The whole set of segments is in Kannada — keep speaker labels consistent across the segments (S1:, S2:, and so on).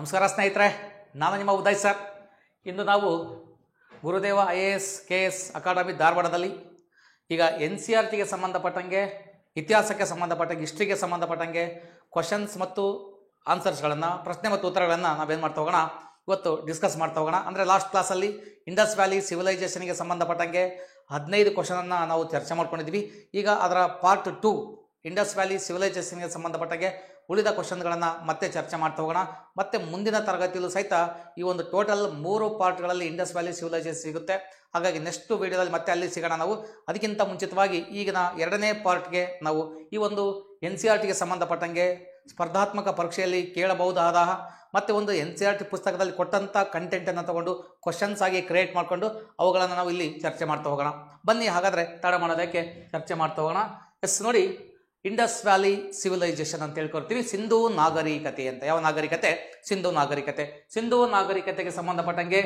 S1: ನಮಸ್ಕಾರ ಸ್ನೇಹಿತರೆ, ನಾನು ನಿಮ್ಮ ಉದಯ್ ಸರ್. ಇಂದು ನಾವು ಗುರುದೇವ IAS KS ಅಕಾಡೆಮಿ ಧಾರವಾಡದಲ್ಲಿ ಈಗ NCERTಗೆ ಸಂಬಂಧಪಟ್ಟಂಗೆ, ಇತಿಹಾಸಕ್ಕೆ ಸಂಬಂಧಪಟ್ಟಂಗೆ, ಹಿಸ್ಟ್ರಿಗೆ ಸಂಬಂಧಪಟ್ಟಂಗೆ ಕ್ವಶನ್ಸ್ ಮತ್ತು ಆನ್ಸರ್ಸ್ಗಳನ್ನು, ಪ್ರಶ್ನೆ ಮತ್ತು ಉತ್ತರಗಳನ್ನು ನಾವೇನು ಮಾಡ್ತಾ ಹೋಗೋಣ, ಇವತ್ತು ಡಿಸ್ಕಸ್ ಮಾಡ್ತಾ ಹೋಗೋಣ. ಅಂದರೆ ಲಾಸ್ಟ್ ಕ್ಲಾಸಲ್ಲಿ ಇಂಡಸ್ ವ್ಯಾಲಿ ಸಿವಿಲೈಸೇಷನ್ಗೆ ಸಂಬಂಧಪಟ್ಟಂಗೆ 15 ಕ್ವಶನನ್ನು ನಾವು ಚರ್ಚೆ ಮಾಡ್ಕೊಂಡಿದ್ವಿ. ಈಗ ಅದರ ಪಾರ್ಟ್ 2 ಇಂಡಸ್ ವ್ಯಾಲಿ ಸಿವಿಲೈಸೇಷನ್ಗೆ ಸಂಬಂಧಪಟ್ಟಂಗೆ ಉಳಿದ ಕ್ವಶನ್ಗಳನ್ನು ಮತ್ತೆ ಚರ್ಚೆ ಮಾಡ್ತಾ ಹೋಗೋಣ. ಮತ್ತೆ ಮುಂದಿನ ತರಗತಿಯಲ್ಲೂ ಸಹಿತ ಈ ಒಂದು ಟೋಟಲ್ 3 ಪಾರ್ಟ್ಗಳಲ್ಲಿ ಇಂಡಸ್ ವ್ಯಾಲಿ ಸಿವಿಲೈಸೇಷನ್ ಸಿಗುತ್ತೆ. ಹಾಗಾಗಿ ನೆಕ್ಸ್ಟ್ ವಿಡಿಯೋದಲ್ಲಿ ಮತ್ತೆ ಅಲ್ಲಿ ಸಿಗೋಣ ನಾವು. ಅದಕ್ಕಿಂತ ಮುಂಚಿತವಾಗಿ ಈಗಿನ 2ನೇ ಪಾರ್ಟ್ಗೆ ನಾವು ಈ ಒಂದು NCERTಗೆ ಸಂಬಂಧಪಟ್ಟಂಗೆ ಸ್ಪರ್ಧಾತ್ಮಕ ಪರೀಕ್ಷೆಯಲ್ಲಿ ಕೇಳಬಹುದಾದ ಮತ್ತು ಒಂದು NCERT ಪುಸ್ತಕದಲ್ಲಿ ಕೊಟ್ಟಂಥ ಕಂಟೆಂಟನ್ನು ತಗೊಂಡು ಕ್ವಶನ್ಸ್ ಆಗಿ ಕ್ರಿಯೇಟ್ ಮಾಡಿಕೊಂಡು ಅವುಗಳನ್ನು ನಾವು ಇಲ್ಲಿ ಚರ್ಚೆ ಮಾಡ್ತಾ ಹೋಗೋಣ. ಬನ್ನಿ ಹಾಗಾದರೆ ತಡ ಮಾಡೋದಕ್ಕೆ ಚರ್ಚೆ ಮಾಡ್ತಾ ಹೋಗೋಣ. ನೋಡಿ, ಇಂಡಸ್ ವ್ಯಾಲಿ ಸಿವಿಲೈಸೇಷನ್ ಅಂತ ಹೇಳ್ಕೊಳ್ತೀವಿ. ಸಿಂಧೂ ನಾಗರಿಕತೆ ಅಂತ. ಯಾವ ನಾಗರಿಕತೆ? ಸಿಂಧೂ ನಾಗರಿಕತೆ. ಸಿಂಧೂ ನಾಗರಿಕತೆಗೆ ಸಂಬಂಧಪಟ್ಟಂಗೆ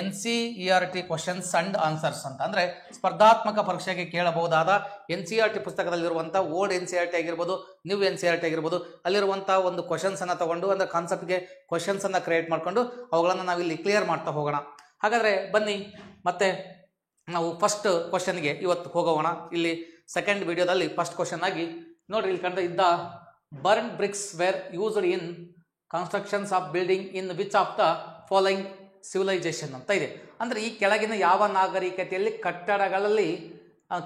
S1: NCERT ಕ್ವಶನ್ಸ್ ಅಂಡ್ ಆನ್ಸರ್ಸ್ ಅಂತ, ಅಂದರೆ ಸ್ಪರ್ಧಾತ್ಮಕ ಪರೀಕ್ಷೆಗೆ ಕೇಳಬಹುದಾದ NCERT ಪುಸ್ತಕದಲ್ಲಿರುವಂಥ ಓಲ್ಡ್ NCERT ಆಗಿರ್ಬೋದು, ನ್ಯೂ NCERT ಆಗಿರ್ಬೋದು, ಅಲ್ಲಿರುವಂಥ ಒಂದು ಕ್ವಶನ್ಸನ್ನು ತಗೊಂಡು, ಅಂದರೆ ಕಾನ್ಸೆಪ್ಟ್ಗೆ ಕ್ವಶನ್ಸನ್ನು ಕ್ರಿಯೇಟ್ ಮಾಡಿಕೊಂಡು ಅವುಗಳನ್ನು ನಾವಿಲ್ಲಿ ಕ್ಲಿಯರ್ ಮಾಡ್ತಾ ಹೋಗೋಣ. ಹಾಗಾದರೆ ಬನ್ನಿ ಮತ್ತೆ ನಾವು ಫಸ್ಟ್ ಕ್ವಶನ್ಗೆ ಇವತ್ತು ಹೋಗೋಣ. ಇಲ್ಲಿ ಸೆಕೆಂಡ್ ವಿಡಿಯೋದಲ್ಲಿ ಫಸ್ಟ್ ಕ್ವಶನ್ ಆಗಿ ನೋಡ್ರಿ, ಇಲ್ಲಿ ಕಂಡ ಇದ್ದ burnt bricks were used in constructions of building in which of the following civilization ಅಂತ ಇದೆ. ಅಂದರೆ ಈ ಕೆಳಗಿನ ಯಾವ ನಾಗರಿಕತೆಯಲ್ಲಿ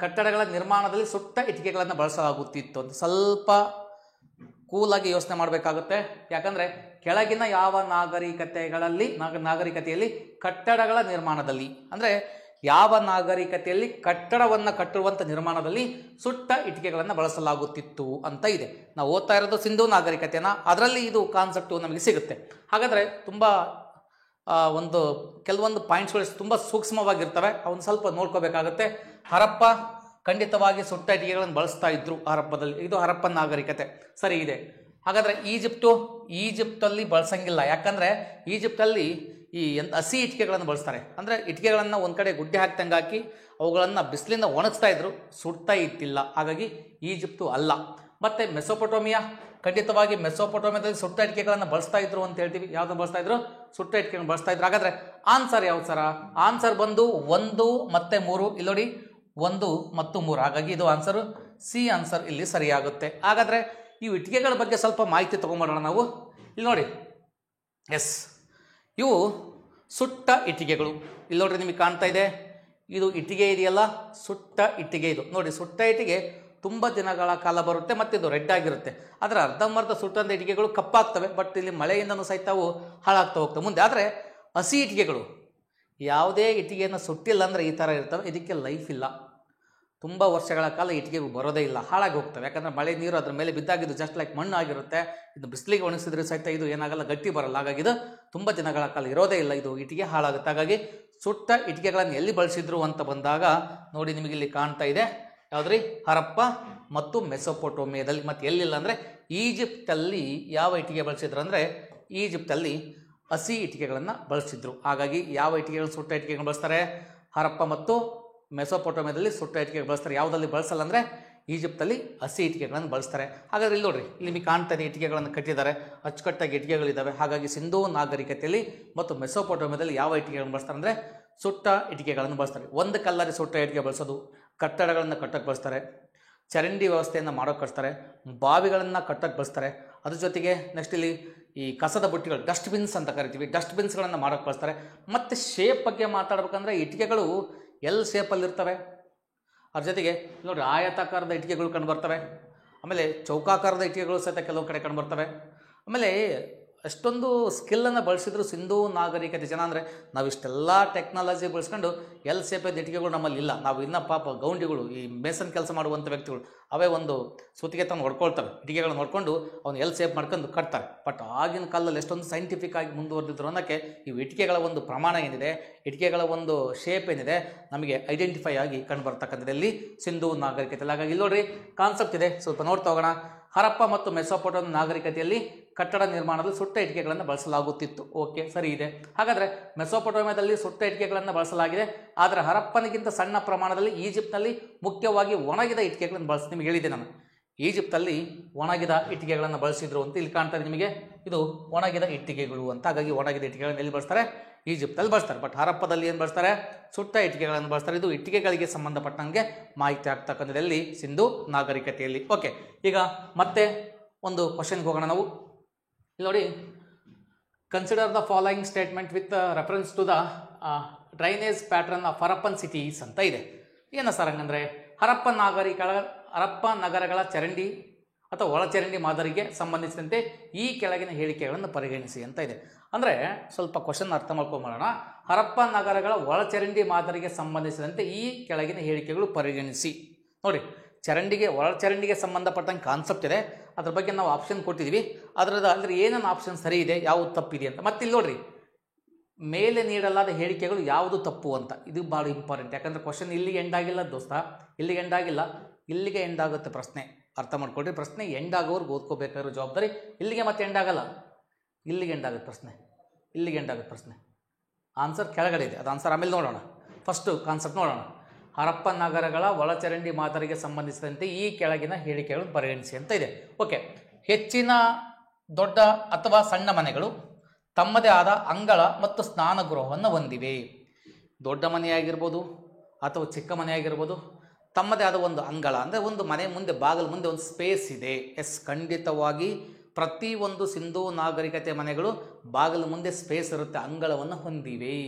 S1: ಕಟ್ಟಡಗಳ ನಿರ್ಮಾಣದಲ್ಲಿ ಸುಟ್ಟ ಇಟ್ಟಿಗೆಗಳನ್ನು ಬಳಸಲಾಗುತ್ತಿತ್ತು ಅಂತ ಸ್ವಲ್ಪ ಕೂಲಾಗಿ ಯೋಚನೆ ಮಾಡಬೇಕಾಗುತ್ತೆ. ಯಾಕಂದರೆ ಕೆಳಗಿನ ಯಾವ ನಾಗರಿಕತೆಯಲ್ಲಿ ಕಟ್ಟಡಗಳ ನಿರ್ಮಾಣದಲ್ಲಿ, ಅಂದರೆ ಯಾವ ನಾಗರಿಕತೆಯಲ್ಲಿ ಕಟ್ಟಡವನ್ನು ಕಟ್ಟುವಂಥ ನಿರ್ಮಾಣದಲ್ಲಿ ಸುಟ್ಟ ಇಟ್ಟಿಗೆಗಳನ್ನು ಬಳಸಲಾಗುತ್ತಿತ್ತು ಅಂತ ಇದೆ. ನಾವು ಓದ್ತಾ ಇರೋದು ಸಿಂಧೂ ನಾಗರಿಕತೆನ, ಅದರಲ್ಲಿ ಇದು ಕಾನ್ಸೆಪ್ಟು ನಮಗೆ ಸಿಗುತ್ತೆ. ಹಾಗಾದರೆ ತುಂಬ ಕೆಲವೊಂದು ಪಾಯಿಂಟ್ಸ್ಗಳು ತುಂಬ ಸೂಕ್ಷ್ಮವಾಗಿರ್ತವೆ, ಅವನ್ನ ಸ್ವಲ್ಪ ನೋಡ್ಕೋಬೇಕಾಗುತ್ತೆ. ಹರಪ್ಪ ಖಂಡಿತವಾಗಿ ಸುಟ್ಟ ಇಟ್ಟಿಗೆಗಳನ್ನು ಬಳಸ್ತಾ ಇದ್ರು ಹರಪ್ಪದಲ್ಲಿ. ಇದು ಹರಪ್ಪನ ನಾಗರಿಕತೆ ಸರಿ ಇದೆ. ಹಾಗಾದರೆ ಈಜಿಪ್ಟಲ್ಲಿ ಬಳಸಂಗಿಲ್ಲ. ಯಾಕಂದರೆ ಈಜಿಪ್ಟಲ್ಲಿ ಈ ಹಸಿ ಇಟ್ಟಿಗೆಗಳನ್ನು ಬಳಸ್ತಾರೆ. ಅಂದರೆ ಇಟ್ಟಿಗೆಗಳನ್ನು ಒಂದು ಕಡೆ ಗುಡ್ಡೆ ಹಾಕ್ತಂಗೆ ಹಾಕಿ ಅವುಗಳನ್ನು ಬಿಸಿಲಿಂದ ಒಣಗಿಸ್ತಾ ಇದ್ರು, ಸುಡ್ತಾ ಇತ್ತಿಲ್ಲ. ಹಾಗಾಗಿ ಈಜಿಪ್ಟು ಅಲ್ಲ. ಮತ್ತು ಮೆಸೊಪೊಟೋಮಿಯಾ, ಖಂಡಿತವಾಗಿ ಮೆಸೊಪೊಟೋಮಿಯಾದಲ್ಲಿ ಸುಟ್ಟ ಇಟ್ಟಿಗೆಗಳನ್ನು ಬಳಸ್ತಾ ಇದ್ರು ಅಂತ ಹೇಳ್ತೀವಿ. ಯಾವುದು ಬಳಸ್ತಾ ಇದ್ರು? ಸುಟ್ಟ ಇಟ್ಟಿಗೆಗಳನ್ನು ಬಳಸ್ತಾ ಇದ್ರು. ಹಾಗಾದರೆ ಆನ್ಸರ್ ಯಾವ್ದು ಸರ? ಆನ್ಸರ್ ಬಂದು 1 ಮತ್ತು 3. ಇಲ್ಲಿ ನೋಡಿ, 1 ಮತ್ತು 3. ಹಾಗಾಗಿ ಇದು ಆನ್ಸರು ಸಿ ಆನ್ಸರ್ ಇಲ್ಲಿ ಸರಿಯಾಗುತ್ತೆ. ಹಾಗಾದರೆ ಈ ಇಟ್ಟಿಗೆಗಳ ಬಗ್ಗೆ ಸ್ವಲ್ಪ ಮಾಹಿತಿ ತೊಗೊಂಬರೋಣ ನಾವು. ಇಲ್ಲಿ ನೋಡಿ, ಎಸ್, ಇವು ಸುಟ್ಟ ಇಟ್ಟಿಗೆಗಳು. ಇಲ್ಲಿ ನೋಡ್ರಿ, ನಿಮಗೆ ಕಾಣ್ತಾ ಇದೆ, ಇದು ಇಟ್ಟಿಗೆ ಇದೆಯಲ್ಲ, ಸುಟ್ಟ ಇಟ್ಟಿಗೆ ಇದು. ನೋಡಿ, ಸುಟ್ಟ ಇಟ್ಟಿಗೆ ತುಂಬ ದಿನಗಳ ಕಾಲ ಬರುತ್ತೆ ಮತ್ತು ಇದು ರೆಡ್ ಆಗಿರುತ್ತೆ. ಆದರೆ ಅರ್ಧಂಬರ್ಧ ಸುಟ್ಟಂಥ ಇಟ್ಟಿಗೆಗಳು ಕಪ್ಪಾಗ್ತವೆ, ಬಟ್ ಇಲ್ಲಿ ಮಳೆಯಿಂದನೂ ಸಹಿತ ಅವು ಹಾಳಾಗ್ತಾ ಹೋಗ್ತವೆ ಮುಂದೆ. ಆದರೆ ಹಸಿ ಇಟ್ಟಿಗೆಗಳು, ಯಾವುದೇ ಇಟ್ಟಿಗೆಯನ್ನು ಸುಟ್ಟಿಲ್ಲ ಅಂದರೆ ಈ ಥರ ಇರ್ತವೆ. ಇದಕ್ಕೆ ಲೈಫ್ ಇಲ್ಲ. ತುಂಬ ವರ್ಷಗಳ ಕಾಲ ಇಟ್ಟಿಗೆಗಳು ಬರೋದೇ ಇಲ್ಲ, ಹಾಳಾಗಿ ಹೋಗ್ತವೆ. ಯಾಕಂದರೆ ಮಳೆ ನೀರು ಅದ್ರ ಮೇಲೆ ಬಿದ್ದಾಗಿದ್ದು ಜಸ್ಟ್ ಲೈಕ್ ಮಣ್ಣು ಆಗಿರುತ್ತೆ. ಇದು ಬಿಸಿಲಿಗೆ ಒಣಗಿಸಿದ್ರೆ ಸಹಿತ ಇದು ಏನಾಗಲ್ಲ, ಗಟ್ಟಿ ಬರಲ್ಲ. ಹಾಗಾಗಿ ಇದು ತುಂಬ ದಿನಗಳ ಕಾಲ ಇರೋದೇ ಇಲ್ಲ, ಇದು ಇಟ್ಟಿಗೆ ಹಾಳಾಗುತ್ತೆ. ಹಾಗಾಗಿ ಸುಟ್ಟ ಇಟ್ಟಿಗೆಗಳನ್ನು ಎಲ್ಲಿ ಬಳಸಿದ್ರು ಅಂತ ಬಂದಾಗ ನೋಡಿ, ನಿಮಗೆ ಇಲ್ಲಿ ಕಾಣ್ತಾ ಇದೆ, ಯಾವುದ್ರಿ? ಹರಪ್ಪ ಮತ್ತು ಮೆಸೊಪೊಟೋಮಿಯಾದಲ್ಲಿ. ಮತ್ತು ಎಲ್ಲಿಲ್ಲ ಅಂದರೆ ಈಜಿಪ್ಟಲ್ಲಿ ಯಾವ ಇಟ್ಟಿಗೆ ಬಳಸಿದ್ರು ಅಂದರೆ ಈಜಿಪ್ಟಲ್ಲಿ ಹಸಿ ಇಟ್ಟಿಗೆಗಳನ್ನು ಬಳಸಿದ್ರು. ಹಾಗಾಗಿ ಯಾವ ಇಟ್ಟಿಗೆಗಳು ಸುಟ್ಟ ಇಟ್ಟಿಗೆಗಳನ್ನು ಬಳಸ್ತಾರೆ? ಹರಪ್ಪ ಮತ್ತು ಮೆಸೊಪೊಟೋಮಿಯಾದಲ್ಲಿ ಸುಟ್ಟ ಇಟ್ಟಿಗೆ ಬಳಸ್ತಾರೆ. ಯಾವುದಲ್ಲಿ ಬಳಸಲ್ಲ ಅಂದರೆ ಈಜಿಪ್ಟಲ್ಲಿ ಹಸಿ ಇಟ್ಟಿಗೆಗಳನ್ನು ಬಳಸ್ತಾರೆ. ಹಾಗಾದರೆ ಇಲ್ಲಿ ನೋಡ್ರಿ, ಇಲ್ಲಿ ನಿಮಗೆ ಕಾಣ್ತಾನೆ ಇಟ್ಟಿಗೆಗಳನ್ನು ಕಟ್ಟಿದ್ದಾರೆ, ಅಚ್ಚುಕಟ್ಟಾಗಿ ಇಟ್ಟಿಗೆಗಳಿದ್ದಾವೆ. ಹಾಗಾಗಿ ಸಿಂಧೂ ನಾಗರಿಕತೆಯಲ್ಲಿ ಮತ್ತು ಮೆಸೊಪೊಟೋಮಿಯಾದಲ್ಲಿ ಯಾವ ಇಟ್ಟಿಗೆಗಳನ್ನು ಬಳಸ್ತಾರೆ ಅಂದರೆ ಸುಟ್ಟ ಇಟ್ಟಿಗೆಗಳನ್ನು ಬಳಸ್ತಾರೆ. ಒಂದು ಕಲ್ಲಲ್ಲಿ ಸುಟ್ಟ ಇಟ್ಟಿಗೆ ಬಳಸೋದು, ಕಟ್ಟಡಗಳನ್ನು ಕಟ್ಟಕ್ಕೆ ಬಳಸ್ತಾರೆ, ಚರಂಡಿ ವ್ಯವಸ್ಥೆಯನ್ನು ಮಾಡೋಕ್ಕೆ ಬಳಸ್ತಾರೆ, ಬಾವಿಗಳನ್ನು ಕಟ್ಟಕ್ಕೆ ಬಳಸ್ತಾರೆ. ಅದ್ರ ಜೊತೆಗೆ ನೆಕ್ಸ್ಟ್ ಇಲ್ಲಿ ಈ ಕಸದ ಬುಟ್ಟಿಗಳು, ಡಸ್ಟ್ಬಿನ್ಸ್ ಅಂತ ಕರಿತೀವಿ, ಡಸ್ಟ್ಬಿನ್ಸ್ಗಳನ್ನು ಮಾಡೋಕ್ಕೆ ಬಳಸ್ತಾರೆ. ಮತ್ತು ಶೇಪ್ ಬಗ್ಗೆ ಮಾತಾಡ್ಬೇಕಂದ್ರೆ ಇಟ್ಟಿಗೆಗಳು ಎಲ್ ಶೇಪಲ್ಲಿರ್ತವೆ. ಅದ್ರ ಜೊತೆಗೆ ನೋಡಿರಿ, ಆಯತಾಕಾರದ ಇಟ್ಟಿಗೆಗಳು ಕಂಡು ಬರ್ತವೆ. ಆಮೇಲೆ ಚೌಕಾಕಾರದ ಇಟ್ಟಿಗೆಗಳು ಸಹಿತ ಕೆಲವು ಕಡೆ ಕಂಡು ಬರ್ತವೆ. ಆಮೇಲೆ ಅಷ್ಟೊಂದು ಸ್ಕಿಲ್ಲನ್ನು ಬಳಸಿದ್ರು ಸಿಂಧೂ ನಾಗರಿಕತೆ ಜನ. ಅಂದರೆ ನಾವು ಇಷ್ಟೆಲ್ಲ ಟೆಕ್ನಾಲಜಿ ಬಳಸ್ಕೊಂಡು ಎಲ್ ಶೇಪದ ಇಟ್ಟಿಗೆಗಳು ನಮ್ಮಲ್ಲಿ ಇಲ್ಲ. ನಾವು ಇನ್ನೂ ಪಾಪ ಗೌಂಡಿಗಳು, ಈ ಮೇಸನ್ ಕೆಲಸ ಮಾಡುವಂಥ ವ್ಯಕ್ತಿಗಳು, ಅವೇ ಒಂದು ಸುತ್ತಿಗೆ ತಂದು ಹೊಡ್ಕೊಳ್ತವೆ, ಇಟ್ಟಿಗೆಗಳನ್ನ ನೋಡ್ಕೊಂಡು ಅವ್ನು ಎಲ್ ಶೇಪ್ ಮಾಡ್ಕೊಂಡು ಕಟ್ತಾರೆ. ಬಟ್ ಆಗಿನ ಕಾಲದಲ್ಲಿ ಎಷ್ಟೊಂದು ಸೈಂಟಿಫಿಕ್ ಆಗಿ ಮುಂದುವರೆದಿದ್ರು ಅನ್ನೋಕ್ಕೆ ಈ ಇಟ್ಟಿಗೆಗಳ ಒಂದು ಪ್ರಮಾಣ ಏನಿದೆ, ಇಟ್ಟಿಗೆಗಳ ಒಂದು ಶೇಪ್ ಏನಿದೆ, ನಮಗೆ ಐಡೆಂಟಿಫೈ ಆಗಿ ಕಂಡು ಬರ್ತಕ್ಕಂಥದ್ದು ಇಲ್ಲಿ ಸಿಂಧೂ ನಾಗರಿಕತೆ. ಹಾಗಾಗಿ ಇಲ್ಲಿ ನೋಡ್ರಿ, ಕಾನ್ಸೆಪ್ಟ್ ಇದೆ, ಸ್ವಲ್ಪ ನೋಡ್ತಾ ಹೋಗೋಣ. ಹರಪ್ಪ ಮತ್ತು ಮೆಸೊಪೊಟೋಮಿಯಾ ನಾಗರಿಕತೆಯಲ್ಲಿ ಕಟ್ಟಡ ನಿರ್ಮಾಣದಲ್ಲಿ ಸುಟ್ಟ ಇಟ್ಟಿಗೆಗಳನ್ನು ಬಳಸಲಾಗುತ್ತಿತ್ತು. ಓಕೆ, ಸರಿ ಇದೆ. ಹಾಗಾದರೆ ಮೆಸೊಪೊಟೋಮಿಯಾದಲ್ಲಿ ಸುಟ್ಟ ಇಟ್ಟಿಗೆಗಳನ್ನು ಬಳಸಲಾಗಿದೆ. ಆದರೆ ಹರಪ್ಪನಿಗಿಂತ ಸಣ್ಣ ಪ್ರಮಾಣದಲ್ಲಿ ಈಜಿಪ್ಟ್ನಲ್ಲಿ ಮುಖ್ಯವಾಗಿ ಒಣಗಿದ ಇಟ್ಟಿಗೆಗಳನ್ನು ನಿಮಗೆ ಹೇಳಿದೆ ನಾನು. ಈಜಿಪ್ಟಲ್ಲಿ ಒಣಗಿದ ಇಟ್ಟಿಗೆಗಳನ್ನು ಬಳಸಿದ್ರು ಅಂತ ಇಲ್ಲಿ ಕಾಣ್ತಾರೆ ನಿಮಗೆ. ಇದು ಒಣಗಿದ ಇಟ್ಟಿಗೆಗಳು ಅಂತ. ಹಾಗಾಗಿ ಒಣಗಿದ ಇಟ್ಟಿಗೆಗಳನ್ನು ಎಲ್ಲಿ ಬಳಸ್ತಾರೆ? ಈಜಿಪ್ಟಲ್ಲಿ ಬಳಸ್ತಾರೆ. ಬಟ್ ಹರಪ್ಪದಲ್ಲಿ ಏನು ಬಳಸ್ತಾರೆ? ಸುಟ್ಟ ಇಟ್ಟಿಗೆಗಳನ್ನು ಬಳಸ್ತಾರೆ. ಇದು ಇಟ್ಟಿಗೆಗಳಿಗೆ ಸಂಬಂಧಪಟ್ಟಂಗೆ ಮಾಹಿತಿ ಆಗ್ತಕ್ಕಂಥದ್ದಲ್ಲಿ ಸಿಂಧು ನಾಗರಿಕತೆಯಲ್ಲಿ. ಓಕೆ, ಈಗ ಮತ್ತೆ ಒಂದು ಕ್ವಶನ್ಗೆ ಹೋಗೋಣ ನಾವು. ಇಲ್ಲಿ ನೋಡಿ, consider the following statement with reference to the drainage pattern of Harappan cities ಅಂತ ಇದೆ. ಏನು ಸರ್ ಹಂಗಂದರೆ ಹರಪ್ಪ ನಗರಗಳ ಚರಂಡಿ ಅಥವಾ ಒಳಚರಂಡಿ ಮಾದರಿಗೆ ಸಂಬಂಧಿಸಿದಂತೆ ಈ ಕೆಳಗಿನ ಹೇಳಿಕೆಗಳನ್ನು ಪರಿಗಣಿಸಿ ಅಂತ ಇದೆ. ಅಂದರೆ ಸ್ವಲ್ಪ ಕ್ವಶನ್ ಅರ್ಥ ಮಾಡ್ಕೊಂಬೋಣ. ಹರಪ್ಪ ನಗರಗಳ ಒಳಚರಂಡಿ ಮಾದರಿಗೆ ಸಂಬಂಧಿಸಿದಂತೆ ಈ ಕೆಳಗಿನ ಹೇಳಿಕೆಗಳು ಪರಿಗಣಿಸಿ. ನೋಡಿ, ಒಳಚರಂಡಿಗೆ ಸಂಬಂಧಪಟ್ಟಂಗೆ ಕಾನ್ಸೆಪ್ಟ್ ಇದೆ, ಅದ್ರ ಬಗ್ಗೆ ನಾವು ಆಪ್ಷನ್ ಕೊಟ್ಟಿದ್ದೀವಿ. ಅದರಲ್ಲಿ ಏನೇನು ಆಪ್ಷನ್ ಸರಿ ಇದೆ, ಯಾವುದು ತಪ್ಪಿದೆ ಅಂತ. ಮತ್ತೆ ಇಲ್ಲಿ ನೋಡ್ರಿ, ಮೇಲೆ ನೀಡಲಾದ ಹೇಳಿಕೆಗಳು ಯಾವುದು ತಪ್ಪು ಅಂತ. ಇದು ಭಾಳ ಇಂಪಾರ್ಟೆಂಟ್. ಯಾಕಂದರೆ ಕ್ವಶನ್ ಇಲ್ಲಿಗೆ ಎಂಡ್ ಆಗಿಲ್ಲ ದೋಸ್ತ, ಇಲ್ಲಿಗೆ ಎಂಡ್ ಆಗಿಲ್ಲ, ಇಲ್ಲಿಗೆ ಎಂಡ್ ಆಗುತ್ತೆ ಪ್ರಶ್ನೆ. ಅರ್ಥ ಮಾಡ್ಕೊಳ್ರಿ, ಪ್ರಶ್ನೆ ಎಂಡ್ ಆಗೋರ್ಗೆ ಓದ್ಕೋಬೇಕಾಗಿರೋ ಜವಾಬ್ದಾರಿ. ಇಲ್ಲಿಗೆ ಮತ್ತೆ ಎಂಡ್ ಆಗಲ್ಲ, ಇಲ್ಲಿಗೆ ಎಂಡ್ ಆಗುತ್ತೆ ಪ್ರಶ್ನೆ, ಇಲ್ಲಿಗೆ ಎಂಡ್ ಆಗುತ್ತೆ ಪ್ರಶ್ನೆ. ಆನ್ಸರ್ ಕೆಳಗಡೆ ಇದೆ, ಅದು ಆನ್ಸರ್ ಆಮೇಲೆ ನೋಡೋಣ. ಫಸ್ಟು ಕಾನ್ಸೆಪ್ಟ್ ನೋಡೋಣ. ಹರಪ್ಪ ನಗರಗಳ ಒಳಚರಂಡಿ ಮಾದರಿಗೆ ಸಂಬಂಧಿಸಿದಂತೆ ಈ ಕೆಳಗಿನ ಹೇಳಿಕೆಗಳನ್ನು ಪರಿಗಣಿಸಿ ಅಂತ ಇದೆ. ಓಕೆ, ಹೆಚ್ಚಿನ ದೊಡ್ಡ ಅಥವಾ ಸಣ್ಣ ಮನೆಗಳು ತಮ್ಮದೇ ಆದ ಅಂಗಳ ಮತ್ತು ಸ್ನಾನಗೃಹವನ್ನು ಹೊಂದಿವೆ. ದೊಡ್ಡ ಮನೆಯಾಗಿರ್ಬೋದು ಅಥವಾ ಚಿಕ್ಕ ಮನೆಯಾಗಿರ್ಬೋದು, ತಮ್ಮದೇ ಆದ ಒಂದು ಅಂಗಳ ಅಂದರೆ ಒಂದು ಮನೆ ಮುಂದೆ, ಬಾಗಿಲು ಮುಂದೆ ಒಂದು ಸ್ಪೇಸ್ ಇದೆ. ಎಸ್, ಖಂಡಿತವಾಗಿ ಪ್ರತಿಯೊಂದು ಸಿಂಧೂ ನಾಗರಿಕತೆ ಮನೆಗಳು ಬಾಗಿಲು ಮುಂದೆ ಸ್ಪೇಸ್ ಇರುತ್ತೆ, ಅಂಗಳವನ್ನು ಹೊಂದಿವೆ.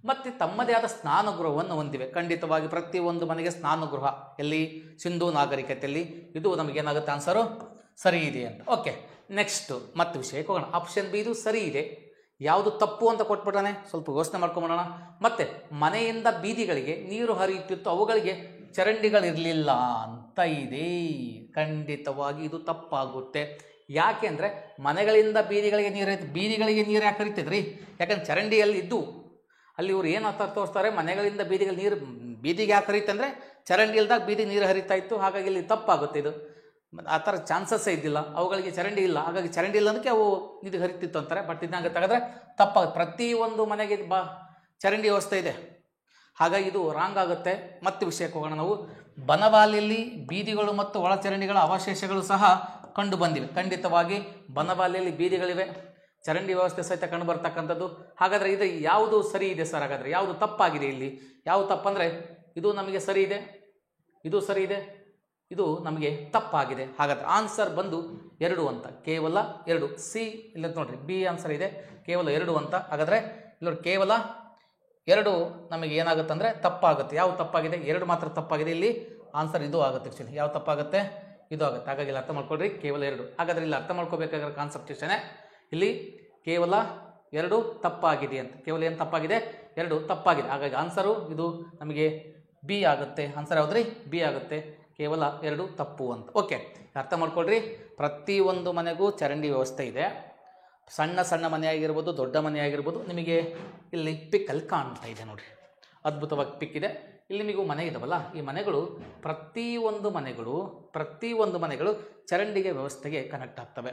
S1: ಮತ್ತು ತಮ್ಮದೇ ಆದ ಸ್ನಾನಗೃಹವನ್ನು ಹೊಂದಿವೆ. ಖಂಡಿತವಾಗಿ ಪ್ರತಿಯೊಂದು ಮನೆಗೆ ಸ್ನಾನಗೃಹ ಎಲ್ಲಿ? ಸಿಂಧೂ ನಾಗರಿಕತೆಯಲ್ಲಿ. ಇದು ನಮಗೇನಾಗುತ್ತೆ ಆನ್ಸರು ಸರಿ ಇದೆ ಅಂತ. ಓಕೆ, ನೆಕ್ಸ್ಟ್ ಮತ್ತೆ ವಿಷಯಕ್ಕೆ ಹೋಗೋಣ. ಆಪ್ಷನ್ ಬಿ ಇದು ಸರಿ ಇದೆ. ಯಾವುದು ತಪ್ಪು ಅಂತ ಕೊಟ್ಬಿಟ್ಟಾನೆ, ಸ್ವಲ್ಪ ಯೋಚನೆ ಮಾಡ್ಕೊಂಬೋಣ. ಮತ್ತೆ ಮನೆಯಿಂದ ಬೀದಿಗಳಿಗೆ ನೀರು ಹರಿಯುತ್ತಿತ್ತು, ಅವುಗಳಿಗೆ ಚರಂಡಿಗಳಿರಲಿಲ್ಲ ಅಂತ ಇದೆ. ಖಂಡಿತವಾಗಿ ಇದು ತಪ್ಪಾಗುತ್ತೆ. ಯಾಕೆ ಅಂದರೆ ಮನೆಗಳಿಂದ ಬೀದಿಗಳಿಗೆ ನೀರು ಯಾಕೆ ಹರಿತಿದ್ರಿ? ಯಾಕಂದ್ರೆ ಚರಂಡಿಯಲ್ಲಿ ಇದ್ದು ಅಲ್ಲಿ ಇವ್ರು ಏನು ಅರ್ಥ ತೋರಿಸ್ತಾರೆ, ಮನೆಗಳಿಂದ ಬೀದಿಗೆ ಯಾಕೆ ಹರಿಯುತ್ತೆ ಅಂದರೆ ಚರಂಡಿ ಇಲ್ದಾಗ ಬೀದಿಗೆ ನೀರು ಹರಿತಾ ಇತ್ತು, ಹಾಗಾಗಿ ಇಲ್ಲಿ ತಪ್ಪಾಗುತ್ತೆ. ಇದು ಆ ಥರ ಚಾನ್ಸಸ್ಸೇ ಇದ್ದಿಲ್ಲ, ಅವುಗಳಿಗೆ ಚರಂಡಿ ಇಲ್ಲ, ಹಾಗಾಗಿ ಚರಂಡಿ ಇಲ್ಲ ಅದಕ್ಕೆ ಅವು ಇದು ಹರಿತಿತ್ತು ಅಂತಾರೆ. ಬಟ್ ಇದನ್ನ ತೆಗೆದ್ರೆ ತಪ್ಪಾಗುತ್ತೆ. ಪ್ರತಿಯೊಂದು ಮನೆಗೆ ಚರಂಡಿ ವ್ಯವಸ್ಥೆ ಇದೆ, ಹಾಗಾಗಿ ಇದು ರಾಂಗ್ ಆಗುತ್ತೆ. ಮತ್ತೆ ವಿಷಯಕ್ಕೆ ಹೋಗೋಣ ನಾವು. ಬನವಾಲಿಯಲ್ಲಿ ಬೀದಿಗಳು ಮತ್ತು ಒಳಚರಂಡಿಗಳ ಅವಶೇಷಗಳು ಸಹ ಕಂಡು ಬಂದಿವೆ. ಖಂಡಿತವಾಗಿ ಬನವಾಲಿಯಲ್ಲಿ ಬೀದಿಗಳಿವೆ, ಚರಂಡಿ ವ್ಯವಸ್ಥೆ ಸಹಿತ ಕಂಡು ಬರ್ತಕ್ಕಂಥದ್ದು. ಹಾಗಾದರೆ ಇದು ಯಾವುದು ಸರಿ ಇದೆ ಸರ್? ಹಾಗಾದರೆ ಯಾವುದು ತಪ್ಪಾಗಿದೆ? ಇಲ್ಲಿ ಯಾವುದು ತಪ್ಪಂದರೆ ಇದು ನಮಗೆ ಸರಿ ಇದೆ, ಇದು ಸರಿ ಇದೆ, ಇದು ನಮಗೆ ತಪ್ಪಾಗಿದೆ. ಹಾಗಾದರೆ ಆನ್ಸರ್ ಬಂದು 2 ಅಂತ, ಕೇವಲ 2. ಸಿ ಇಲ್ಲ ನೋಡ್ರಿ, ಬಿ ಆನ್ಸರ್ ಇದೆ, ಕೇವಲ 2 ಅಂತ. ಹಾಗಾದರೆ ಇಲ್ಲಿ ಕೇವಲ 2 ನಮಗೆ ಏನಾಗುತ್ತೆ ಅಂದರೆ ತಪ್ಪಾಗುತ್ತೆ. ಯಾವ ತಪ್ಪಾಗಿದೆ? 2 ಮಾತ್ರ ತಪ್ಪಾಗಿದೆ. ಇಲ್ಲಿ ಆನ್ಸರ್ ಇದು ಆಗುತ್ತೆ. ಆ್ಯಕ್ಚುಲಿ ಯಾವ ತಪ್ಪಾಗುತ್ತೆ? ಇದು ಆಗುತ್ತೆ. ಹಾಗಾಗಿ ಇಲ್ಲಿ ಅರ್ಥ ಮಾಡ್ಕೊಳ್ರಿ, ಕೇವಲ 2. ಹಾಗಾದರೆ ಇಲ್ಲಿ ಅರ್ಥ ಮಾಡ್ಕೋಬೇಕಾಗಿರೋ ಕಾನ್ಸೆಪ್ಟ್ ಇಷ್ಟೇ. ಇಲ್ಲಿ ಕೇವಲ 2 ತಪ್ಪಾಗಿದೆ ಅಂತ. ಕೇವಲ ಏನು ತಪ್ಪಾಗಿದೆ? 2 ತಪ್ಪಾಗಿದೆ. ಹಾಗಾಗಿ ಆನ್ಸರು ಇದು ನಮಗೆ ಬಿ ಆಗುತ್ತೆ. ಆನ್ಸರ್ ಯಾವುದ್ರಿ? ಬಿ ಆಗುತ್ತೆ. ಕೇವಲ 2 ತಪ್ಪು ಅಂತ. ಓಕೆ, ಅರ್ಥ ಮಾಡ್ಕೊಳ್ರಿ. ಪ್ರತಿಯೊಂದು ಮನೆಗೂ ಚರಂಡಿ ವ್ಯವಸ್ಥೆ ಇದೆ. ಸಣ್ಣ ಸಣ್ಣ ಮನೆಯಾಗಿರ್ಬೋದು, ದೊಡ್ಡ ಮನೆಯಾಗಿರ್ಬೋದು. ನಿಮಗೆ ಇಲ್ಲಿ ಪಿಕ್ಕಲ್ಲಿ ಕಾಣ್ತಾ ಇದೆ ನೋಡಿರಿ, ಅದ್ಭುತವಾಗಿ ಪಿಕ್ ಇದೆ. ಇಲ್ಲಿ ನಿಮಗೂ ಮನೆ ಇದಾವಲ್ಲ, ಈ ಮನೆಗಳು ಪ್ರತಿಯೊಂದು ಮನೆಗಳು ಚರಂಡಿಗೆ ವ್ಯವಸ್ಥೆಗೆ ಕನೆಕ್ಟ್ ಆಗ್ತವೆ.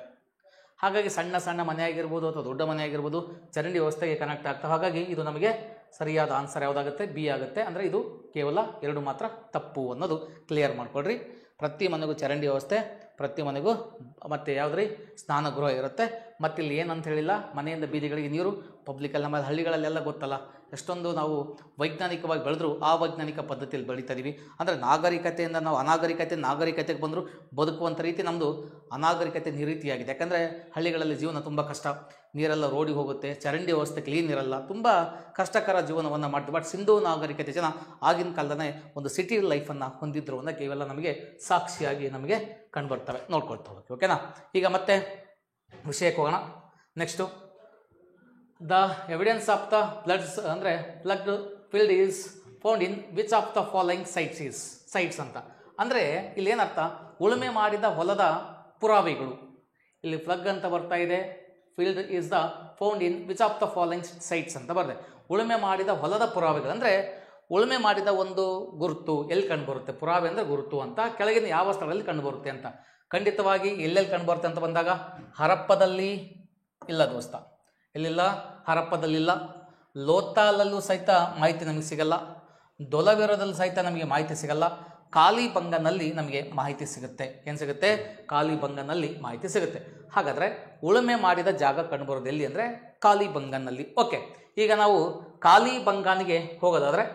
S1: ಹಾಗಾಗಿ ಸಣ್ಣ ಸಣ್ಣ ಮನೆ ಆಗಿರ್ಬೋದು ಅಥವಾ ದೊಡ್ಡ ಮನೆ ಆಗಿರ್ಬೋದು, ಚರಂಡಿ ವ್ಯವಸ್ಥೆಗೆ ಕನೆಕ್ಟ್ ಆಗ್ತವೆ. ಹಾಗಾಗಿ ಇದು ನಮಗೆ ಸರಿಯಾದ ಆನ್ಸರ್ ಯಾವುದಾಗುತ್ತೆ? ಬಿ ಆಗುತ್ತೆ. ಅಂದರೆ ಇದು ಕೇವಲ 2 ಮಾತ್ರ ತಪ್ಪು ಅನ್ನೋದು ಕ್ಲಿಯರ್ ಮಾಡ್ಕೊಳ್ರಿ. ಪ್ರತಿ ಮನೆಗೂ ಚರಂಡಿ ವ್ಯವಸ್ಥೆ, ಪ್ರತಿ ಮನೆಗೂ ಮತ್ತು ಯಾವುದ್ರಿ ಸ್ನಾನಗೃಹ ಇರುತ್ತೆ. ಮತ್ತು ಇಲ್ಲಿ ಏನಂತ ಹೇಳಿಲ್ಲ, ಮನೆಯಿಂದ ಬೀದಿಗಳಿಗೆ ನೀರು. ಪಬ್ಲಿಕಲ್ಲಿ ನಮ್ಮ ಹಳ್ಳಿಗಳಲ್ಲೆಲ್ಲ ಗೊತ್ತಲ್ಲ, ಎಷ್ಟೊಂದು ನಾವು ವೈಜ್ಞಾನಿಕವಾಗಿ ಬೆಳೆದ್ರು ಅವೈಜ್ಞಾನಿಕ ಪದ್ಧತಿಯಲ್ಲಿ ಬೆಳೀತಾ ಇದೀವಿ. ಅಂದರೆ ನಾಗರಿಕತೆಯಿಂದ ನಾವು ನಾಗರಿಕತೆಗೆ ಬಂದರೂ ಬದುಕುವಂಥ ರೀತಿ ನಮ್ಮದು ಅನಾಗರಿಕತೆ ನಿರೀತಿಯಾಗಿದೆ. ಯಾಕಂದರೆ ಹಳ್ಳಿಗಳಲ್ಲಿ ಜೀವನ ತುಂಬ ಕಷ್ಟ, ನೀರೆಲ್ಲ ರೋಡಿಗೆ ಹೋಗುತ್ತೆ, ಚರಂಡಿ ವ್ಯವಸ್ಥೆ ಕ್ಲೀನ್ ಇರಲ್ಲ, ತುಂಬ ಕಷ್ಟಕರ ಜೀವನವನ್ನು ಮಾಡ್ತೀವಿ. ಬಟ್ ಸಿಂಧೂ ನಾಗರಿಕತೆ ಜನ ಆಗಿನ ಕಾಲದನೇ ಒಂದು ಸಿಟಿ ಲೈಫನ್ನು ಹೊಂದಿದ್ರು ಅನ್ನೋಕ್ಕೆ ಇವೆಲ್ಲ ನಮಗೆ ಸಾಕ್ಷಿಯಾಗಿ ನಮಗೆ ಕಂಡುಬರ್ತವೆ, ನೋಡ್ಕೊಳ್ತಾ ಹೋಗ್ತೀವಿ. ಓಕೆನಾ? ಈಗ ಮತ್ತೆ ವಿಷಯಕ್ಕೆ ಹೋಗೋಣ. Next, the evidence of the bloods ಅಂದರೆ blood field is found in which of the following sites ಅಂತ. ಅಂದರೆ ಇಲ್ಲಿ ಏನರ್ಥ? ಉಳುಮೆ ಮಾಡಿದ ಹೊಲದ ಪುರಾವೆಗಳು. ಇಲ್ಲಿ ಫ್ಲಗ್ ಅಂತ ಬರ್ತಾ ಇದೆ, field is the found in which of the following sites ಅಂತ ಬರ್ತದೆ. ಉಳುಮೆ ಮಾಡಿದ ಹೊಲದ ಪುರಾವೆಗಳು ಅಂದರೆ ಉಳುಮೆ ಮಾಡಿದ ಒಂದು ಗುರುತು ಎಲ್ಲಿ ಕಂಡುಬರುತ್ತೆ? ಪುರಾವೆ ಅಂದರೆ ಗುರುತು ಅಂತ. ಕೆಳಗಿನ ಯಾವ ಸ್ಥಳದಲ್ಲಿ ಕಂಡುಬರುತ್ತೆ ಅಂತ. ಖಂಡಿತವಾಗಿ ಎಲ್ಲೆಲ್ಲಿ ಕಂಡುಬರುತ್ತೆ ಅಂತ ಬಂದಾಗ ಹರಪ್ಪದಲ್ಲಿ ಇಲ್ಲ ದೋಸ್ತ, ಎಲ್ಲಿಲ್ಲ? ಹರಪ್ಪದಲ್ಲಿಲ್ಲ. ಲೋತಾಲಲ್ಲೂ ಸಹಿತ ಮಾಹಿತಿ ನಮಗೆ ಸಿಗಲ್ಲ. ದೊಲವೆರೋದಲ್ಲಿ ಸಹಿತ ನಮಗೆ ಮಾಹಿತಿ ಸಿಗಲ್ಲ. ಕಾಲಿಬಂಗನಲ್ಲಿ ನಮಗೆ ಮಾಹಿತಿ ಸಿಗುತ್ತೆ. ಏನು ಸಿಗುತ್ತೆ? ಕಾಲಿಬಂಗನಲ್ಲಿ ಮಾಹಿತಿ ಸಿಗುತ್ತೆ. ಹಾಗಾದರೆ ಉಳುಮೆ ಮಾಡಿದ ಜಾಗ ಕಂಡುಬರೋದು ಎಲ್ಲಿ ಅಂದರೆ ಕಾಲಿಬಂಗನಲ್ಲಿ. ಓಕೆ, ಈಗ ನಾವು ಕಾಲಿಬಂಗಾನಿಗೆ ಹೋಗೋದಾದರೆ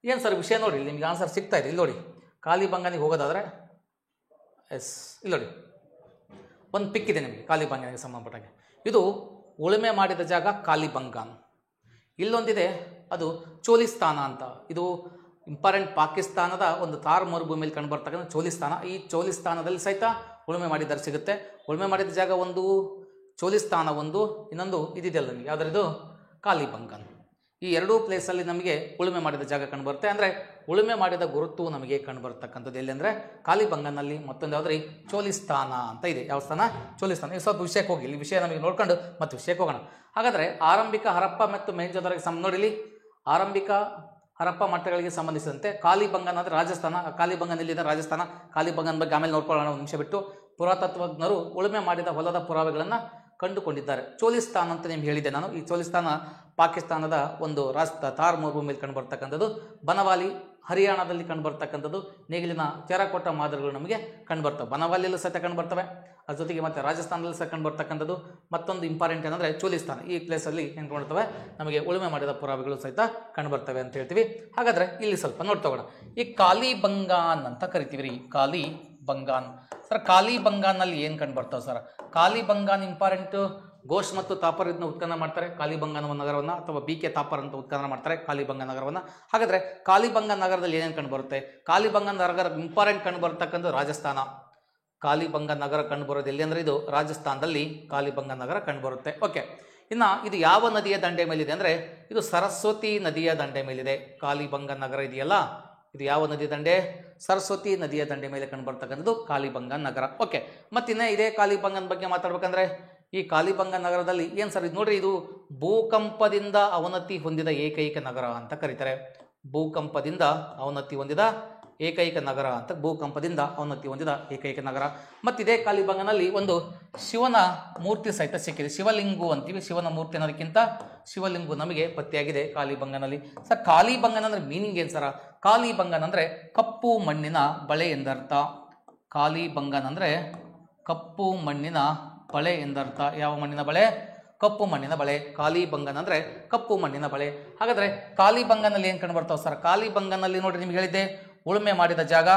S1: ಏನು ಸರ್ ವಿಷಯ ನೋಡಿ, ನಿಮಗೆ ಆನ್ಸರ್ ಸಿಗ್ತಾ ಇದೆ ಇಲ್ಲಿ ನೋಡಿ. ಕಾಲಿಬಂಗಾನಿಗೆ ಹೋಗೋದಾದರೆ ಇಲ್ಲಿ ನೋಡಿ ಒಂದು ಪಿಕ್ ಇದೆ ನಿಮಗೆ ಕಾಲಿಬಂಗಾನಿಗೆ ಸಂಬಂಧಪಟ್ಟಾಗೆ. ಇದು ಉಳುಮೆ ಮಾಡಿದ ಜಾಗ ಕಾಲಿಬಂಗಾನ್. ಇಲ್ಲೊಂದಿದೆ ಅದು ಚೋಲಿಸ್ತಾನ ಅಂತ. ಇದು ಇಂಪಾರ್ಟೆಂಟ್ ಪಾಕಿಸ್ತಾನದ ಒಂದು ಥಾರ್ ಮರುಭೂಮಿಯಲ್ಲಿ ಕಂಡುಬರ್ತಕ್ಕಂಥ ಚೋಲಿಸ್ತಾನ. ಈ ಚೋಲಿಸ್ತಾನದಲ್ಲಿ ಸಹಿತ ಉಳುಮೆ ಮಾಡಿದರೆ ಸಿಗುತ್ತೆ. ಉಳುಮೆ ಮಾಡಿದ ಜಾಗ ಒಂದು ಚೋಲಿಸ್ತಾನ, ಒಂದು ಇನ್ನೊಂದು ಇದಿದೆಯಲ್ಲ ನಿಮಗೆ ಯಾವುದರದು ಕಾಲಿಬಂಗಾನ್. ಈ ಎರಡೂ ಪ್ಲೇಸಲ್ಲಿ ನಮಗೆ ಉಳುಮೆ ಮಾಡಿದ ಜಾಗ ಕಂಡುಬರುತ್ತೆ. ಅಂದರೆ ಉಳುಮೆ ಮಾಡಿದ ಗುರುತು ನಮಗೆ ಕಂಡುಬರ್ತಕ್ಕಂಥದ್ದು ಎಲ್ಲಿ ಅಂದರೆ ಕಾಲಿಬಂಗಾನಲ್ಲಿ. ಮತ್ತೊಂದು ಯಾವುದ್ರಿ ಚೋಲಿಸ್ತಾನ ಅಂತ ಇದೆ. ಯಾವ ಸ್ಥಾನ? ಚೋಲಿಸ್ತಾನ. ಈಗ ಸ್ವಲ್ಪ ವಿಷಯಕ್ಕೆ ಹೋಗಿ, ಇಲ್ಲಿ ವಿಷಯ ನಮಗೆ ನೋಡ್ಕೊಂಡು ಮತ್ತೆ ವಿಷಯಕ್ಕೆ ಹೋಗೋಣ. ಹಾಗಾದರೆ ಆರಂಭಿಕ ಹರಪ್ಪ ಮತ್ತು ಮೊಹೆಂಜೊದಾರೋಗೆ ನೋಡಿಲಿ, ಆರಂಭಿಕ ಹರಪ್ಪ ಮಟ್ಟಗಳಿಗೆ ಸಂಬಂಧಿಸಿದಂತೆ ಕಾಲಿಬಂಗಾನ್ ಅಂದರೆ ರಾಜಸ್ಥಾನ, ಕಾಲಿಬಂಗಾನ್ ಇಲ್ಲಿದೆ ರಾಜಸ್ಥಾನ. ಕಾಲಿಬಂಗಾನ್ ಬಗ್ಗೆ ಆಮೇಲೆ ನೋಡ್ಕೊಳ್ಳೋಣ ಒಂದು ನಿಮಿಷ ಬಿಟ್ಟು. ಪುರಾತತ್ವಜ್ಞರು ಉಳುಮೆ ಮಾಡಿದ ಹೊಲದ ಪುರಾವೆಗಳನ್ನು ಕಂಡುಕೊಂಡಿದ್ದಾರೆ. ಚೋಲಿಸ್ತಾನ್ ಅಂತ ನಿಮ್ಗೆ ಹೇಳಿದೆ ನಾನು. ಈ ಚೋಲಿಸ್ತಾನ ಪಾಕಿಸ್ತಾನದ ಒಂದು ಥಾರ್ ಮರುಭೂಮಿಯಲ್ಲಿ ಕಂಡುಬರ್ತಕ್ಕಂಥದ್ದು. ಬನವಾಲಿ ಹರಿಯಾಣದಲ್ಲಿ ಕಂಡುಬರ್ತಕ್ಕಂಥದ್ದು. ನೇಗಿಲಿನ ಟೆರಾಕೋಟಾ ಮಾದರಿಗಳು ನಮಗೆ ಕಂಡುಬರ್ತವೆ. ಬನವಾಲಿಯಲ್ಲೂ ಸಹಿತ ಕಂಡುಬರ್ತವೆ, ಅದ್ರ ಜೊತೆಗೆ ಮತ್ತು ರಾಜಸ್ಥಾನದಲ್ಲಿ ಸಹ ಕಂಡುಬರ್ತಕ್ಕಂಥದ್ದು. ಮತ್ತೊಂದು ಇಂಪಾರ್ಟೆಂಟ್ ಏನಂದರೆ ಚೋಲಿಸ್ತಾನ. ಈ ಪ್ಲೇಸಲ್ಲಿ ಏನು ಕಂಡುಬರ್ತವೆ ನಮಗೆ ಉಳುಮೆ ಮಾಡಿದ ಪುರಾವೆಗಳು ಸಹಿತ ಕಂಡುಬರ್ತವೆ ಅಂತ ಹೇಳ್ತೀವಿ. ಹಾಗಾದರೆ ಇಲ್ಲಿ ಸ್ವಲ್ಪ ನೋಡ್ತಗೋಣ. ಈ ಕಾಲಿಬಂಗಾನ್ ಅಂತ ಕರಿತೀವಿ ರೀ, ಕಾಲಿಬಂಗಾನ್. ಸರ್ ಕಾಲಿಬಂಗಾನಲ್ಲಿ ಏನು ಕಂಡುಬರ್ತವೆ ಸರ್? ಕಾಲಿಬಂಗಾನ್ ಇಂಪಾರ್ಟೆಂಟು ಘೋಷ್ ಮತ್ತು ತಾಪರ್ ಇದನ್ನ ಉತ್ಖನನ ಮಾಡ್ತಾರೆ, ಕಾಲಿಬಂಗಾನ್ ನಗರವನ್ನು, ಅಥವಾ BK ತಾಪರ್ ಅಂತ ಉತ್ಖನನ ಮಾಡ್ತಾರೆ ಕಾಲಿಬಂಗಾನ್ ನಗರವನ್ನು. ಹಾಗಾದರೆ ಕಾಲಿಬಂಗಾನ್ ನಗರದಲ್ಲಿ ಏನೇನು ಕಂಡುಬರುತ್ತೆ? ಕಾಲಿಬಂಗಾನ್ ನಗರ ಇಂಪಾರ್ಟೆಂಟ್ ಕಂಡುಬರ್ತಕ್ಕಂಥ ರಾಜಸ್ಥಾನ. ಕಾಲಿಬಂಗಾನ್ ನಗರ ಕಂಡುಬರೋದು ಎಲ್ಲಿ ಅಂದರೆ ಇದು ರಾಜಸ್ಥಾನದಲ್ಲಿ ಕಾಲಿಬಂಗಾನ್ ನಗರ ಕಂಡುಬರುತ್ತೆ. ಓಕೆ, ಇನ್ನು ಇದು ಯಾವ ನದಿಯ ದಂಡೆ ಮೇಲಿದೆ ಅಂದರೆ ಇದು ಸರಸ್ವತಿ ನದಿಯ ದಂಡೆ ಮೇಲಿದೆ. ಕಾಲಿಬಂಗಾನ್ ನಗರ ಇದೆಯಲ್ಲ, ಇದು ಯಾವ ನದಿ ದಂಡೆ? ಸರಸ್ವತಿ ನದಿಯ ದಂಡೆ ಮೇಲೆ ಕಂಡುಬರ್ತಕ್ಕಂಥದ್ದು ಕಾಲಿಬಂಗಾನ್ ನಗರ. ಓಕೆ, ಮತ್ತಿನ್ನೇ ಇದೇ ಕಾಲಿಬಂಗಾನ್ ಬಗ್ಗೆ ಮಾತಾಡ್ಬೇಕಂದ್ರೆ ಈ ಕಾಲಿಬಂಗಾನ್ ನಗರದಲ್ಲಿ ಏನು ಸರ್ ಇದು ನೋಡ್ರಿ, ಇದು ಭೂಕಂಪದಿಂದ ಅವನತಿ ಹೊಂದಿದ ಏಕೈಕ ನಗರ ಅಂತ ಕರೀತಾರೆ. ಭೂಕಂಪದಿಂದ ಅವನತಿ ಹೊಂದಿದ ಏಕೈಕ ನಗರ ಅಂತ, ಭೂಕಂಪದಿಂದ ಅವನತಿ ಹೊಂದಿದ ಏಕೈಕ ನಗರ. ಮತ್ತಿದೇ ಕಾಲಿಬಂಗಾನಲ್ಲಿ ಒಂದು ಶಿವನ ಮೂರ್ತಿ ಸಹಿತ ಸಿಕ್ಕಿದೆ. ಶಿವಲಿಂಗು ಅಂತೀವಿ, ಶಿವನ ಮೂರ್ತಿ ಅನ್ನೋದಕ್ಕಿಂತ ಶಿವಲಿಂಗು ನಮಗೆ ಪತ್ತೆಯಾಗಿದೆ ಕಾಲಿಬಂಗಾನಲ್ಲಿ. ಸರ್ ಕಾಲಿಬಂಗಾನ್ ಅಂದರೆ ಮೀನಿಂಗ್ ಏನು ಸರ? ಕಾಲಿಬಂಗಾನ್ ಅಂದರೆ ಕಪ್ಪು ಮಣ್ಣಿನ ಬಳೆ ಎಂದರ್ಥ. ಕಾಲಿಬಂಗಾನ್ ಅಂದರೆ ಕಪ್ಪು ಮಣ್ಣಿನ ಬಳೆ ಎಂದರ್ಥ. ಯಾವ ಮಣ್ಣಿನ ಬಳೆ? ಕಪ್ಪು ಮಣ್ಣಿನ ಬಳೆ. ಕಾಲಿಬಂಗಾನ್ ಅಂದರೆ ಕಪ್ಪು ಮಣ್ಣಿನ ಬಳೆ. ಹಾಗಾದರೆ ಕಾಲಿಬಂಗಾನಲ್ಲಿ ಏನು ಕಂಡು ಬರ್ತಾವೆ ಸರ್? ಕಾಲಿಬಂಗಾನಲ್ಲಿ ನೋಡ್ರಿ ನಿಮ್ಗೆ ಹೇಳಿದ್ದೆ ಉಳುಮೆ ಮಾಡಿದ ಜಾಗ,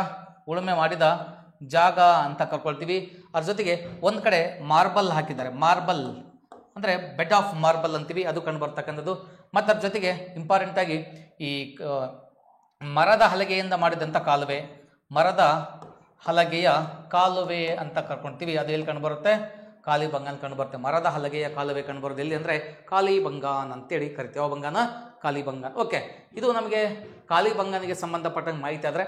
S1: ಉಳುಮೆ ಮಾಡಿದ ಜಾಗ ಅಂತ ಕರ್ಕೊಳ್ತೀವಿ. ಅದ್ರ ಜೊತೆಗೆ ಒಂದು ಕಡೆ ಮಾರ್ಬಲ್ ಹಾಕಿದ್ದಾರೆ. ಮಾರ್ಬಲ್ ಅಂದರೆ ಬೆಡ್ ಆಫ್ ಮಾರ್ಬಲ್ ಅಂತೀವಿ, ಅದು ಕಂಡು ಬರ್ತಕ್ಕಂಥದ್ದು. ಮತ್ತು ಅದ್ರ ಜೊತೆಗೆ ಇಂಪಾರ್ಟೆಂಟಾಗಿ ಈ ಮರದ ಹಲಗೆಯಿಂದ ಮಾಡಿದಂಥ ಕಾಲುವೆ, ಮರದ ಹಲಗೆಯ ಕಾಲುವೆ ಅಂತ ಕರ್ಕೊಳ್ತೀವಿ. ಅದು ಎಲ್ಲಿ ಕಂಡು ಬರುತ್ತೆ? ಕಾಲಿಬಂಗಾನ್ ಕಂಡು ಬರುತ್ತೆ. ಮರದ ಹಲಗೆಯ ಕಾಲುವೆ ಕಂಡು ಬರೋದು ಎಲ್ಲಿ ಅಂದರೆ ಕಾಲಿಬಂಗಾನ್ ಅಂತೇಳಿ ಕರಿತೀವಿ. ಯಾವ ಬಂಗಾನ? ಕಾಲಿಬಂಗಾನ್. ಓಕೆ, ಇದು ನಮಗೆ ಕಾಲಿಬಂಗಾನಿಗೆ ಸಂಬಂಧಪಟ್ಟಂಗೆ ಮಾಹಿತಿ. ಆದರೆ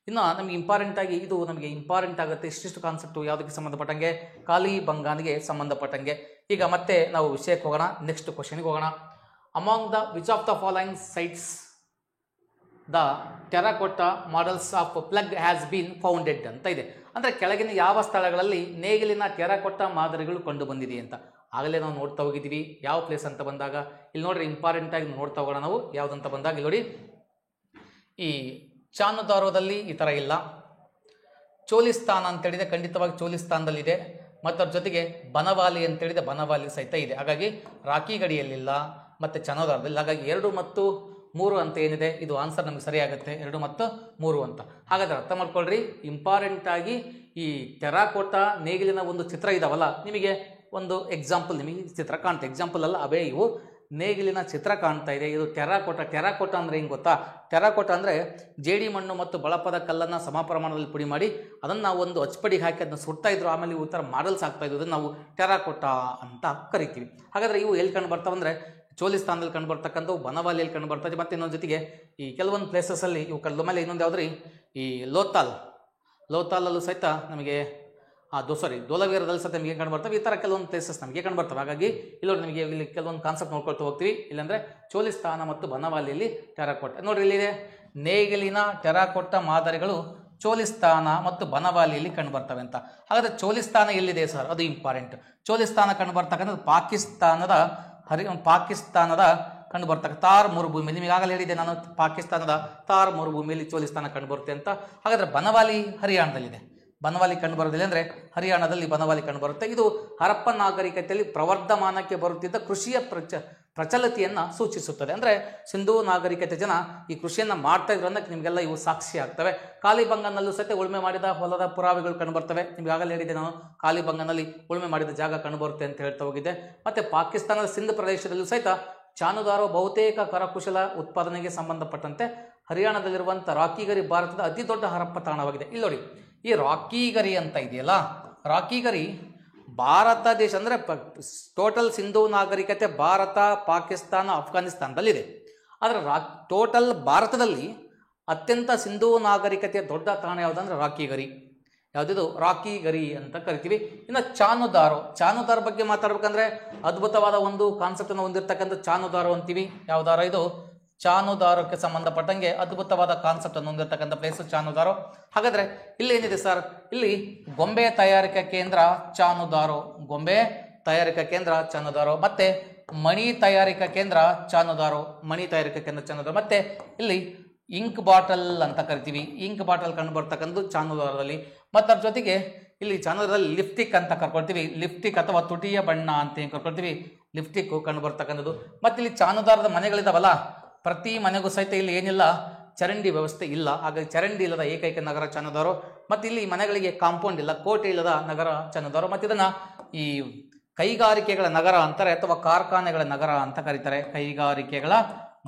S1: ಇನ್ನು ನಮಗೆ ಇಂಪಾರ್ಟೆಂಟಾಗಿ ಇದು ನಮಗೆ ಇಂಪಾರ್ಟೆಂಟ್ ಆಗುತ್ತೆ. ಇಷ್ಟಿಷ್ಟು ಕಾನ್ಸೆಪ್ಟು ಯಾವುದಕ್ಕೆ ಸಂಬಂಧಪಟ್ಟಂಗೆ? ಕಾಲಿಬಂಗಾನಿಗೆ ಸಂಬಂಧಪಟ್ಟಂಗೆ. ಈಗ ಮತ್ತೆ ನಾವು ವಿಷಯಕ್ಕೆ ಹೋಗೋಣ, ನೆಕ್ಸ್ಟ್ ಕ್ವಶನ್ಗೆ ಹೋಗೋಣ. Among the which of the following sites the terracotta models of plug has been founded ಅಂತ ಇದೆ. ಅಂದರೆ ಕೆಳಗಿನ ಯಾವ ಸ್ಥಳಗಳಲ್ಲಿ ನೇಗಿಲಿನ ಟೆರಾಕೋಟಾ ಮಾದರಿಗಳು ಕಂಡು ಬಂದಿದೆ ಅಂತ ಆಗಲೇ ನಾವು ನೋಡ್ತಾ ಹೋಗಿದ್ದೀವಿ. ಯಾವ ಪ್ಲೇಸ್ ಅಂತ ಬಂದಾಗ ಇಲ್ಲಿ ನೋಡ್ರಿ ಇಂಪಾರ್ಟೆಂಟಾಗಿ ನೋಡ್ತಾ ಹೋಗೋಣ ನಾವು. ಯಾವುದಂತ ಬಂದಾಗ ಇಲ್ಲಿ ನೋಡಿ, ಈ ಚಾನುದಾರೋದಲ್ಲಿ ಈ ಥರ ಇಲ್ಲ. ಚೋಲಿಸ್ತಾನ ಅಂತೇಳಿದೆ, ಖಂಡಿತವಾಗಿ ಚೋಲಿಸ್ತಾನದಲ್ಲಿದೆ. ಮತ್ತು ಅದ್ರ ಜೊತೆಗೆ ಬನವಾಲಿ ಅಂತೇಳಿದೆ, ಬನವಾಲಿ ಸಹಿತ ಇದೆ. ಹಾಗಾಗಿ ರಾಖಿ ಗಡಿಯಲ್ಲಿಲ್ಲ ಮತ್ತು ಚಾನುದಾರದಲ್ಲಿ. ಹಾಗಾಗಿ 2 ಮತ್ತು 3 ಅಂತ ಏನಿದೆ ಇದು ಆನ್ಸರ್ ನಮಗೆ ಸರಿಯಾಗುತ್ತೆ. 2 ಮತ್ತು 3 ಅಂತ. ಹಾಗಾದರೆ ಅರ್ಥ ಮಾಡ್ಕೊಳ್ರಿ, ಇಂಪಾರ್ಟೆಂಟಾಗಿ ಈ ಟೆರಾಕೋಟಾ ನೇಗಿಲಿನ ಒಂದು ಚಿತ್ರ ಇದಾವಲ್ಲ, ನಿಮಗೆ ಒಂದು ಎಕ್ಸಾಂಪಲ್ ನಿಮಗೆ ಚಿತ್ರ ಕಾಣ್ತಾ, ಎಕ್ಸಾಂಪಲ್ ಅಲ್ಲ ಅವೇ ಇವು, ನೇಗಿಲಿನ ಚಿತ್ರ ಕಾಣ್ತಾ ಇದೆ. ಇದು ಟೆರಾಕೋಟಾ. ಟೆರಾಕೋಟಾ ಅಂದರೆ ಹೆಂಗೆ ಗೊತ್ತಾ? ಟೆರಾಕೋಟಾ ಅಂದರೆ ಜೇಡಿ ಮಣ್ಣು ಮತ್ತು ಬಳಪದ ಕಲ್ಲನ್ನು ಸಮ ಪ್ರಮಾಣದಲ್ಲಿ ಪುಡಿ ಮಾಡಿ ಅದನ್ನು ನಾವು ಒಂದು ಅಚ್ಚಪಡಿಗೆ ಹಾಕಿ ಅದನ್ನು ಸುಡ್ತಾ ಇದ್ರು. ಆಮೇಲೆ ಇವು ಥರ ಮಾಡಲ್ಸ್ ಆಗ್ತಾ ಇದ್ದು ನಾವು ಟೆರಾಕೋಟಾ ಅಂತ ಕರಿತೀವಿ. ಹಾಗಾದರೆ ಇವು ಎಲ್ಲಿ ಕಂಡು ಬರ್ತಾವಂದರೆ ಚೋಲಿಸ್ತಾನದಲ್ಲಿ ಕಂಡು ಬರ್ತಕ್ಕಂಥವು, ಬನವಾಲಿಯಲ್ಲಿ ಕಂಡು ಬರ್ತದೆ. ಮತ್ತು ಇನ್ನೊಂದು ಜೊತೆಗೆ ಈ ಕೆಲವೊಂದು ಪ್ಲೇಸಸ್ಸಲ್ಲಿ ಇವು ಮೇಲೆ ಇನ್ನೊಂದು ಯಾವುದ್ರಿ, ಈ ಲೋತಾಲಲ್ಲೂ ಸಹಿತ ನಮಗೆ ಧೋಲವೀರದಲ್ಲಿ ಸಹಿತ ನಮಗೆ ಕಂಡು ಬರ್ತವೆ. ಈ ಥರ ಕೆಲವೊಂದು ಪ್ಲೇಸಸ್ ನಮಗೆ ಕಂಡು ಬರ್ತವೆ. ಹಾಗಾಗಿ ಇಲ್ಲಿ ನಮಗೆ ಇಲ್ಲಿ ಕೆಲವೊಂದು ಕಾನ್ಸೆಪ್ಟ್ ನೋಡ್ಕೊಳ್ತಾ ಹೋಗ್ತೀವಿ. ಇಲ್ಲಾಂದರೆ ಚೋಲಿಸ್ತಾನ ಮತ್ತು ಬನವಾಲಿಯಲ್ಲಿ ಟೆರಾಕೋಟಾ ನೋಡ್ರಿ, ಇಲ್ಲಿದೆ ನೇಗಿಲಿನ ಟೆರಾಕೋಟಾ ಮಾದರಿಗಳು ಚೋಲಿಸ್ತಾನ ಮತ್ತು ಬನವಾಲಿಯಲ್ಲಿ ಕಂಡು ಬರ್ತವೆ ಅಂತ. ಹಾಗಾದರೆ ಚೋಲಿಸ್ತಾನ ಎಲ್ಲಿದೆ ಸರ್? ಅದು ಇಂಪಾರ್ಟೆಂಟ್. ಚೋಲಿಸ್ತಾನ ಕಂಡು ಬರ್ತಕ್ಕಂಥದ್ದು ಪಾಕಿಸ್ತಾನದ ಕಂಡು ಬರ್ತಕ್ಕ ಥಾರ್ ಮರುಭೂಮಿ, ನಿಮಗಾಗಲೇ ಹೇಳಿದೆ ನಾನು ಪಾಕಿಸ್ತಾನದ ಥಾರ್ ಮರುಭೂಮಿಯಲ್ಲಿ ಚೋಲಿಸ್ತಾನ ಕಂಡು ಬರುತ್ತೆ ಅಂತ. ಹಾಗಾದರೆ ಬನವಾಲಿ ಹರಿಯಾಣದಲ್ಲಿದೆ. ಬನವಾಲಿ ಕಂಡು ಬರೋದಿಲ್ಲ ಅಂದರೆ ಹರಿಯಾಣದಲ್ಲಿ ಬನವಾಲಿ ಕಂಡು ಬರುತ್ತೆ. ಇದು ಹರಪ್ಪ ನಾಗರಿಕತೆಯಲ್ಲಿ ಪ್ರವರ್ಧಮಾನಕ್ಕೆ ಬರುತ್ತಿದ್ದ ಕೃಷಿಯ ಪ್ರಚಲತೆಯನ್ನು ಸೂಚಿಸುತ್ತದೆ. ಅಂದರೆ ಸಿಂಧೂ ನಾಗರಿಕತೆ ಜನ ಈ ಕೃಷಿಯನ್ನು ಮಾಡ್ತಾ ಇದ್ರು ಅನ್ನೋಕ್ಕೆ ನಿಮಗೆಲ್ಲ ಇವು ಸಾಕ್ಷಿ ಆಗ್ತವೆ. ಕಾಲಿಬಂಗನಲ್ಲೂ ಸಹಿತ ಉಳುಮೆ ಮಾಡಿದ ಹೊಲದ ಪುರಾವೆಗಳು ಕಂಡುಬರ್ತವೆ. ನಿಮಗಾಗಲೇ ಹೇಳಿದೆ ನಾನು ಕಾಲಿಬಂಗನಲ್ಲಿ ಉಳುಮೆ ಮಾಡಿದ ಜಾಗ ಕಂಡುಬರುತ್ತೆ ಅಂತ ಹೇಳ್ತಾ ಹೋಗಿದ್ದೆ. ಮತ್ತು ಪಾಕಿಸ್ತಾನದ ಸಿಂಧ್ ಪ್ರದೇಶದಲ್ಲೂ ಸಹಿತ ಚಾನುದಾರೋ ಬಹುತೇಕ ಕರಕುಶಲ ಉತ್ಪಾದನೆಗೆ ಸಂಬಂಧಪಟ್ಟಂತೆ ಹರಿಯಾಣದಲ್ಲಿರುವಂಥ ರಾಕಿಗರಿ ಭಾರತದ ಅತಿ ದೊಡ್ಡ ಹರಪ್ಪ ತಾಣವಾಗಿದೆ. ಇಲ್ಲಿ ನೋಡಿ, ಈ ರಾಕಿಗರಿ ಅಂತ ಇದೆಯಲ್ಲ, ರಾಕಿಗರಿ ಭಾರತ ದೇಶ ಅಂದರೆ ಟೋಟಲ್ ಸಿಂಧೂ ನಾಗರಿಕತೆ ಭಾರತ, ಪಾಕಿಸ್ತಾನ, ಅಫ್ಘಾನಿಸ್ತಾನದಲ್ಲಿದೆ. ಆದರೆ ಟೋಟಲ್ ಭಾರತದಲ್ಲಿ ಅತ್ಯಂತ ಸಿಂಧೂ ನಾಗರಿಕತೆಯ ದೊಡ್ಡ ತಾಣ ಯಾವುದಂದ್ರೆ ರಾಕಿಗರಿ. ಯಾವುದಿದು? ರಾಕಿಗರಿ ಅಂತ ಕರಿತೀವಿ. ಇನ್ನು ಚಾನುದಾರೋ ಬಗ್ಗೆ ಮಾತಾಡ್ಬೇಕಂದ್ರೆ ಅದ್ಭುತವಾದ ಒಂದು ಕಾನ್ಸೆಪ್ಟನ್ನು ಹೊಂದಿರತಕ್ಕಂಥ ಚಾನುದಾರೋ ಅಂತೀವಿ. ಯಾವುದಾರೋ ಇದು ಚಾನುದಾರೋಕ್ಕೆ ಸಂಬಂಧಪಟ್ಟಂಗೆ ಅದ್ಭುತವಾದ ಕಾನ್ಸೆಪ್ಟ್ ಅನ್ನು ಹೊಂದಿರತಕ್ಕಂಥ ಪ್ಲೇಸು ಚಾನುದಾರೋ. ಹಾಗಾದರೆ ಇಲ್ಲಿ ಏನಿದೆ ಸರ್? ಇಲ್ಲಿ ಗೊಂಬೆ ತಯಾರಿಕಾ ಕೇಂದ್ರ ಚಾನುದಾರೋ, ಗೊಂಬೆ ತಯಾರಿಕಾ ಕೇಂದ್ರ ಚಾನುದಾರೋ, ಮತ್ತೆ ಮಣಿ ತಯಾರಿಕಾ ಕೇಂದ್ರ ಚಾನುದಾರೋ, ಮಣಿ ತಯಾರಿಕಾ ಕೇಂದ್ರ ಚಾನುದಾರೋ, ಮತ್ತೆ ಇಲ್ಲಿ ಇಂಕ್ ಬಾಟಲ್ ಅಂತ ಕರಿತೀವಿ, ಇಂಕ್ ಬಾಟಲ್ ಕಂಡು ಬರ್ತಕ್ಕಂಥದ್ದು ಚಾನುದಾರದಲ್ಲಿ. ಮತ್ತು ಅದ್ರ ಜೊತೆಗೆ ಇಲ್ಲಿ ಚಾನುದಾರದಲ್ಲಿ ಲಿಪ್ಟಿಕ್ ಅಂತ ಕರ್ಕೊಳ್ತೀವಿ, ಲಿಪ್ಟಿಕ್ ಅಥವಾ ತುಟಿಯ ಬಣ್ಣ ಅಂತ ಕರ್ಕೊಳ್ತೀವಿ, ಲಿಪ್ಟಿಕ್ ಕಂಡು ಬರ್ತಕ್ಕಂಥದ್ದು. ಮತ್ತು ಇಲ್ಲಿ ಚಾನುದಾರದ ಮನೆಗಳಿದಾವಲ್ಲ, ಪ್ರತಿ ಮನೆಗೂ ಸಹಿತ ಇಲ್ಲಿ ಏನಿಲ್ಲ, ಚರಂಡಿ ವ್ಯವಸ್ಥೆ ಇಲ್ಲ. ಹಾಗಾಗಿ ಚರಂಡಿ ಇಲ್ಲದ ಏಕೈಕ ನಗರ ಚಾನುದಾರೋ. ಮತ್ತು ಇಲ್ಲಿ ಮನೆಗಳಿಗೆ ಕಾಂಪೌಂಡ್ ಇಲ್ಲ, ಕೋಟೆ ಇಲ್ಲದ ನಗರ ಚಾನುದಾರೋ. ಮತ್ತು ಇದನ್ನು ಈ ಕೈಗಾರಿಕೆಗಳ ನಗರ ಅಂತಾರೆ ಅಥವಾ ಕಾರ್ಖಾನೆಗಳ ನಗರ ಅಂತ ಕರೀತಾರೆ, ಕೈಗಾರಿಕೆಗಳ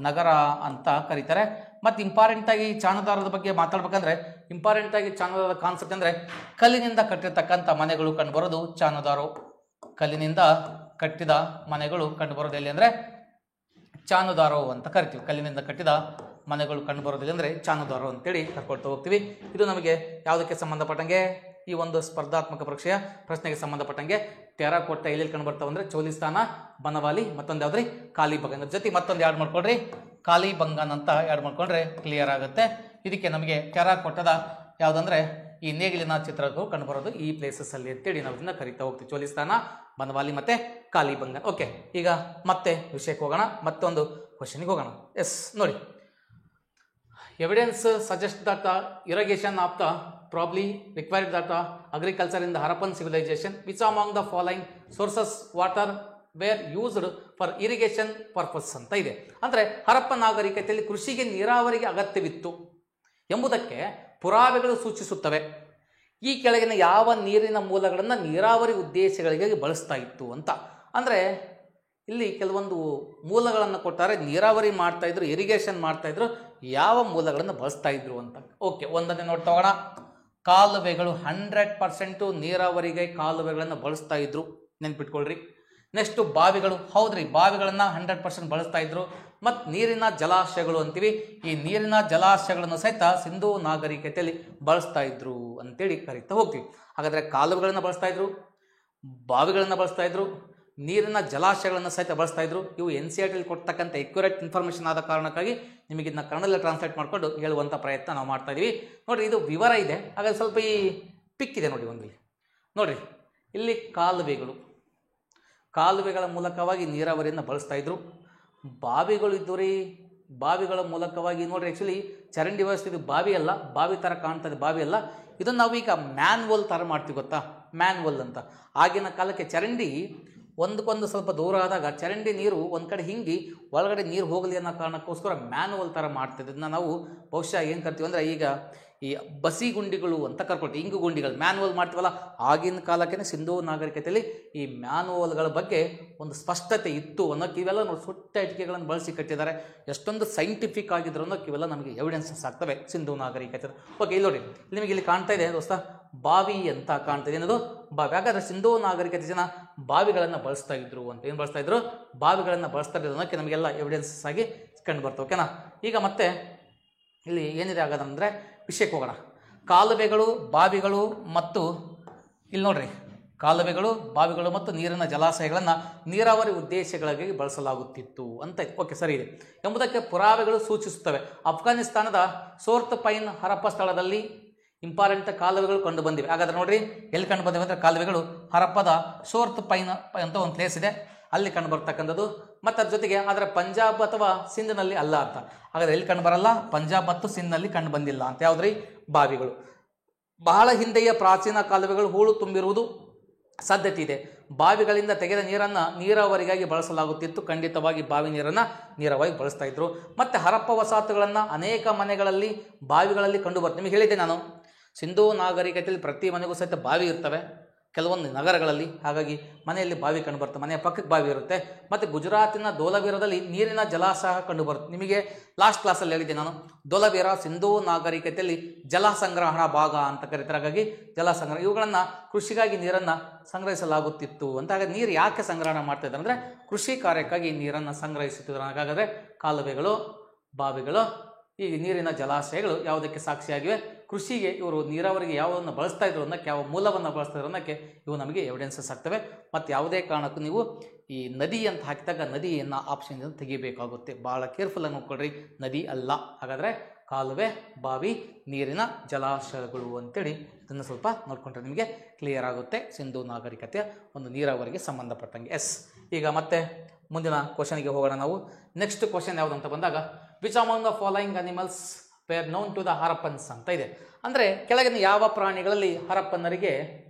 S1: ನಗರ ಅಂತ ಕರೀತಾರೆ. ಮತ್ತು ಇಂಪಾರ್ಟೆಂಟಾಗಿ ಚಾನುದಾರದ ಬಗ್ಗೆ ಮಾತಾಡ್ಬೇಕಂದ್ರೆ ಇಂಪಾರ್ಟೆಂಟಾಗಿ ಚಾನುದಾರದ ಕಾನ್ಸೆಪ್ಟ್ ಅಂದರೆ ಕಲ್ಲಿನಿಂದ ಕಟ್ಟಿರ್ತಕ್ಕಂಥ ಮನೆಗಳು ಕಂಡುಬರೋದು ಚಾನುದಾರೋ. ಕಲ್ಲಿನಿಂದ ಕಟ್ಟಿದ ಮನೆಗಳು ಕಂಡುಬರೋದು ಎಲ್ಲಿ ಅಂದರೆ ಚಾನುದಾರೋ ಅಂತ ಕರಿತೀವಿ. ಕಲ್ಲಿನಿಂದ ಕಟ್ಟಿದ ಮನೆಗಳು ಕಂಡುಬರೋದಿಲ್ಲ ಅಂದರೆ ಚಾನುದಾರೋ ಅಂತೇಳಿ ಕರ್ಕೊಳ್ತಾ ಹೋಗ್ತೀವಿ. ಇದು ನಮಗೆ ಯಾವುದಕ್ಕೆ ಸಂಬಂಧಪಟ್ಟಂಗೆ, ಈ ಒಂದು ಸ್ಪರ್ಧಾತ್ಮಕ ಪರೀಕ್ಷೆಯ ಪ್ರಶ್ನೆಗೆ ಸಂಬಂಧಪಟ್ಟಂಗೆ ಟೆರಾಕೋಟಾ ಎಲ್ಲೆಲ್ಲಿ ಕಂಡುಬರ್ತಾವೆ ಅಂದರೆ ಚೋಲಿಸ್ತಾನ, ಬನವಾಲಿ, ಮತ್ತೊಂದು ಯಾವ್ದ್ರಿ ಕಾಲಿಬಂಗನ್. ಜೊತೆ ಮತ್ತೊಂದು ಯಾಡ್ ಮಾಡ್ಕೊಳ್ರಿ, ಕಾಲಿಬಂಗನ್ ಅಂತ ಯಾಡ್ ಮಾಡ್ಕೊಂಡ್ರೆ ಕ್ಲಿಯರ್ ಆಗುತ್ತೆ. ಇದಕ್ಕೆ ನಮಗೆ ಟೆರಾಕೋಟದ ಯಾವುದಂದ್ರೆ ಈ ನೇಗಿಲಿನ ಚಿತ್ರಗಳು ಕಂಡುಬರೋದು ಈ ಪ್ಲೇಸಸ್ಸಲ್ಲಿ ಅಂತೇಳಿ ನಾವು ಇದನ್ನ ಕರಿತಾ ಹೋಗ್ತೀವಿ, ಚೋಲಿಸ್ತಾನ, ಬನವಾಲಿ ಮತ್ತು ಕಾಲಿಬಂಗನ್. ಓಕೆ, ಈಗ ಮತ್ತೆ ವಿಷಯಕ್ಕೆ ಹೋಗೋಣ, ಮತ್ತೊಂದು ಕ್ವಶನ್ಗೆ ಹೋಗೋಣ. ಎಸ್ ನೋಡಿ, evidence suggest that the irrigation of the probably required that the agriculture in the Harappan civilization which among the following sources water were used for irrigation purpose ಅಂತ ಇದೆ. ಅಂದರೆ ಹರಪ್ಪ ನಾಗರಿಕತೆಯಲ್ಲಿ ಕೃಷಿಗೆ ನೀರಾವರಿಗೆ ಅಗತ್ಯವಿತ್ತು ಎಂಬುದಕ್ಕೆ ಪುರಾವೆಗಳು ಸೂಚಿಸುತ್ತವೆ. ಈ ಕೆಳಗಿನ ಯಾವ ನೀರಿನ ಮೂಲಗಳನ್ನು ನೀರಾವರಿ ಉದ್ದೇಶಗಳಿಗೆ ಬಳಸ್ತಾ ಇತ್ತು ಅಂತ. ಅಂದರೆ ಇಲ್ಲಿ ಕೆಲವೊಂದು ಮೂಲಗಳನ್ನು ಕೊಟ್ಟಾರೆ, ನೀರಾವರಿ ಮಾಡ್ತಾಯಿದ್ರು, ಇರಿಗೇಷನ್ ಮಾಡ್ತಾಯಿದ್ರು, ಯಾವ ಮೂಲಗಳನ್ನು ಬಳಸ್ತಾ ಇದ್ರು ಅಂತ. ಓಕೆ, ಒಂದನ್ನೇ ನೋಡ್ತಾ ಹೋಗೋಣ. ಕಾಲುವೆಗಳು 100% ನೀರಾವರಿಗೆ ಕಾಲುವೆಗಳನ್ನು ಬಳಸ್ತಾ ಇದ್ರು, ನೆನ್ಪಿಟ್ಕೊಳ್ರಿ. ನೆಕ್ಸ್ಟು ಬಾವಿಗಳು, ಹೌದ್ರಿ, ಬಾವಿಗಳನ್ನು 100% ಬಳಸ್ತಾ ಇದ್ರು. ಮತ್ತು ನೀರಿನ ಜಲಾಶಯಗಳು ಅಂತೀವಿ, ಈ ನೀರಿನ ಜಲಾಶಯಗಳನ್ನು ಸಹಿತ ಸಿಂಧೂ ನಾಗರಿಕತೆಯಲ್ಲಿ ಬಳಸ್ತಾ ಇದ್ರು ಅಂತೇಳಿ ಕರೀತಾ ಹೋಗ್ತೀವಿ. ಹಾಗಾದರೆ ಕಾಲುವೆಗಳನ್ನು ಬಳಸ್ತಾ ಇದ್ರು, ಬಾವಿಗಳನ್ನು ಬಳಸ್ತಾ ಇದ್ರು, ನೀರಿನ ಜಲಾಶಯಗಳನ್ನು ಸಹಿತ ಬಳಸ್ತಾ ಇದ್ರು. ಇವು NCERT ಕೊಡ್ತಕ್ಕಂಥ ಎಕ್ಯುರೇಟ್ ಇನ್ಫಾರ್ಮೇಷನ್ ಆದ ಕಾರಣಕ್ಕಾಗಿ ನಿಮಗೆ ಇದನ್ನ ಕನ್ನಡದಲ್ಲಿ ಟ್ರಾನ್ಸ್ಲೇಟ್ ಮಾಡ್ಕೊಂಡು ಹೇಳುವಂಥ ಪ್ರಯತ್ನ ನಾವು ಮಾಡ್ತಾ ಇದೀವಿ. ನೋಡಿರಿ, ಇದು ವಿವರ ಇದೆ, ಹಾಗಾಗಿ ಸ್ವಲ್ಪ ಈ ಪಿಕ್ ಇದೆ ನೋಡಿ ಒಂದಿಲ್ಲಿ ನೋಡಿರಿ. ಇಲ್ಲಿ ಕಾಲುವೆಗಳ ಮೂಲಕವಾಗಿ ನೀರಾವರಿಯನ್ನು ಬಳಸ್ತಾ ಇದ್ರು. ಬಾವಿಗಳು ಇದ್ದು ರೀ, ಬಾವಿಗಳ ಮೂಲಕವಾಗಿ ನೋಡಿರಿ. ಆ್ಯಕ್ಚುಲಿ ಚರಂಡಿ ವ್ಯವಸ್ಥೆ ಇದು ಬಾವಿ ಅಲ್ಲ, ಬಾವಿ ಥರ ಕಾಣ್ತದೆ, ಬಾವಿ ಅಲ್ಲ. ಇದನ್ನು ನಾವೀಗ ಮ್ಯಾನ್ವಲ್ ಥರ ಮಾಡ್ತೀವಿ, ಗೊತ್ತಾ, ಮ್ಯಾನ್ವಲ್ ಅಂತ. ಆಗಿನ ಕಾಲಕ್ಕೆ ಚರಂಡಿ ಒಂದಕ್ಕೊಂದು ಸ್ವಲ್ಪ ದೂರ ಆದಾಗ ಚರಂಡಿ ನೀರು ಒಂದು ಕಡೆ ಹಿಂಗಿ ಒಳಗಡೆ ನೀರು ಹೋಗಲಿ ಅನ್ನೋ ಕಾರಣಕ್ಕೋಸ್ಕರ ಮ್ಯಾನ್ವಲ್ ಥರ ಮಾಡ್ತಿದ್ದೆ. ಇದನ್ನ ನಾವು ಬಹುಶಃ ಏನು ಕರಿತೀವಿ ಅಂದರೆ ಈಗ ಈ ಬಸಿ ಗುಂಡಿಗಳು ಅಂತ ಕರ್ಕೊಳ್ತೀವಿ, ಇಂಗು ಗುಂಡಿಗಳು ಮ್ಯಾನ್ವಲ್ ಮಾಡ್ತೀವಲ್ಲ. ಆಗಿನ ಕಾಲಕ್ಕೆ ಸಿಂಧೂ ನಾಗರಿಕತೆಯಲ್ಲಿ ಈ ಮ್ಯಾನ್ವಲ್ಗಳ ಬಗ್ಗೆ ಒಂದು ಸ್ಪಷ್ಟತೆ ಇತ್ತು ಅನ್ನೋಕ್ಕೆ ಇವೆಲ್ಲ ನೋಡಿ ಸುಟ್ಟ ಇಟಿಕೆಗಳನ್ನು ಬಳಸಿ ಕಟ್ಟಿದ್ದಾರೆ. ಎಷ್ಟೊಂದು ಸೈಂಟಿಫಿಕ್ ಆಗಿದ್ರು ಅನ್ನೋಕ್ಕೆ ಇವೆಲ್ಲ ನಮಗೆ ಎವಿಡೆನ್ಸಸ್ ಆಗ್ತವೆ ಸಿಂಧೂ ನಾಗರಿಕತೆ. ಓಕೆ, ಇಲ್ಲಿ ನೋಡಿ, ನಿಮಗೆ ಇಲ್ಲಿ ಕಾಣ್ತಾ ಇದೆ ದೋಸ್ತ, ಬಾವಿ ಅಂತ ಕಾಣ್ತದೆ. ಏನದು ಬಾವಿ. ಹಾಗಾದರೆ ಸಿಂಧೂ ನಾಗರಿಕತೆ ಜನ ಬಾವಿಗಳನ್ನು ಬಳಸ್ತಾ ಇದ್ರು ಅಂತ. ಏನು ಬಳಸ್ತಾ ಇದ್ರು? ಬಾವಿಗಳನ್ನು ಬಳಸ್ತಾ ಇದ್ರು ಅನ್ನೋಕ್ಕೆ ನಮಗೆಲ್ಲ ಎವಿಡೆನ್ಸಸ್ ಆಗಿ ಕಂಡು ಬರ್ತವೆ. ಓಕೆನಾ? ಈಗ ಮತ್ತೆ ಇಲ್ಲಿ ಏನಿದೆ ಆಗೋದಂದರೆ ವಿಷಯಕ್ಕೆ ಹೋಗೋಣ. ಕಾಲುವೆಗಳು, ಬಾವಿಗಳು ಮತ್ತು ಇಲ್ಲಿ ನೋಡ್ರಿ, ಕಾಲುವೆಗಳು, ಬಾವಿಗಳು ಮತ್ತು ನೀರಿನ ಜಲಾಶಯಗಳನ್ನು ನೀರಾವರಿ ಉದ್ದೇಶಗಳಿಗೆ ಬಳಸಲಾಗುತ್ತಿತ್ತು ಅಂತ. ಓಕೆ, ಸರಿ ಇದೆ ಎಂಬುದಕ್ಕೆ ಪುರಾವೆಗಳು ಸೂಚಿಸುತ್ತವೆ. ಅಫ್ಘಾನಿಸ್ತಾನದ ಸೋರ್ತ್ ಪೈನ್ ಹರಪ್ಪ ಸ್ಥಳದಲ್ಲಿ ಇಂಪಾರ್ಟೆಂಟ್ ಕಾಲುವೆಗಳು ಕಂಡು ಬಂದಿವೆ. ಹಾಗಾದ್ರೆ ನೋಡ್ರಿ, ಎಲ್ಲಿ ಕಂಡು ಬಂದಿವೆ ಅಂದರೆ ಕಾಲುವೆಗಳು ಹರಪ್ಪದ ಸೋರ್ತ್ ಪೈನ್ ಅಂತ ಒಂದು ಪ್ಲೇಸ್ ಇದೆ, ಅಲ್ಲಿ ಕಂಡು ಬರ್ತಕ್ಕಂಥದ್ದು. ಮತ್ತು ಅದ್ರ ಜೊತೆಗೆ ಆದರೆ ಪಂಜಾಬ್ ಅಥವಾ ಸಿಂಧ್ನಲ್ಲಿ ಅಲ್ಲ ಅಂತ. ಹಾಗಾದ್ರೆ ಎಲ್ಲಿ ಕಂಡು ಬರಲ್ಲ? ಪಂಜಾಬ್ ಮತ್ತು ಸಿಂಧ್ನಲ್ಲಿ ಕಂಡು ಬಂದಿಲ್ಲ ಅಂತ. ಯಾವುದ್ರಿ? ಬಾವಿಗಳು. ಬಹಳ ಹಿಂದೆಯ ಪ್ರಾಚೀನ ಕಾಲುವೆಗಳು ಹೂಳು ತುಂಬಿರುವುದು ಸಾಧ್ಯತೆ ಇದೆ. ಬಾವಿಗಳಿಂದ ತೆಗೆದ ನೀರನ್ನು ನೀರಾವರಿಗಾಗಿ ಬಳಸಲಾಗುತ್ತಿತ್ತು. ಖಂಡಿತವಾಗಿ ಬಾವಿ ನೀರನ್ನು ನೀರಾವರಿ ಬಳಸ್ತಾ ಇದ್ರು. ಮತ್ತು ಹರಪ್ಪ ವಸಾಹತುಗಳನ್ನು ಅನೇಕ ಮನೆಗಳಲ್ಲಿ ಬಾವಿಗಳಲ್ಲಿ ಕಂಡು ಬರ್ತದೆ. ನಿಮಗೆ ಹೇಳಿದೆ ನಾನು, ಸಿಂಧೂ ನಾಗರಿಕತೆಯಲ್ಲಿ ಪ್ರತಿ ಮನೆಗೂ ಸಹಿತ ಬಾವಿ ಇರ್ತವೆ ಕೆಲವೊಂದು ನಗರಗಳಲ್ಲಿ. ಹಾಗಾಗಿ ಮನೆಯಲ್ಲಿ ಬಾವಿ ಕಂಡು ಬರ್ತದೆ, ಮನೆಯ ಪಕ್ಕಕ್ಕೆ ಬಾವಿ ಇರುತ್ತೆ. ಮತ್ತು ಗುಜರಾತಿನ ಧೋಲವೀರದಲ್ಲಿ ನೀರಿನ ಜಲಾಶಯ ಕಂಡು ಬರುತ್ತೆ. ನಿಮಗೆ ಲಾಸ್ಟ್ ಕ್ಲಾಸಲ್ಲಿ ಹೇಳಿದ್ದೆ ನಾನು, ಧೋಲವೀರ ಸಿಂಧೂ ನಾಗರಿಕತೆಯಲ್ಲಿ ಜಲ ಸಂಗ್ರಹಣಾ ಭಾಗ ಅಂತ ಕರೀತಾರೆ. ಹಾಗಾಗಿ ಜಲ ಸಂಗ್ರಹ, ಇವುಗಳನ್ನು ಕೃಷಿಗಾಗಿ ನೀರನ್ನು ಸಂಗ್ರಹಿಸಲಾಗುತ್ತಿತ್ತು ಅಂತ. ಹಾಗಾಗಿ ನೀರು ಯಾಕೆ ಸಂಗ್ರಹಣ ಮಾಡ್ತಾ ಇದ್ದಾರೆ ಅಂದರೆ ಕೃಷಿ ಕಾರ್ಯಕ್ಕಾಗಿ ನೀರನ್ನು ಸಂಗ್ರಹಿಸುತ್ತಿದ್ರು. ಹಾಗಾದರೆ ಕಾಲುವೆಗಳು, ಬಾವಿಗಳು, ಈ ನೀರಿನ ಜಲಾಶಯಗಳು ಯಾವುದಕ್ಕೆ ಸಾಕ್ಷಿಯಾಗಿವೆ? ಕೃಷಿಗೆ ಇವರು ನೀರಾವರಿಗೆ ಯಾವುದನ್ನು ಬಳಸ್ತಾ ಇದ್ರು ಅನ್ನೋಕ್ಕೆ, ಯಾವ ಮೂಲವನ್ನು ಬಳಸ್ತಾ ಇದ್ರು ಅನ್ನೋಕ್ಕೆ ಇವು ನಮಗೆ ಎವಿಡೆನ್ಸಸ್ ಆಗ್ತವೆ. ಮತ್ತು ಯಾವುದೇ ಕಾರಣಕ್ಕೂ ನೀವು ಈ ನದಿ ಅಂತ ಹಾಕಿದಾಗ ನದಿಯನ್ನು ಆಪ್ಷನ್ ತೆಗಿಬೇಕಾಗುತ್ತೆ. ಭಾಳ ಕೇರ್ಫುಲ್ಲಾಗಿ ನೋಡ್ಕೊಳ್ರಿ, ನದಿ ಅಲ್ಲ. ಹಾಗಾದರೆ ಕಾಲುವೆ, ಬಾವಿ, ನೀರಿನ ಜಲಾಶಯಗಳು ಅಂತೇಳಿ ಇದನ್ನು ಸ್ವಲ್ಪ ನೋಡ್ಕೊಂಡ್ರೆ ನಿಮಗೆ ಕ್ಲಿಯರ್ ಆಗುತ್ತೆ ಸಿಂಧೂ ನಾಗರಿಕತೆಯ ಒಂದು ನೀರಾವರಿಗೆ ಸಂಬಂಧಪಟ್ಟಂಗೆ. ಎಸ್, ಈಗ ಮತ್ತೆ ಮುಂದಿನ ಕ್ವಶನ್ಗೆ ಹೋಗೋಣ ನಾವು. ನೆಕ್ಸ್ಟ್ ಕ್ವಶನ್ ಯಾವುದು ಅಂತ ಬಂದಾಗ, which among the following animals were known to the Harappans ಅಂತ ಇದೆ. ಅಂದರೆ ಕೆಳಗಿನ ಯಾವ ಪ್ರಾಣಿಗಳಲ್ಲಿ ಹರಪ್ಪನ್ನರಿಗೆ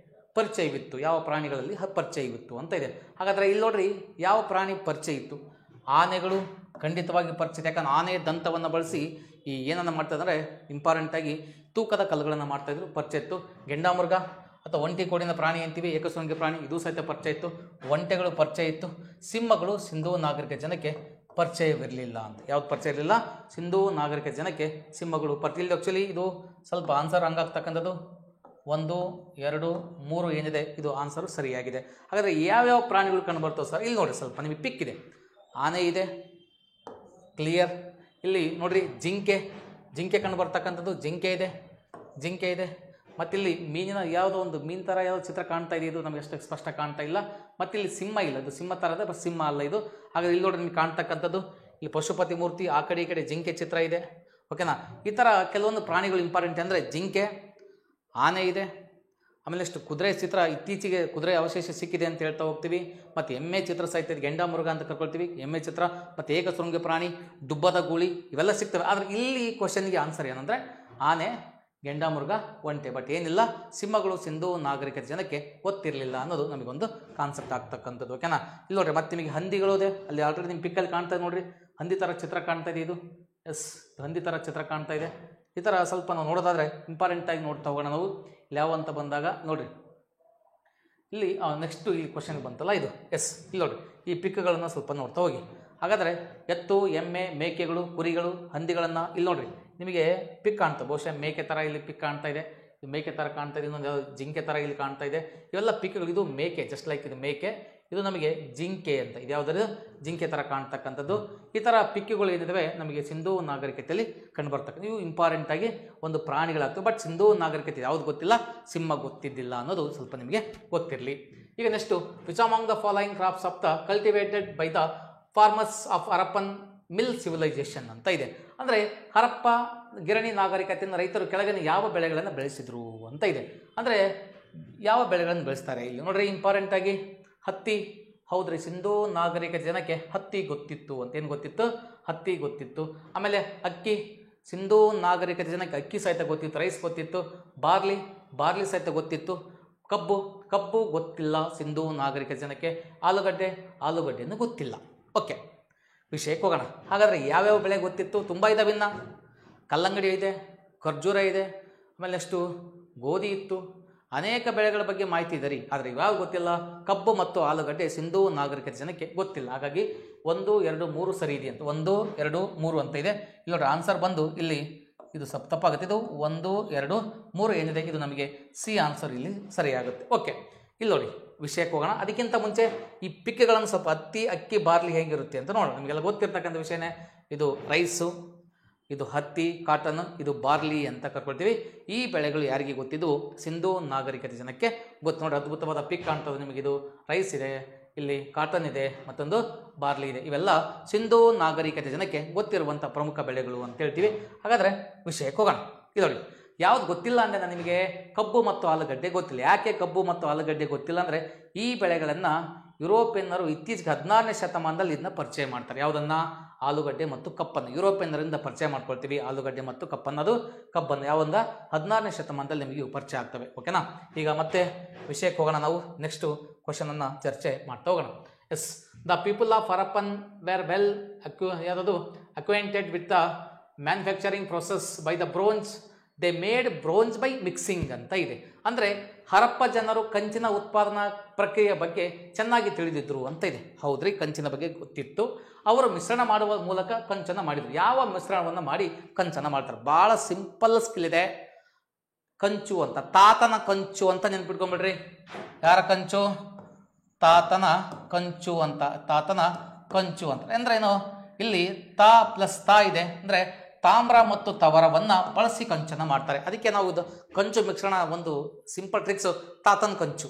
S1: ಪರಿಚಯವಿತ್ತು, ಯಾವ ಪ್ರಾಣಿಗಳಲ್ಲಿ ಪರಿಚಯವಿತ್ತು ಅಂತ ಇದೆ. ಹಾಗಾದರೆ ಇಲ್ಲಿ ನೋಡ್ರಿ, ಯಾವ ಪ್ರಾಣಿ ಪರಿಚಯ ಇತ್ತು? ಆನೆಗಳು ಖಂಡಿತವಾಗಿ ಪರಿಚಯ. ಯಾಕಂದ್ರೆ ಆನೆ ದಂತವನ್ನು ಬಳಸಿ ಈ ಏನನ್ನು ಮಾಡ್ತಾ ಇದ್ದಾರೆ, ಇಂಪಾರ್ಟೆಂಟಾಗಿ ತೂಕದ ಕಲ್ಲುಗಳನ್ನು ಮಾಡ್ತಾಯಿದ್ರು, ಪರಿಚಯ ಇತ್ತು. ಗೆಂಡಾಮೃಗ ಅಥವಾ ಒಂಟಿ ಕೋಡಿನ ಪ್ರಾಣಿ ಅಂತೀವಿ, ಏಕಶೃಂಗಿ ಪ್ರಾಣಿ, ಇದು ಸಹಿತ ಪರಿಚಯ ಇತ್ತು. ಒಂಟೆಗಳು ಪರಿಚಯ ಇತ್ತು. ಸಿಂಹಗಳು ಸಿಂಧೂ ನಾಗರಿಕ ಜನಕ್ಕೆ ಪರಿಚಯವಿರಲಿಲ್ಲ ಅಂತ. ಯಾವ್ದು ಪರಿಚಯ ಇರಲಿಲ್ಲ? ಸಿಂಧೂ ನಾಗರಿಕ ಜನಕ್ಕೆ ಸಿಂಹಗಳು ಪರಿಚಯ ಇಲ್ಲ. ಆ್ಯಕ್ಚುಲಿ ಇದು ಸ್ವಲ್ಪ ಆನ್ಸರ್ ಹಂಗಾಗ್ತಕ್ಕಂಥದ್ದು 1, 2, 3 ಏನಿದೆ ಇದು ಆನ್ಸರು ಸರಿಯಾಗಿದೆ. ಹಾಗಾದರೆ ಯಾವ್ಯಾವ ಪ್ರಾಣಿಗಳು ಕಂಡು ಬರ್ತವೆ ಸರ್? ಇಲ್ಲಿ ನೋಡಿ, ಸ್ವಲ್ಪ ನಿಮಗೆ ಪಿಕ್ ಇದೆ. ಆನೆ ಇದೆ, ಕ್ಲಿಯರ್. ಇಲ್ಲಿ ನೋಡ್ರಿ, ಜಿಂಕೆ ಕಂಡು ಬರ್ತಕ್ಕಂಥದ್ದು, ಜಿಂಕೆ ಇದೆ. ಮತ್ತಿಲ್ಲಿ ಮೀನಿನ ಯಾವುದೋ ಒಂದು ಮೀನು ಥರ ಯಾವುದೋ ಚಿತ್ರ ಕಾಣ್ತಾ ಇದೆ, ಇದು ನಮಗೆ ಅಷ್ಟು ಸ್ಪಷ್ಟ ಕಾಣ್ತಾ ಇಲ್ಲ. ಮತ್ತಿಲ್ಲಿ ಸಿಂಹ ಇಲ್ಲ, ಇದು ಸಿಂಹ ಥರ ಇದೆ, ಬಟ್ ಸಿಂಹ ಅಲ್ಲ ಇದು. ಹಾಗಾದ್ರೆ ಇಲ್ಲಿ ನೋಡಿ ನಿಮಗೆ ಕಾಣ್ತಕ್ಕಂಥದ್ದು ಇಲ್ಲಿ ಪಶುಪತಿ ಮೂರ್ತಿ, ಆ ಕಡೆ ಈ ಕಡೆ ಜಿಂಕೆ ಚಿತ್ರ ಇದೆ. ಓಕೆನಾ? ಈ ಥರ ಕೆಲವೊಂದು ಪ್ರಾಣಿಗಳು ಇಂಪಾರ್ಟೆಂಟ್ ಅಂದರೆ ಜಿಂಕೆ, ಆನೆ ಇದೆ. ಆಮೇಲೆ ಇಷ್ಟು ಕುದುರೆ ಚಿತ್ರ, ಇತ್ತೀಚೆಗೆ ಕುದುರೆ ಅವಶೇಷ ಸಿಕ್ಕಿದೆ ಅಂತ ಹೇಳ್ತಾ ಹೋಗ್ತೀವಿ. ಮತ್ತು ಎಮ್ಮೆ ಚಿತ್ರ ಸಹಿತ ಇದೆ, ಗೆಂಡಾಮೃಗ ಅಂತ ಕರ್ಕೊಳ್ತೀವಿ, ಎಮ್ಮೆ ಚಿತ್ರ. ಮತ್ತು ಏಕಶೃಂಗಿ ಪ್ರಾಣಿ, ದುಬ್ಬದ ಗೂಳಿ, ಇವೆಲ್ಲ ಸಿಗ್ತವೆ. ಆದರೆ ಇಲ್ಲಿ ಕ್ವಶನ್ಗೆ ಆನ್ಸರ್ ಏನಂದರೆ ಆನೆ, ಗೆಂಡಾಮೃಗ, ಒಂಟೆ. ಬಟ್ ಏನಿಲ್ಲ, ಸಿಂಹಗಳು ಸಿಂಧೂ ನಾಗರಿಕತೆ ಜನಕ್ಕೆ ಗೊತ್ತಿರಲಿಲ್ಲ ಅನ್ನೋದು ನಮಗೊಂದು ಕಾನ್ಸೆಪ್ಟ್ ಆಗ್ತಕ್ಕಂಥದ್ದು. ಓಕೆನಾ? ಇಲ್ಲಿ ನೋಡ್ರಿ, ಮತ್ತೆ ನಿಮಗೆ ಹಂದಿಗಳು ಇದೆ. ಅಲ್ಲಿ ಆಲ್ರೆಡಿ ನಿಮ್ಮ ಪಿಕ್ಕಲ್ಲಿ ಕಾಣ್ತಾ ಇದೆ ನೋಡ್ರಿ, ಹಂದಿ ಥರ ಚಿತ್ರ ಕಾಣ್ತಾ ಇದೆ ಇದು. ಎಸ್, ಹಂದಿ ಥರ ಚಿತ್ರ ಕಾಣ್ತಾ ಇದೆ. ಈ ಥರ ಸ್ವಲ್ಪ ನಾವು ನೋಡೋದಾದರೆ ಇಂಪಾರ್ಟೆಂಟಾಗಿ ನೋಡ್ತಾ ಹೋಗೋಣ ನಾವು. ಇಲ್ಲಿ ಯಾವ ಅಂತ ಬಂದಾಗ ನೋಡಿರಿ, ಇಲ್ಲಿ ನೆಕ್ಸ್ಟು ಈ ಕ್ವಶನ್ಗೆ ಬಂತಲ್ಲ ಇದು. ಎಸ್, ಇಲ್ಲಿ ನೋಡಿರಿ, ಈ ಪಿಕ್ಗಳನ್ನು ಸ್ವಲ್ಪ ನೋಡ್ತಾ ಹೋಗಿ. ಹಾಗಾದರೆ ಎತ್ತು, ಎಮ್ಮೆ, ಮೇಕೆಗಳು, ಕುರಿಗಳು, ಹಂದಿಗಳನ್ನು ಇಲ್ಲಿ ನೋಡಿರಿ, ನಿಮಗೆ ಪಿಕ್ ಕಾಣ್ತದೆ. ಬಹುಶಃ ಮೇಕೆ ಥರ ಇಲ್ಲಿ ಪಿಕ್ ಕಾಣ್ತಾ ಇದೆ, ಮೇಕೆ ಥರ ಕಾಣ್ತಾ ಇದೆ. ಇನ್ನೊಂದು ಜಿಂಕೆ ಥರ ಇಲ್ಲಿ ಕಾಣ್ತಾ ಇದೆ. ಇವೆಲ್ಲ ಪಿಕ್ಗಳು. ಇದು ಮೇಕೆ, ಜಸ್ಟ್ ಲೈಕ್ ಇದು ಮೇಕೆ, ಇದು ನಮಗೆ ಜಿಂಕೆ ಅಂತ. ಇದು ಯಾವುದಾದ್ರು ಜಿಂಕೆ ಥರ ಕಾಣ್ತಕ್ಕಂಥದ್ದು. ಈ ಥರ ಪಿಕ್ಗಳು ಏನಿದ್ದಾವೆ ನಮಗೆ ಸಿಂಧೂ ನಾಗರಿಕತೆಯಲ್ಲಿ ಕಂಡುಬರ್ತಕ್ಕಂಥ ಇವು ಇಂಪಾರ್ಟೆಂಟಾಗಿ ಒಂದು ಪ್ರಾಣಿಗಳಾಗ್ತವೆ. ಬಟ್ ಸಿಂಧೂ ನಾಗರಿಕತೆ ಯಾವುದು ಗೊತ್ತಿಲ್ಲ, ಸಿಂಹ ಗೊತ್ತಿದ್ದಿಲ್ಲ ಅನ್ನೋದು ಸ್ವಲ್ಪ ನಿಮಗೆ ಗೊತ್ತಿರಲಿ. ಈಗ next, which among the following crops of the cultivated by the farmers of Harappan mill civilisation ಅಂತ ಇದೆ. ಅಂದರೆ ಹರಪ್ಪ ಗಿರಣಿ ನಾಗರಿಕತೆಯನ್ನು ರೈತರು ಕೆಳಗಿನ ಯಾವ ಬೆಳೆಗಳನ್ನು ಬೆಳೆಸಿದ್ರು ಅಂತ ಇದೆ. ಅಂದರೆ ಯಾವ ಬೆಳೆಗಳನ್ನು ಬೆಳೆಸ್ತಾರೆ ಇಲ್ಲಿ ನೋಡ್ರಿ, ಇಂಪಾರ್ಟೆಂಟಾಗಿ ಹತ್ತಿ. ಹೌದ್ರಿ, ಸಿಂಧೂ ನಾಗರಿಕತೆ ಜನಕ್ಕೆ ಹತ್ತಿ ಗೊತ್ತಿತ್ತು ಅಂತ. ಏನು ಗೊತ್ತಿತ್ತು? ಹತ್ತಿ ಗೊತ್ತಿತ್ತು. ಆಮೇಲೆ ಅಕ್ಕಿ, ಸಿಂಧೂ ನಾಗರಿಕತೆ ಜನಕ್ಕೆ ಅಕ್ಕಿ ಸಹಿತ ಗೊತ್ತಿತ್ತು, ರೈಸ್ ಗೊತ್ತಿತ್ತು. ಬಾರ್ಲಿ ಸಹಿತ ಗೊತ್ತಿತ್ತು. ಕಬ್ಬು ಗೊತ್ತಿಲ್ಲ ಸಿಂಧೂ ನಾಗರಿಕತೆ ಜನಕ್ಕೆ. ಆಲೂಗಡ್ಡೆಯನ್ನು ಗೊತ್ತಿಲ್ಲ. ಓಕೆ, ವಿಷಯಕ್ಕೆ ಹೋಗೋಣ. ಹಾಗಾದರೆ ಯಾವ್ಯಾವ ಬೆಳೆ ಗೊತ್ತಿತ್ತು? ತುಂಬ ಇದಾವೆ. ಇನ್ನು ಕಲ್ಲಂಗಡಿ ಇದೆ, ಖರ್ಜೂರ ಇದೆ, ಆಮೇಲೆ ಅಷ್ಟು ಗೋಧಿ ಇತ್ತು. ಅನೇಕ ಬೆಳೆಗಳ ಬಗ್ಗೆ ಮಾಹಿತಿ ಇದೆ ರೀ. ಆದರೆ ಇವಾಗ ಗೊತ್ತಿಲ್ಲ. ಕಬ್ಬು ಮತ್ತು ಆಲೂಗಡ್ಡೆ ಸಿಂಧೂ ನಾಗರಿಕತೆ ಜನಕ್ಕೆ ಗೊತ್ತಿಲ್ಲ. ಹಾಗಾಗಿ 1, 2, 3 ಸರಿ ಇದೆ ಅಂತ. 1, 2, 3 ಅಂತ ಇದೆ. ಇಲ್ಲಿ ನೋಡಿ, ಆನ್ಸರ್ ಬಂದು ಇಲ್ಲಿ ಇದು ಸ್ವಲ್ಪ ತಪ್ಪಾಗುತ್ತೆ. ಇದು 1, 2, 3 ಏನಿದೆ ಇದು ನಮಗೆ ಸಿ ಆನ್ಸರ್ ಇಲ್ಲಿ ಸರಿಯಾಗುತ್ತೆ. ಓಕೆ, ಇಲ್ಲಿ ನೋಡಿ ವಿಷಯಕ್ಕೆ ಹೋಗೋಣ. ಅದಕ್ಕಿಂತ ಮುಂಚೆ ಈ ಪಿಕ್ಗಳನ್ನು ಸ್ವಲ್ಪ ಹತ್ತಿ, ಅಕ್ಕಿ, ಬಾರ್ಲಿ ಹೇಗಿರುತ್ತೆ ಅಂತ ನೋಡೋಣ. ನಿಮಗೆಲ್ಲ ಗೊತ್ತಿರ್ತಕ್ಕಂಥ ವಿಷಯನೇ. ಇದು ರೈಸು, ಇದು ಹತ್ತಿ, ಕಾಟನ್, ಇದು ಬಾರ್ಲಿ ಅಂತ ಕರ್ಕೊಳ್ತೀವಿ. ಈ ಬೆಳೆಗಳು ಯಾರಿಗೆ ಗೊತ್ತಿದ್ದು? ಸಿಂಧೂ ನಾಗರಿಕತೆ ಜನಕ್ಕೆ ಗೊತ್ತು. ನೋಡಿ, ಅದ್ಭುತವಾದ ಪಿಕ್ ಕಾಣ್ತದೆ ನಿಮಗೆ. ಇದು ರೈಸ್ ಇದೆ, ಇಲ್ಲಿ ಕಾಟನ್ ಇದೆ, ಮತ್ತೊಂದು ಬಾರ್ಲಿ ಇದೆ. ಇವೆಲ್ಲ ಸಿಂಧೂ ನಾಗರಿಕತೆ ಜನಕ್ಕೆ ಗೊತ್ತಿರುವಂಥ ಪ್ರಮುಖ ಬೆಳೆಗಳು ಅಂತ ಹೇಳ್ತೀವಿ. ಹಾಗಾದರೆ ವಿಷಯಕ್ಕೆ ಹೋಗೋಣ. ಇದು ನೋಡಿ, ಯಾವ್ದು ಗೊತ್ತಿಲ್ಲ ಅಂದರೆ ನಾನು ನಿಮಗೆ ಕಬ್ಬು ಮತ್ತು ಆಲೂಗಡ್ಡೆ ಗೊತ್ತಿಲ್ಲ. ಯಾಕೆ ಕಬ್ಬು ಮತ್ತು ಆಲೂಗಡ್ಡೆ ಗೊತ್ತಿಲ್ಲ ಅಂದರೆ ಈ ಬೆಳೆಗಳನ್ನು ಯುರೋಪಿಯನ್ನರು ಇತ್ತೀಚೆಗೆ 16ನೇ ಶತಮಾನದಲ್ಲಿ ಇದನ್ನ ಪರಿಚಯ ಮಾಡ್ತಾರೆ. ಯಾವುದನ್ನ? ಆಲೂಗಡ್ಡೆ ಮತ್ತು ಕಪ್ಪನ್ನು ಯುರೋಪಿಯನ್ನರಿಂದ ಪರಿಚಯ ಮಾಡ್ಕೊಳ್ತೀವಿ. ಆಲೂಗಡ್ಡೆ ಮತ್ತು ಕಪ್ಪನ್ನು ಕಬ್ಬನ್ನು ಯಾವಂದ 16ನೇ ಶತಮಾನದಲ್ಲಿ ನಿಮಗೆ ಇವು ಪರಿಚಯ ಆಗ್ತವೆ. ಓಕೆನಾ? ಈಗ ಮತ್ತೆ ವಿಷಯಕ್ಕೆ ಹೋಗೋಣ. ನಾವು ನೆಕ್ಸ್ಟ್ ಕ್ವಶನ್ ಅನ್ನ ಚರ್ಚೆ ಮಾಡ್ತಾ ಹೋಗೋಣ. Yes, the people of Harappan were well acquainted with the manufacturing process by the bronze they made bronze by mixing ಅಂತ ಇದೆ. ಅಂದರೆ ಹರಪ್ಪ ಜನರು ಕಂಚಿನ ಉತ್ಪಾದನಾ ಪ್ರಕ್ರಿಯೆಯ ಬಗ್ಗೆ ಚೆನ್ನಾಗಿ ತಿಳಿದಿದ್ರು ಅಂತ ಇದೆ. ಹೌದ್ರಿ, ಕಂಚಿನ ಬಗ್ಗೆ ಗೊತ್ತಿತ್ತು. ಅವರು ಮಿಶ್ರಣ ಮಾಡುವ ಮೂಲಕ ಕಂಚನ ಮಾಡಿದರು. ಯಾವ ಮಿಶ್ರಣವನ್ನು ಮಾಡಿ ಕಂಚನ ಮಾಡ್ತಾರೆ? ಭಾಳ ಸಿಂಪಲ್ ಸ್ಕಿಲ್ ಇದೆ. ಕಂಚು ಅಂತ, ತಾತನ ಕಂಚು ಅಂತ ನೆನ್ಪಿಟ್ಕೊಂಡ್ಬಿಡ್ರಿ. ಯಾರ ಕಂಚು? ತಾತನ ಕಂಚು ಅಂತ. ತಾತನ ಕಂಚು ಅಂತ ಅಂದ್ರೆ ಏನು? ಇಲ್ಲಿ ತಾ ಪ್ಲಸ್ ತಾ ಇದೆ. ಅಂದರೆ ತಾಮ್ರ ಮತ್ತು ತವರವನ್ನ ಬಳಸಿ ಕಂಚನ ಮಾಡ್ತಾರೆ. ಅದಕ್ಕೆ ನಾವು ಇದು ಕಂಚು ಮಿಶ್ರಣ ಒಂದು ಸಿಂಪಲ್ ಟ್ರಿಕ್ಸ್. ತಾತನ ಕಂಚು,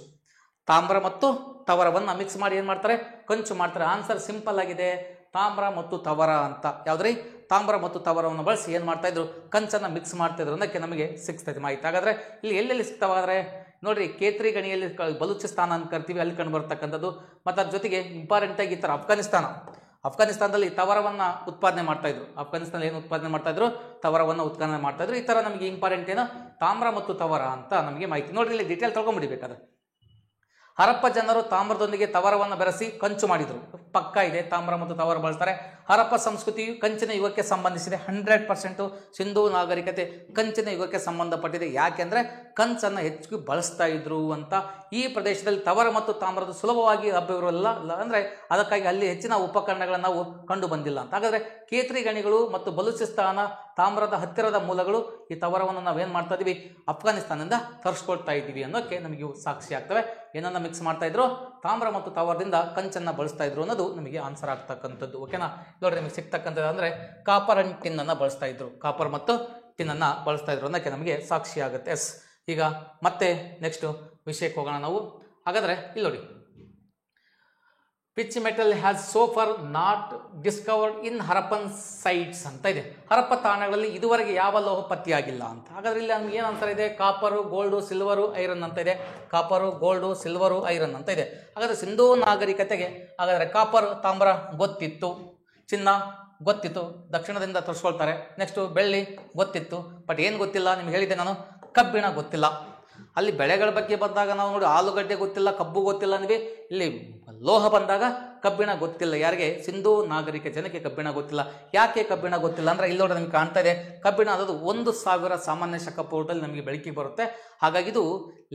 S1: ತಾಮ್ರ ಮತ್ತು ತವರವನ್ನ ಮಿಕ್ಸ್ ಮಾಡಿ ಏನು ಮಾಡ್ತಾರೆ? ಕಂಚು ಮಾಡ್ತಾರೆ. ಆನ್ಸರ್ ಸಿಂಪಲ್ ಆಗಿದೆ, ತಾಮ್ರ ಮತ್ತು ತವರ ಅಂತ. ಯಾವ್ದ್ರಿ? ತಾಮ್ರ ಮತ್ತು ತವರವನ್ನು ಬಳಸಿ ಏನು ಮಾಡ್ತಾ ಇದ್ರು? ಕಂಚನ ಮಿಕ್ಸ್ ಮಾಡ್ತಾ ಇದ್ರು ಅನ್ನೋಕ್ಕೆ ನಮಗೆ ಸಿಗ್ತದೆ ಮಾಹಿತಿ. ಹಾಗಾದ್ರೆ ಇಲ್ಲಿ ಎಲ್ಲೆಲ್ಲಿ ಸಿಗ್ತಾವಾದ್ರೆ ನೋಡ್ರಿ, ಕೇತ್ರಿ ಗಣಿಯಲ್ಲಿ ಬಲೂಚಿಸ್ತಾನ ಅಂತ ಕರಿತೀವಿ, ಅಲ್ಲಿ ಕಂಡು ಬರ್ತಕ್ಕಂಥದ್ದು. ಮತ್ತು ಅದ್ರ ಜೊತೆಗೆ ಇಂಪಾರ್ಟೆಂಟ್ ಆಗಿ ಈ ಥರ ಅಫ್ಘಾನಿಸ್ತಾನದಲ್ಲಿ ತವರವನ್ನು ಉತ್ಪಾದನೆ ಮಾಡ್ತಾ ಇದ್ರು. ಅಫ್ಘಾನಿಸ್ತಾನ ಏನು ಉತ್ಪಾದನೆ ಮಾಡ್ತಾ ಇದ್ರು? ತವರವನ್ನು ಉತ್ಪಾದನೆ ಮಾಡ್ತಾ ಇದ್ರು. ಈ ಥರ ನಮಗೆ ಇಂಪಾರ್ಟೆಂಟ್ ಏನು? ತಾಮ್ರ ಮತ್ತು ತವರ ಅಂತ ನಮಗೆ ಮಾಹಿತಿ. ನೋಡ್ರಿ, ಇಲ್ಲಿ ಡೀಟೇಲ್ ತೊಗೊಂಡ್ಬಿಡ್ಬೇಕಾದ್ರೆ ಹರಪ್ಪ ಜನರು ತಾಮ್ರದೊಂದಿಗೆ ತವರವನ್ನು ಬೆರೆಸಿ ಕಂಚು ಮಾಡಿದರು. ಪಕ್ಕ ಇದೆ, ತಾಮ್ರ ಮತ್ತು ತವರ ಬಳಸ್ತಾರೆ. ಹರಪ್ಪ ಸಂಸ್ಕೃತಿಯು ಕಂಚಿನ ಯುಗಕ್ಕೆ ಸಂಬಂಧಿಸಿದೆ. 100% ಸಿಂಧೂ ನಾಗರಿಕತೆ ಕಂಚಿನ ಯುಗಕ್ಕೆ ಸಂಬಂಧಪಟ್ಟಿದೆ. ಯಾಕೆಂದರೆ ಕಂಚನ್ನು ಹೆಚ್ಚು ಬಳಸ್ತಾ ಇದ್ರು ಅಂತ. ಈ ಪ್ರದೇಶದಲ್ಲಿ ತವರ ಮತ್ತು ತಾಮ್ರದ ಸುಲಭವಾಗಿ ಲಭ್ಯವಿರಲ್ಲ, ಅಂದರೆ ಅದಕ್ಕಾಗಿ ಅಲ್ಲಿ ಹೆಚ್ಚಿನ ಉಪಕರಣಗಳನ್ನು ನಾವು ಕಂಡು ಬಂದಿಲ್ಲ ಅಂತ. ಹಾಗಾದರೆ ಕೇತ್ರಿ ಗಣಿಗಳು ಮತ್ತು ಬಲೂಚಿಸ್ತಾನ ತಾಮ್ರದ ಹತ್ತಿರದ ಮೂಲಗಳು ಈ ತವರವನ್ನು ನಾವೇನು ಮಾಡ್ತಾ ಇದೀವಿ? ಅಫ್ಘಾನಿಸ್ತಾನದಿಂದ ತರಿಸ್ಕೊಳ್ತಾ ಇದ್ದೀವಿ ಅನ್ನೋಕ್ಕೆ ನಮಗೆ ಸಾಕ್ಷಿ ಆಗ್ತವೆ. ಏನನ್ನ ಮಿಕ್ಸ್ ಮಾಡ್ತಾ ಇದ್ರು? ತಾಮ್ರ ಮತ್ತು ತವರದಿಂದ ಕಂಚನ್ನು ಬಳಸ್ತಾ ಇದ್ರು ಅನ್ನೋದು ನಮಗೆ ಆನ್ಸರ್ ಆಗ್ತಕ್ಕಂಥದ್ದು. ಓಕೆನಾ? ನೋಡ್ರಿ, ನಿಮಗೆ ಸಿಗ್ತಕ್ಕಂಥದ್ದು ಅಂದರೆ ಕಾಪರ್ ಅಂಡ್ ಟಿನ್ ಅನ್ನು ಬಳಸ್ತಾ ಇದ್ರು. ಕಾಪರ್ ಮತ್ತು ಟಿನ್ ಅನ್ನು ಬಳಸ್ತಾ ಇದ್ರು ಅನ್ನೋಕ್ಕೆ ನಮಗೆ ಸಾಕ್ಷಿ ಆಗುತ್ತೆ. ಎಸ್, ಈಗ ಮತ್ತೆ ನೆಕ್ಸ್ಟ್ ವಿಷಯಕ್ಕೆ ಹೋಗೋಣ ನಾವು. ಹಾಗಾದರೆ ಇಲ್ಲಿ ನೋಡಿ, pitch metal has so for not discovered in Harappan sites ಅಂತ ಇದೆ. ಹರಪ್ಪ ತಾಣಗಳಲ್ಲಿ ಇದುವರೆಗೆ ಯಾವ ಲೋಹ ಪತ್ತೆಯಾಗಿಲ್ಲ ಅಂತ. ಹಾಗಾದ್ರೆ ಇಲ್ಲಿ ನಮ್ಗೆ ಏನು ಆನ್ಸರ್ ಇದೆ? ಕಾಪರು, ಗೋಲ್ಡು, ಸಿಲ್ವರು, ಐರನ್ ಅಂತ ಇದೆ. ಕಾಪರು, ಗೋಲ್ಡು, ಸಿಲ್ವರು, ಐರನ್ ಅಂತ ಇದೆ. ಹಾಗಾದ್ರೆ ಸಿಂಧೂ ನಾಗರಿಕತೆಗೆ ಹಾಗಾದರೆ ಕಾಪರ್, ತಾಮ್ರ ಗೊತ್ತಿತ್ತು, ಚಿನ್ನ ಗೊತ್ತಿತ್ತು, ದಕ್ಷಿಣದಿಂದ ತರಿಸ್ಕೊಳ್ತಾರೆ. ನೆಕ್ಸ್ಟು ಬೆಳ್ಳಿ ಗೊತ್ತಿತ್ತು. ಬಟ್ ಏನು ಗೊತ್ತಿಲ್ಲ? ನಿಮ್ಗೆ ಹೇಳಿದ್ದೆ ನಾನು, ಕಬ್ಬಿಣ ಗೊತ್ತಿಲ್ಲ. ಅಲ್ಲಿ ಬೆಳೆಗಳ ಬಗ್ಗೆ ಬಂದಾಗ ನಾವು ನೋಡಿ, ಆಲೂಗಡ್ಡೆ ಗೊತ್ತಿಲ್ಲ, ಕಬ್ಬು ಗೊತ್ತಿಲ್ಲ ಅಂದ್ವಿ. ಇಲ್ಲಿ ಲೋಹ ಬಂದಾಗ ಕಬ್ಬಿಣ ಗೊತ್ತಿಲ್ಲ. ಯಾರಿಗೆ? ಸಿಂಧೂ ನಾಗರಿಕ ಜನಕ್ಕೆ ಕಬ್ಬಿಣ ಗೊತ್ತಿಲ್ಲ. ಯಾಕೆ ಕಬ್ಬಿಣ ಗೊತ್ತಿಲ್ಲ ಅಂದರೆ ಇಲ್ಲಿ ನೋಡಿ, ನಮಗೆ ಕಾಣ್ತಾ ಇದೆ ಕಬ್ಬಿಣ ಅದದು 1000 ಸಾಮಾನ್ಯ ಶಕ ಪೂರ್ವದಲ್ಲಿ ನಮಗೆ ಬೆಳಕಿಗೆ ಬರುತ್ತೆ. ಹಾಗಾಗಿ ಇದು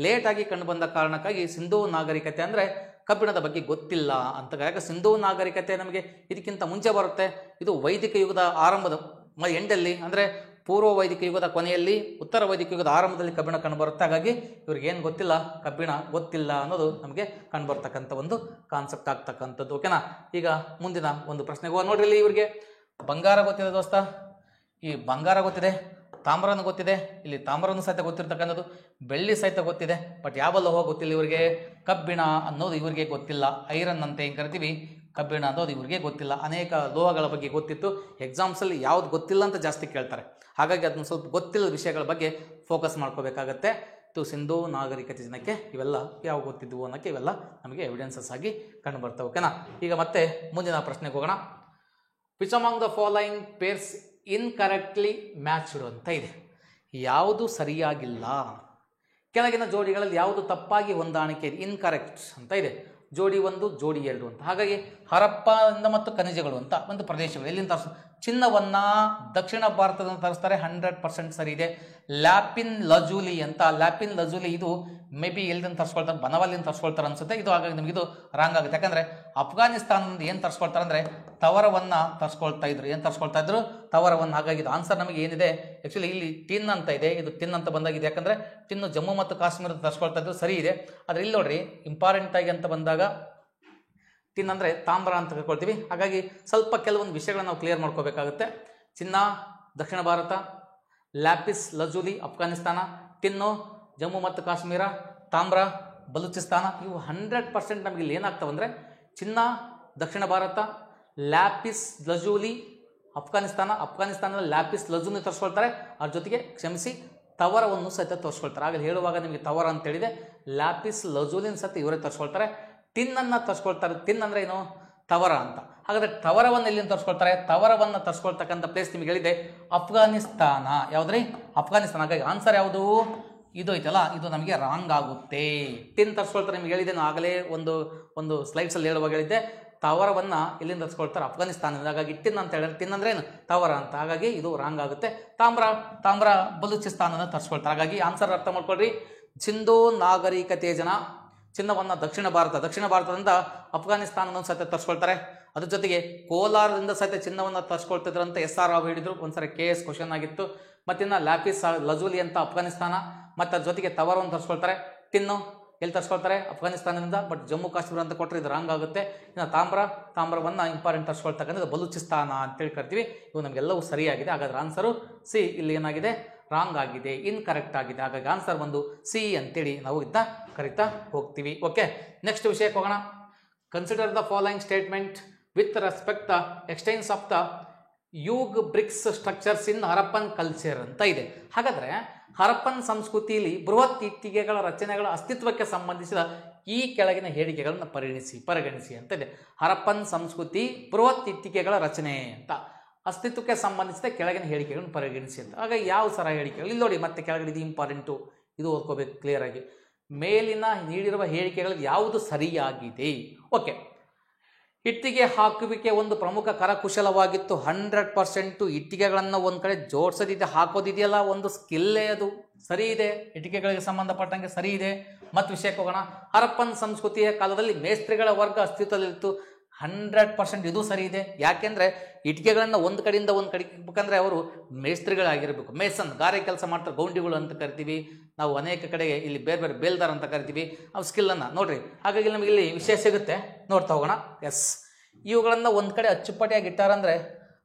S1: ಲೇಟಾಗಿ ಕಂಡು ಬಂದ ಕಾರಣಕ್ಕಾಗಿ ಸಿಂಧೂ ನಾಗರಿಕತೆ ಅಂದರೆ ಕಬ್ಬಿಣದ ಬಗ್ಗೆ ಗೊತ್ತಿಲ್ಲ ಅಂತ. ಯಾಕೆ ಸಿಂಧೂ ನಾಗರಿಕತೆ ನಮಗೆ ಇದಕ್ಕಿಂತ ಮುಂಚೆ ಬರುತ್ತೆ. ಇದು ವೈದಿಕ ಯುಗದ ಆರಂಭದ ಎಂಡಲ್ಲಿ, ಅಂದರೆ ಪೂರ್ವ ವೈದಿಕ ಯುಗದ ಕೊನೆಯಲ್ಲಿ, ಉತ್ತರ ವೈದಿಕ ಯುಗದ ಆರಂಭದಲ್ಲಿ ಕಬ್ಬಿಣ ಕಂಡುಬರುತ್ತೆ. ಹಾಗಾಗಿ ಇವ್ರಿಗೆ ಏನು ಗೊತ್ತಿಲ್ಲ? ಕಬ್ಬಿಣ ಗೊತ್ತಿಲ್ಲ ಅನ್ನೋದು ನಮಗೆ ಕಂಡುಬರ್ತಕ್ಕಂಥ ಒಂದು ಕಾನ್ಸೆಪ್ಟ್ ಆಗ್ತಕ್ಕಂಥದ್ದು. ಓಕೆನಾ? ಈಗ ಮುಂದಿನ ಒಂದು ಪ್ರಶ್ನೆಗೆ ನೋಡ್ರಿ. ಇಲ್ಲಿ ಇವ್ರಿಗೆ ಬಂಗಾರ ಗೊತ್ತಿದೆ ದೋಸ್ತ, ಈ ಬಂಗಾರ ಗೊತ್ತಿದೆ, ತಾಮ್ರನೂ ಗೊತ್ತಿದೆ, ಇಲ್ಲಿ ತಾಮ್ರನೂ ಸಹಿತ ಗೊತ್ತಿರ್ತಕ್ಕಂಥದ್ದು, ಬೆಳ್ಳಿ ಸಹಿತ ಗೊತ್ತಿದೆ. ಬಟ್ ಯಾವ ಲೋಹ ಗೊತ್ತಿಲ್ಲ ಇವರಿಗೆ? ಕಬ್ಬಿಣ ಅನ್ನೋದು ಇವರಿಗೆ ಗೊತ್ತಿಲ್ಲ. ಐರನ್ ಅಂತ ಏನು ಕರಿತೀವಿ, ಕಬ್ಬಿಣ ಅನ್ನೋದು ಇವರಿಗೆ ಗೊತ್ತಿಲ್ಲ. ಅನೇಕ ಲೋಹಗಳ ಬಗ್ಗೆ ಗೊತ್ತಿತ್ತು. ಎಕ್ಸಾಮ್ಸಲ್ಲಿ ಯಾವ್ದು ಗೊತ್ತಿಲ್ಲ ಅಂತ ಜಾಸ್ತಿ ಕೇಳ್ತಾರೆ. ಹಾಗಾಗಿ ಅದನ್ನು ಸ್ವಲ್ಪ ಗೊತ್ತಿಲ್ಲದ ವಿಷಯಗಳ ಬಗ್ಗೆ ಫೋಕಸ್ ಮಾಡ್ಕೋಬೇಕಾಗತ್ತೆ. ಇದು ಸಿಂಧೂ ನಾಗರಿಕತೆ ಜನಕ್ಕೆ ಇವೆಲ್ಲ ಯಾವ ಗೊತ್ತಿದ್ವು ಅನ್ನೋಕ್ಕೆ ಇವೆಲ್ಲ ನಮಗೆ ಎವಿಡೆನ್ಸಸ್ ಆಗಿ ಕಂಡು ಬರ್ತವೆ. ಓಕೆನಾ? ಈಗ ಮತ್ತೆ ಮುಂದಿನ ಪ್ರಶ್ನೆಗೆ ಹೋಗೋಣ. Which among the following pairs incorrectly matched ಅಂತ ಇದೆ. ಯಾವುದು ಸರಿಯಾಗಿಲ್ಲ? ಕೆಳಗಿನ ಜೋಡಿಗಳಲ್ಲಿ ಯಾವುದು ತಪ್ಪಾಗಿ ಹೊಂದಾಣಿಕೆ ಇದೆ? ಇನ್ಕರೆಕ್ಟ್ ಅಂತ ಇದೆ. ಜೋಡಿ 1, ಜೋಡಿ 2 ಅಂತ. ಹಾಗಾಗಿ ಹರಪ್ಪದಿಂದ ಮತ್ತು ಖನಿಜಗಳು ಅಂತ ಒಂದು ಪ್ರದೇಶಗಳು ಎಲ್ಲಿಂದ ಚಿನ್ನವನ್ನು ದಕ್ಷಿಣ ಭಾರತದಿಂದ ತರಿಸ್ತಾರೆ. 100% ಸರಿ ಇದೆ. ಲ್ಯಾಪಿನ್ ಲಜೂಲಿ ಅಂತ, ಲ್ಯಾಪಿನ್ ಲಜೂಲಿ ಇದು ಮೇ ಬಿ ಎಲ್ಲಿಂದ ತರಿಸ್ಕೊಳ್ತಾರೆ? ಬನವಲ್ಲಿಂದ ತರಿಸ್ಕೊಳ್ತಾರೆ ಅನ್ಸುತ್ತೆ. ಇದು ಹಾಗಾಗಿ ನಮಗೆ ಇದು ರಾಂಗ್ ಆಗುತ್ತೆ. ಯಾಕಂದರೆ ಅಫ್ಘಾನಿಸ್ತಾನದಿಂದ ಏನು ತರಿಸ್ಕೊಳ್ತಾರೆ ಅಂದರೆ ತವರವನ್ನು ತರಿಸ್ಕೊಳ್ತಾ ಇದ್ರು. ಏನು ತರಿಸ್ಕೊಳ್ತಾ ಇದ್ರು? ತವರವನ್ನು. ಹಾಗಾಗಿ ಇದು ಆನ್ಸರ್ ನಮಗೆ ಏನಿದೆ? ಆ್ಯಕ್ಚುಲಿ ಇಲ್ಲಿ ಟಿನ್ ಅಂತ ಇದೆ, ಇದು ಟಿನ್ ಅಂತ ಬಂದಾಗಿದೆ. ಯಾಕಂದರೆ ಟಿನ್ನು ಜಮ್ಮು ಮತ್ತು ಕಾಶ್ಮೀರದ ತರಿಸ್ಕೊಳ್ತಾ ಇದ್ರು, ಸರಿ ಇದೆ. ಆದರೆ ಇಲ್ಲಿ ನೋಡ್ರಿ, ಇಂಪಾರ್ಟೆಂಟ್ ಆಗಿ ಅಂತ ಬಂದಾಗ ಟಿನ್ ಅಂದರೆ ತಾಮ್ರ ಅಂತ ಕಳ್ಕೊಳ್ತೀವಿ. ಹಾಗಾಗಿ ಸ್ವಲ್ಪ ಕೆಲವೊಂದು ವಿಷಯಗಳನ್ನ ನಾವು ಕ್ಲಿಯರ್ ಮಾಡ್ಕೋಬೇಕಾಗುತ್ತೆ. ಚಿನ್ನ ದಕ್ಷಿಣ ಭಾರತ, ಲ್ಯಾಪಿಸ್ ಲಜೂಲಿ ಅಫ್ಘಾನಿಸ್ತಾನ, ಟಿನ್ನು ಜಮ್ಮು ಮತ್ತು ಕಾಶ್ಮೀರ, ತಾಮ್ರ ಬಲೂಚಿಸ್ತಾನ. ಇವು 100% ನಮಗೆ ಇಲ್ಲಿ ಏನಾಗ್ತವೆ ಅಂದರೆ ಚಿನ್ನ ದಕ್ಷಿಣ ಭಾರತ, ಲ್ಯಾಪಿಸ್ ಲಜೂಲಿ ಅಫ್ಘಾನಿಸ್ತಾನದ ಲ್ಯಾಪಿಸ್ ಲಜೂಲಿ ತರಿಸ್ಕೊಳ್ತಾರೆ. ಅದ್ರ ಜೊತೆಗೆ ಕ್ಷಮಿಸಿ ತವರವನ್ನು ಸಹಿತ ತೋರಿಸ್ಕೊಳ್ತಾರೆ. ಆಗ ಹೇಳುವಾಗ ನಿಮಗೆ ತವರ ಅಂತೇಳಿದೆ, ಲ್ಯಾಪಿಸ್ ಲಜೂಲಿನ ಸಹಿತ ಇವರೇ ತರಿಸ್ಕೊಳ್ತಾರೆ. ಟಿನ್ನನ್ನು ತರಿಸ್ಕೊಳ್ತಾರೆ. ಟಿನ್ ಅಂದರೆ ಏನು? ತವರ ಅಂತ. ಹಾಗಾದರೆ ತವರವನ್ನು ಎಲ್ಲಿಂದ ತರಿಸ್ಕೊಳ್ತಾರೆ? ತವರವನ್ನು ತರಿಸ್ಕೊಳ್ತಕ್ಕಂಥ ಪ್ಲೇಸ್ ನಿಮಗೆ ಹೇಳಿದೆ ಅಫ್ಘಾನಿಸ್ತಾನ. ಯಾವುದ್ರಿ? ಅಫ್ಘಾನಿಸ್ತಾನ. ಹಾಗಾಗಿ ಆನ್ಸರ್ ಯಾವುದು? ಇದು ಐತಲ್ಲ, ಇದು ನಮಗೆ ರಾಂಗ್ ಆಗುತ್ತೆ. ಟಿನ್ ತರಿಸ್ಕೊಳ್ತಾರೆ ನಿಮಗೆ ಹೇಳಿದೆ, ನಾನು ಆಗಲೇ ಒಂದು ಸ್ಲೈಡ್ಸಲ್ಲಿ ಹೇಳುವಾಗ ಹೇಳಿದ್ದೆ ತವರವನ್ನು ಎಲ್ಲಿಂದ ತರಿಸ್ಕೊಳ್ತಾರೆ? ಅಫ್ಘಾನಿಸ್ತಾನದಿಂದ. ಹಾಗಾಗಿ ಟಿನ್ ಅಂತ ಹೇಳಿದ್ರೆ ಟಿನ್ ಅಂದ್ರೆ ಏನು? ತವರ ಅಂತ. ಹಾಗಾಗಿ ಇದು ರಾಂಗ್ ಆಗುತ್ತೆ. ತಾಮ್ರ ಬಲೂಚಿಸ್ತಾನದಿಂದ ತರಿಸ್ಕೊಳ್ತಾರೆ. ಹಾಗಾಗಿ ಆನ್ಸರ್ ಅರ್ಥ ಮಾಡ್ಕೊಳ್ರಿ. ಸಿಂಧೂ ನಾಗರಿಕತೆ ಜನ ಚಿನ್ನವನ್ನು ದಕ್ಷಿಣ ಭಾರತದಿಂದ ಅಫ್ಘಾನಿಸ್ತಾನದ ಸಹಿತ ತರಿಸ್ಕೊಳ್ತಾರೆ. ಅದ್ರ ಜೊತೆಗೆ ಕೋಲಾರದಿಂದ ಸಹಿತ ಚಿನ್ನವನ್ನು ತರಿಸ್ಕೊಳ್ತಿದ್ರು ಅಂತ SR ರಾವ್ ಹೇಳಿದ್ರು. ಒಂದ್ಸರಿ KS ಕ್ವಶನ್ ಆಗಿತ್ತು. ಮತ್ತಿನ್ನು ಲ್ಯಾಪಿಸ್ ಲಜೂಲಿ ಅಂತ ಅಫ್ಘಾನಿಸ್ತಾನ, ಮತ್ತು ಅದ್ರ ಜೊತೆಗೆ ತವರವನ್ನು ತರಿಸ್ಕೊಳ್ತಾರೆ. ಟಿನ್ನು ಎಲ್ಲಿ ತರಿಸ್ಕೊಳ್ತಾರೆ? ಅಫ್ಘಾನಿಸ್ತಾನದಿಂದ. ಬಟ್ ಜಮ್ಮು ಕಾಶ್ಮೀರ ಅಂತ ಕೊಟ್ಟರೆ ಇದು ರಾಂಗ್ ಆಗುತ್ತೆ. ಇನ್ನು ತಾಮ್ರವನ್ನು ಇಂಪಾರ್ಟೆಂಟ್ ತರಿಸ್ಕೊಳ್ತಕ್ಕಂಥದ್ದು ಬಲೂಚಿಸ್ತಾನ ಅಂತೇಳಿ ಕರಿತೀವಿ. ಇವು ನಮಗೆಲ್ಲವೂ ಸರಿಯಾಗಿದೆ. ಹಾಗಾದ್ರೆ ಆನ್ಸರು ಸಿ. ಇಲ್ಲಿ ಏನಾಗಿದೆ? ರಾಂಗ್ ಆಗಿದೆ, ಇನ್ಕರೆಕ್ಟ್ ಆಗಿದೆ. ಹಾಗಾಗಿ ಆನ್ಸರ್ ಬಂದು ಸಿ ಅಂತೇಳಿ ನಾವು ಇದನ್ನ ಕರಿತಾ ಹೋಗ್ತೀವಿ. ಓಕೆ, ನೆಕ್ಸ್ಟ್ ವಿಷಯಕ್ಕೆ ಹೋಗೋಣ. Consider the following statement with respect the extents of the use bricks structures in Harappan culture ಅಂತ ಇದೆ. ಹಾಗಾದರೆ ಹರಪ್ಪನ್ ಸಂಸ್ಕೃತಿಯಲ್ಲಿ ಬೃಹತ್ ಇಟ್ಟಿಗೆಗಳ ರಚನೆಗಳ ಅಸ್ತಿತ್ವಕ್ಕೆ ಸಂಬಂಧಿಸಿದ ಈ ಕೆಳಗಿನ ಹೇಳಿಕೆಗಳನ್ನು ಪರಿಗಣಿಸಿ ಅಂತ ಇದೆ. ಹರಪ್ಪನ್ ಸಂಸ್ಕೃತಿ ಬೃಹತ್ ಇಟ್ಟಿಗೆಗಳ ರಚನೆ ಅಂತ, ಅಸ್ತಿತ್ವಕ್ಕೆ ಸಂಬಂಧಿಸಿದ ಕೆಳಗಿನ ಹೇಳಿಕೆಗಳನ್ನು ಪರಿಗಣಿಸಿ ಅಂತ. ಆಗ ಯಾವ ಸರ ಹೇಳಿಕೆಗಳು? ಇಲ್ಲಿ ನೋಡಿ, ಮತ್ತೆ ಕೆಳಗಡೆ ಇದು ಇಂಪಾರ್ಟೆಂಟು, ಇದು ಓದ್ಕೋಬೇಕು ಕ್ಲಿಯರ್ ಆಗಿ. ಮೇಲಿನ ನೀಡಿರುವ ಹೇಳಿಕೆಗಳಲ್ಲಿ ಯಾವುದು ಸರಿಯಾಗಿದೆ? ಓಕೆ, ಇಟ್ಟಿಗೆ ಹಾಕುವಿಕೆ ಒಂದು ಪ್ರಮುಖ ಕರಕುಶಲವಾಗಿತ್ತು. 100% ಇಟ್ಟಿಗೆಗಳನ್ನು ಒಂದು ಕಡೆ ಜೋಡಿಸೋದಿದೆ, ಹಾಕೋದಿದೆಯಲ್ಲ, ಒಂದು ಸ್ಕಿಲ್ಲೇ ಅದು. ಸರಿ ಇದೆ, ಇಟ್ಟಿಗೆಗಳಿಗೆ ಸಂಬಂಧಪಟ್ಟಂಗೆ ಸರಿ ಇದೆ. ಮತ್ತು ವಿಷಯಕ್ಕೆ ಹೋಗೋಣ. ಹರಪ್ಪನ್ ಸಂಸ್ಕೃತಿಯ ಕಾಲದಲ್ಲಿ ಮೇಸ್ತ್ರಿಗಳ ವರ್ಗ ಅಸ್ತಿತ್ವದಲ್ಲಿತ್ತು. 100% ಇದು ಸರಿ ಇದೆ. ಯಾಕೆಂದರೆ ಇಟ್ಟಿಗೆಗಳನ್ನು ಒಂದು ಕಡೆಯಿಂದ ಒಂದು ಕಡೆ ಬೇಕಂದ್ರೆ ಅವರು ಮೇಸ್ತ್ರಿಗಳಾಗಿರಬೇಕು. ಮೇಸನ್ ಗಾರೆ ಕೆಲಸ ಮಾಡ್ತಾರೆ, ಗೌಂಡಿಗಳು ಅಂತ ಕರಿತೀವಿ ನಾವು. ಅನೇಕ ಕಡೆಗೆ ಇಲ್ಲಿ ಬೇರೆ ಬೇರೆ ಬೇಲ್ದಾರ್ ಅಂತ ಕರಿತೀವಿ. ಅವು ಸ್ಕಿಲ್ಲನ್ನು ನೋಡ್ರಿ. ಹಾಗಾಗಿ ನಮಗೆ ಇಲ್ಲಿ ವಿಷಯ ಸಿಗುತ್ತೆ, ನೋಡ್ತಾ ಹೋಗೋಣ. ಎಸ್, ಇವುಗಳನ್ನು ಒಂದು ಕಡೆ ಅಚ್ಚುಪಟ್ಟಿಯಾಗಿ ಇಟ್ಟಾರಂದರೆ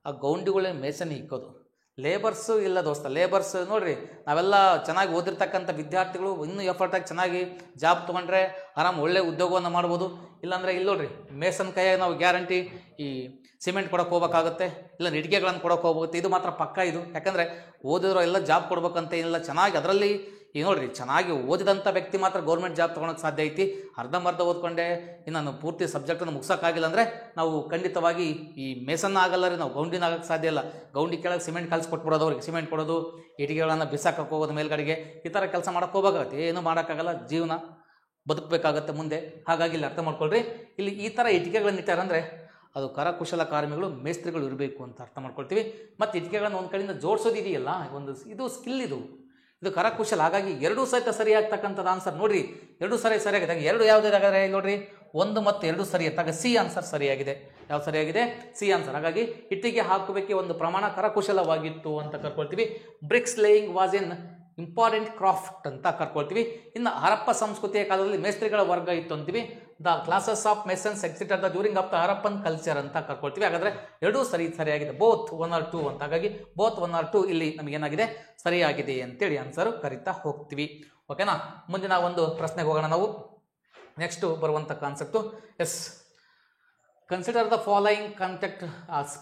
S1: ಆ ಗೌಂಡಿಗಳೇ ಮೇಸನ್ ಇಕ್ಕೋದು. ಲೇಬರ್ಸು ಇಲ್ಲ ದೋಸ್ತ, ಲೇಬರ್ಸ್ ನೋಡ್ರಿ, ನಾವೆಲ್ಲ ಚೆನ್ನಾಗಿ ಓದಿರ್ತಕ್ಕಂಥ ವಿದ್ಯಾರ್ಥಿಗಳು ಇನ್ನೂ ಎಫರ್ಟಾಗಿ ಚೆನ್ನಾಗಿ ಜಾಬ್ ತೊಗೊಂಡ್ರೆ ಆರಾಮ್ ಒಳ್ಳೆ ಉದ್ಯೋಗವನ್ನು ಮಾಡ್ಬೋದು. ಇಲ್ಲಾಂದರೆ ಇಲ್ಲಿ ನೋಡ್ರಿ, ಮೇಸನ್ ಕೈಯಾಗಿ ನಾವು ಗ್ಯಾರಂಟಿ ಈ ಸಿಮೆಂಟ್ ಕೊಡೋಕೆ ಹೋಗ್ಬೇಕಾಗುತ್ತೆ, ಇಲ್ಲ ಇಟ್ಟಿಗೆಗಳನ್ನು ಕೊಡೋಕೆ ಹೋಗುತ್ತೆ. ಇದು ಮಾತ್ರ ಪಕ್ಕ ಇದು. ಯಾಕಂದರೆ ಓದಿದ್ರು ಎಲ್ಲ ಜಾಬ್ ಕೊಡ್ಬೇಕಂತ ಏನಿಲ್ಲ. ಚೆನ್ನಾಗಿ ಅದರಲ್ಲಿ ಈಗ ನೋಡ್ರಿ, ಚೆನ್ನಾಗಿ ಓದಿದಂಥ ವ್ಯಕ್ತಿ ಮಾತ್ರ ಗೌರ್ಮೆಂಟ್ ಜಾಬ್ ತೊಗೊಳಕ್ಕೆ ಸಾಧ್ಯ ಐತಿ. ಅರ್ಧಂಬರ್ಧ ಓದ್ಕೊಂಡೆ ಇನ್ನು ನಾನು ಪೂರ್ತಿ ಸಬ್ಜೆಕ್ಟನ್ನು ಮುಗ್ಸೋಕ್ಕಾಗಿಲ್ಲ ಅಂದರೆ ನಾವು ಖಂಡಿತವಾಗಿ ಈ ಮೇಸನ್ನ ಆಗಲ್ಲ ರೀ, ನಾವು ಗೌಂಡಿನ ಆಗೋಕ್ಕೆ ಸಾಧ್ಯ ಇಲ್ಲ. ಗೌಂಡಿ ಕೆಳಗೆ ಸಿಮೆಂಟ್ ಕಲಿಸಿ ಕೊಟ್ಬಿಡೋದು, ಅವ್ರಿಗೆ ಸಿಮೆಂಟ್ ಕೊಡೋದು, ಇಟ್ಟಿಗೆಗಳನ್ನು ಬಿಸಾಕಕ್ಕೆ ಹೋಗೋದು ಮೇಲ್ಗಡೆಗೆ, ಈ ಥರ ಕೆಲಸ ಮಾಡೋಕ್ಕೆ ಹೋಗೋಕ್ಕಾಗತ್ತೆ. ಏನು ಮಾಡೋಕ್ಕಾಗಲ್ಲ, ಜೀವನ ಬದುಕಬೇಕಾಗತ್ತೆ ಮುಂದೆ. ಹಾಗಾಗಿ ಇಲ್ಲಿ ಅರ್ಥ ಮಾಡ್ಕೊಳ್ರಿ, ಇಲ್ಲಿ ಈ ಥರ ಇಟ್ಟಿಗೆಗಳನ್ನು ಇಟ್ಟಾರಂದರೆ ಅದು ಕರಕುಶಲ ಕಾರ್ಮಿಗಳು, ಮೇಸ್ತ್ರಿಗಳು ಇರಬೇಕು ಅಂತ ಅರ್ಥ ಮಾಡ್ಕೊಳ್ತೀವಿ. ಮತ್ತು ಇಟ್ಟಿಗೆಗಳನ್ನು ಒಂದು ಕಡೆಯಿಂದ ಜೋಡಿಸೋದಿದೆಯಲ್ಲ, ಇದು ಸ್ಕಿಲ್, ಇದು ಕರಕುಶಲ. ಹಾಗಾಗಿ ಎರಡೂ ಸಹಿತ ಸರಿಯಾಗ್ತಕ್ಕಂಥದ್ದು ಆನ್ಸರ್. ನೋಡ್ರಿ, ಎರಡೂ ಸರಿಯಾಗಿದೆ. ಎರಡು ಯಾವುದಾದ್ರೆ ನೋಡ್ರಿ, 1 ಮತ್ತು 2 ಸರಿ ಅಂತ. ಸಿ ಆನ್ಸರ್ ಸರಿಯಾಗಿದೆ. ಯಾವ ಸರಿಯಾಗಿದೆ? C answer. ಹಾಗಾಗಿ ಇಟ್ಟಿಗೆ ಹಾಕುವಿಕೆ ಒಂದು ಪ್ರಮಾಣ ಕರಕುಶಲವಾಗಿತ್ತು ಅಂತ ಕರ್ಕೊಳ್ತೀವಿ. Bricks laying was in important craft ಅಂತ ಕರ್ಕೊಳ್ತೀವಿ. ಇನ್ನು ಹರಪ್ಪ ಸಂಸ್ಕೃತಿಯ ಕಾಲದಲ್ಲಿ ಮೇಸ್ತ್ರಿಗಳ ವರ್ಗ ಇತ್ತು ಅಂತೀವಿ. The classes of masons existed the during of the Harappan culture ಅಂತ ಕರ್ಕೊಳ್ತೀವಿ. ಹಾಗಾದರೆ ಎರಡೂ ಸರಿಯಾಗಿದೆ, ಬೋತ್ 1 or 2 ಅಂತ. ಹಾಗಾಗಿ ಬೋತ್ 1 or 2 ಇಲ್ಲಿ ನಮಗೇನಾಗಿದೆ? ಸರಿಯಾಗಿದೆ ಅಂತೇಳಿ ಆನ್ಸರು ಕರಿತಾ ಹೋಗ್ತೀವಿ. ಓಕೆನಾ? ಮುಂದಿನ ಒಂದು ಪ್ರಶ್ನೆಗೆ ಹೋಗೋಣ ನಾವು. ನೆಕ್ಸ್ಟು ಬರುವಂಥ concept, yes, consider the following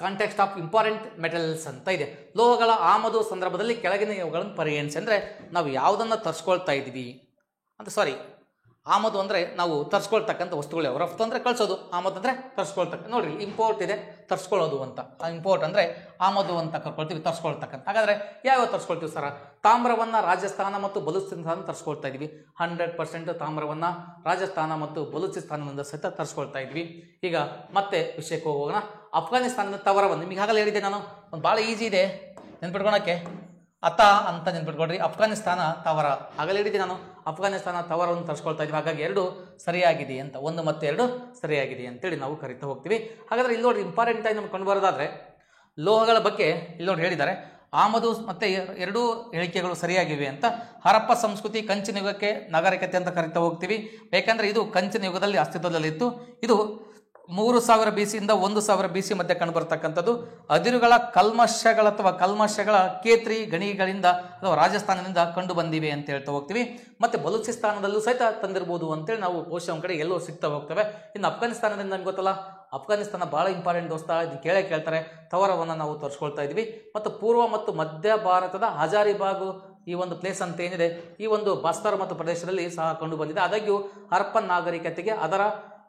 S1: context of important metals ಅಂತ ಇದೆ. ಲೋಹಗಳ ಆಮದು ಸಂದರ್ಭದಲ್ಲಿ ಕೆಳಗಿನ ಇವುಗಳನ್ನು ಪರಿಗಣಿಸಿ. ಅಂದರೆ ನಾವು ಯಾವುದನ್ನು ತರಿಸ್ಕೊಳ್ತಾ ಇದ್ದೀವಿ ಅಂತ. ಸಾರಿ, ಆಮದು ಅಂದರೆ ನಾವು ತರಿಸ್ಕೊಳ್ತಕ್ಕಂಥ ವಸ್ತುಗಳು. ರಫ್ತು ಅಂದರೆ ಕಳಿಸೋದು, ಆಮದು ಅಂದರೆ ತರಿಸ್ಕೊಳ್ತಕ್ಕ. ನೋಡಿರಿ, ಇಂಪೋರ್ಟ್ ಇದೆ, ತರಿಸ್ಕೊಳ್ಳೋದು ಅಂತ. ಇಂಪೋರ್ಟ್ ಅಂದರೆ ಆಮದು ಅಂತ ಕರ್ಕೊಳ್ತೀವಿ, ತರಿಸ್ಕೊಳ್ತಕ್ಕಂಥ. ಹಾಗಾದರೆ ಯಾವ್ಯಾವ ತರಿಸ್ಕೊಳ್ತೀವಿ ಸರ? ತಾಮ್ರವನ್ನು ರಾಜಸ್ಥಾನ ಮತ್ತು ಬಲೂಚಿಸ್ತಾನ ತರಿಸ್ಕೊಳ್ತಾ ಇದ್ವಿ. 100% ತಾಮ್ರವನ್ನು ರಾಜಸ್ಥಾನ ಮತ್ತು ಬಲೂಚಿಸ್ತಾನದಿಂದ ಸಹಿತ ತರಿಸ್ಕೊಳ್ತಾ ಇದ್ವಿ. ಈಗ ಮತ್ತೆ ವಿಷಯಕ್ಕೆ ಹೋಗೋಣ. ಅಫ್ಘಾನಿಸ್ತಾನದ ತವರವನ್ನು ನಿಮಗೆ ಆಗಲೇ ಹೇಳಿದೆ ನಾನು, ಒಂದು ಭಾಳ ಈಸಿ ಇದೆ ನೆನ್ಪಿಟ್ಕೊಳಕ್ಕೆ. ಅತ ಅಂತ ನೆನ್ಪಿಟ್ಕೊಳ್ರಿ. ಅಫ್ಘಾನಿಸ್ತಾನ ತವರ ಆಗಲೇ ಹೇಳಿದೆ ನಾನು, ಅಫ್ಘಾನಿಸ್ತಾನ ತವರವನ್ನು ತರಿಸ್ಕೊಳ್ತಾ ಇದ್ವಿ. ಹಾಗಾಗಿ 2 ಸರಿಯಾಗಿದೆ ಅಂತ, 1 ಮತ್ತು 2 ಸರಿಯಾಗಿದೆ ಅಂತೇಳಿ ನಾವು ಕರಿತಾ ಹೋಗ್ತೀವಿ. ಹಾಗಾದರೆ ಇಲ್ಲಿ ನೋಡ್ರಿ, ಇಂಪಾರ್ಟೆಂಟ್ ಆಗಿ ನಮ್ಗೆ ಕಂಡು ಬರೋದಾದರೆ ಲೋಹಗಳ ಬಗ್ಗೆ ಇಲ್ಲಿ ನೋಡಿ ಹೇಳಿದ್ದಾರೆ. ಆಮದು ಮತ್ತು 2 ಹೇಳಿಕೆಗಳು ಸರಿಯಾಗಿವೆ ಅಂತ. ಹರಪ್ಪ ಸಂಸ್ಕೃತಿ ಕಂಚಿನ ಯುಗಕ್ಕೆ ನಾಗರಿಕತೆ ಅಂತ ಕರಿತಾ ಹೋಗ್ತೀವಿ. ಯಾಕಂದರೆ ಇದು ಕಂಚಿನ ಯುಗದಲ್ಲಿ ಅಸ್ತಿತ್ವದಲ್ಲಿತ್ತು. ಇದು 3000 BC ಇಂದ 1000 BC ಮಧ್ಯೆ ಕಂಡುಬರ್ತಕ್ಕಂಥದ್ದು. ಅದಿರುಗಳ ಕಲ್ಮಶಗಳ ಕೇತ್ರಿ ಗಣಿಗಳಿಂದ ಅಥವಾ ರಾಜಸ್ಥಾನದಿಂದ ಕಂಡು ಬಂದಿವೆ ಅಂತ ಹೇಳ್ತಾ ಹೋಗ್ತೀವಿ. ಮತ್ತು ಬಲೂಚಿಸ್ತಾನದಲ್ಲೂ ಸಹಿತ ತಂದಿರ್ಬೋದು ಅಂತೇಳಿ ನಾವು ಬಹುಶಃ ಒಂದು ಕಡೆ ಎಲ್ಲೋ ಸಿಗ್ತಾ ಹೋಗ್ತವೆ. ಇನ್ನು ಅಫ್ಘಾನಿಸ್ತಾನದಿಂದ ನಮ್ಗೆ ಗೊತ್ತಲ್ಲ, ಅಫ್ಘಾನಿಸ್ತಾನ ಭಾಳ ಇಂಪಾರ್ಟೆಂಟ್ ದೋಸ್ತ, ಇದನ್ನು ಕೇಳ್ತಾರೆ. ತವರವನ್ನು ನಾವು ತರಿಸ್ಕೊಳ್ತಾ ಇದ್ವಿ. ಮತ್ತು ಪೂರ್ವ ಮತ್ತು ಮಧ್ಯ ಭಾರತದ ಹಜಾರಿಬಾಗ್ ಈ ಒಂದು ಪ್ಲೇಸ್ ಅಂತ ಏನಿದೆ, ಈ ಒಂದು ಬಸ್ತರ್ ಮತ್ತು ಪ್ರದೇಶದಲ್ಲಿ ಸಹ ಕಂಡು ಬಂದಿದೆ. ಆದಾಗ್ಯೂ ಹರಪ್ಪನ್ ನಾಗರಿಕತೆಗೆ ಅದರ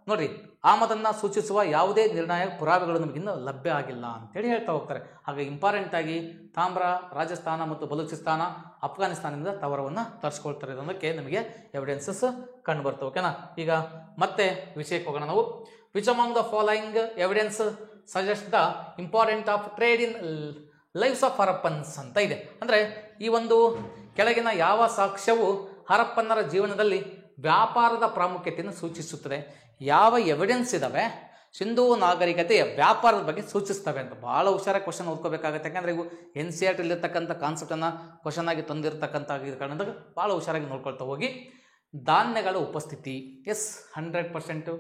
S1: ನೋಡ್ರಿ ಆಮದನ್ನು ಸೂಚಿಸುವ ಯಾವುದೇ ನಿರ್ಣಾಯಕ ಪುರಾವೆಗಳು ನಮಗಿನ್ನೂ ಲಭ್ಯ ಆಗಿಲ್ಲ ಅಂತೇಳಿ ಹೇಳ್ತಾ ಹೋಗ್ತಾರೆ. ಹಾಗೆ ಇಂಪಾರ್ಟೆಂಟ್ ಆಗಿ ತಾಮ್ರ ರಾಜಸ್ಥಾನ ಮತ್ತು ಬಲೂಚಿಸ್ತಾನ ಅಫ್ಘಾನಿಸ್ತಾನದಿಂದ ತವರವನ್ನು ತರಿಸ್ಕೊಳ್ತಾರೆ ಅನ್ನೋದಕ್ಕೆ ನಮಗೆ ಎವಿಡೆನ್ಸಸ್ ಕಂಡು ಬರ್ತವೆ. ಓಕೆನಾ. ಈಗ ಮತ್ತೆ ವಿಷಯಕ್ಕೆ ಹೋಗೋಣ ನಾವು. Which among the following evidence suggest the important of trade in lives of Harappans ಅಂತ ಇದೆ. ಅಂದರೆ ಈ ಒಂದು ಕೆಳಗಿನ ಯಾವ ಸಾಕ್ಷ್ಯವು ಹರಪ್ಪನ್ನರ ಜೀವನದಲ್ಲಿ ವ್ಯಾಪಾರದ ಪ್ರಾಮುಖ್ಯತೆಯನ್ನು ಸೂಚಿಸುತ್ತದೆ? ಯಾವ ಎವಿಡೆನ್ಸ್ ಇದಾವೆ ಸಿಂಧೂ ನಾಗರಿಕತೆಯ ವ್ಯಾಪಾರದ ಬಗ್ಗೆ ಸೂಚಿಸ್ತವೆ ಅಂತ ಭಾಳ ಹುಷಾರಾಗಿ ಕ್ವಶನ್ ಓದ್ಕೋಬೇಕಾಗುತ್ತೆ. ಯಾಕಂದರೆ ಇವು NCERT ಇಲ್ಲಿರ್ತಕ್ಕಂಥ ಕಾನ್ಸೆಪ್ಟನ್ನು ಕ್ವಶನ್ ಆಗಿ ತಂದಿರತಕ್ಕಂಥ ಕಾರಣದಾಗ ಭಾಳ ಹುಷಾರಾಗಿ ನೋಡ್ಕೊಳ್ತಾ ಹೋಗಿ. ಧಾನ್ಯಗಳ ಉಪಸ್ಥಿತಿ, ಎಸ್ 100%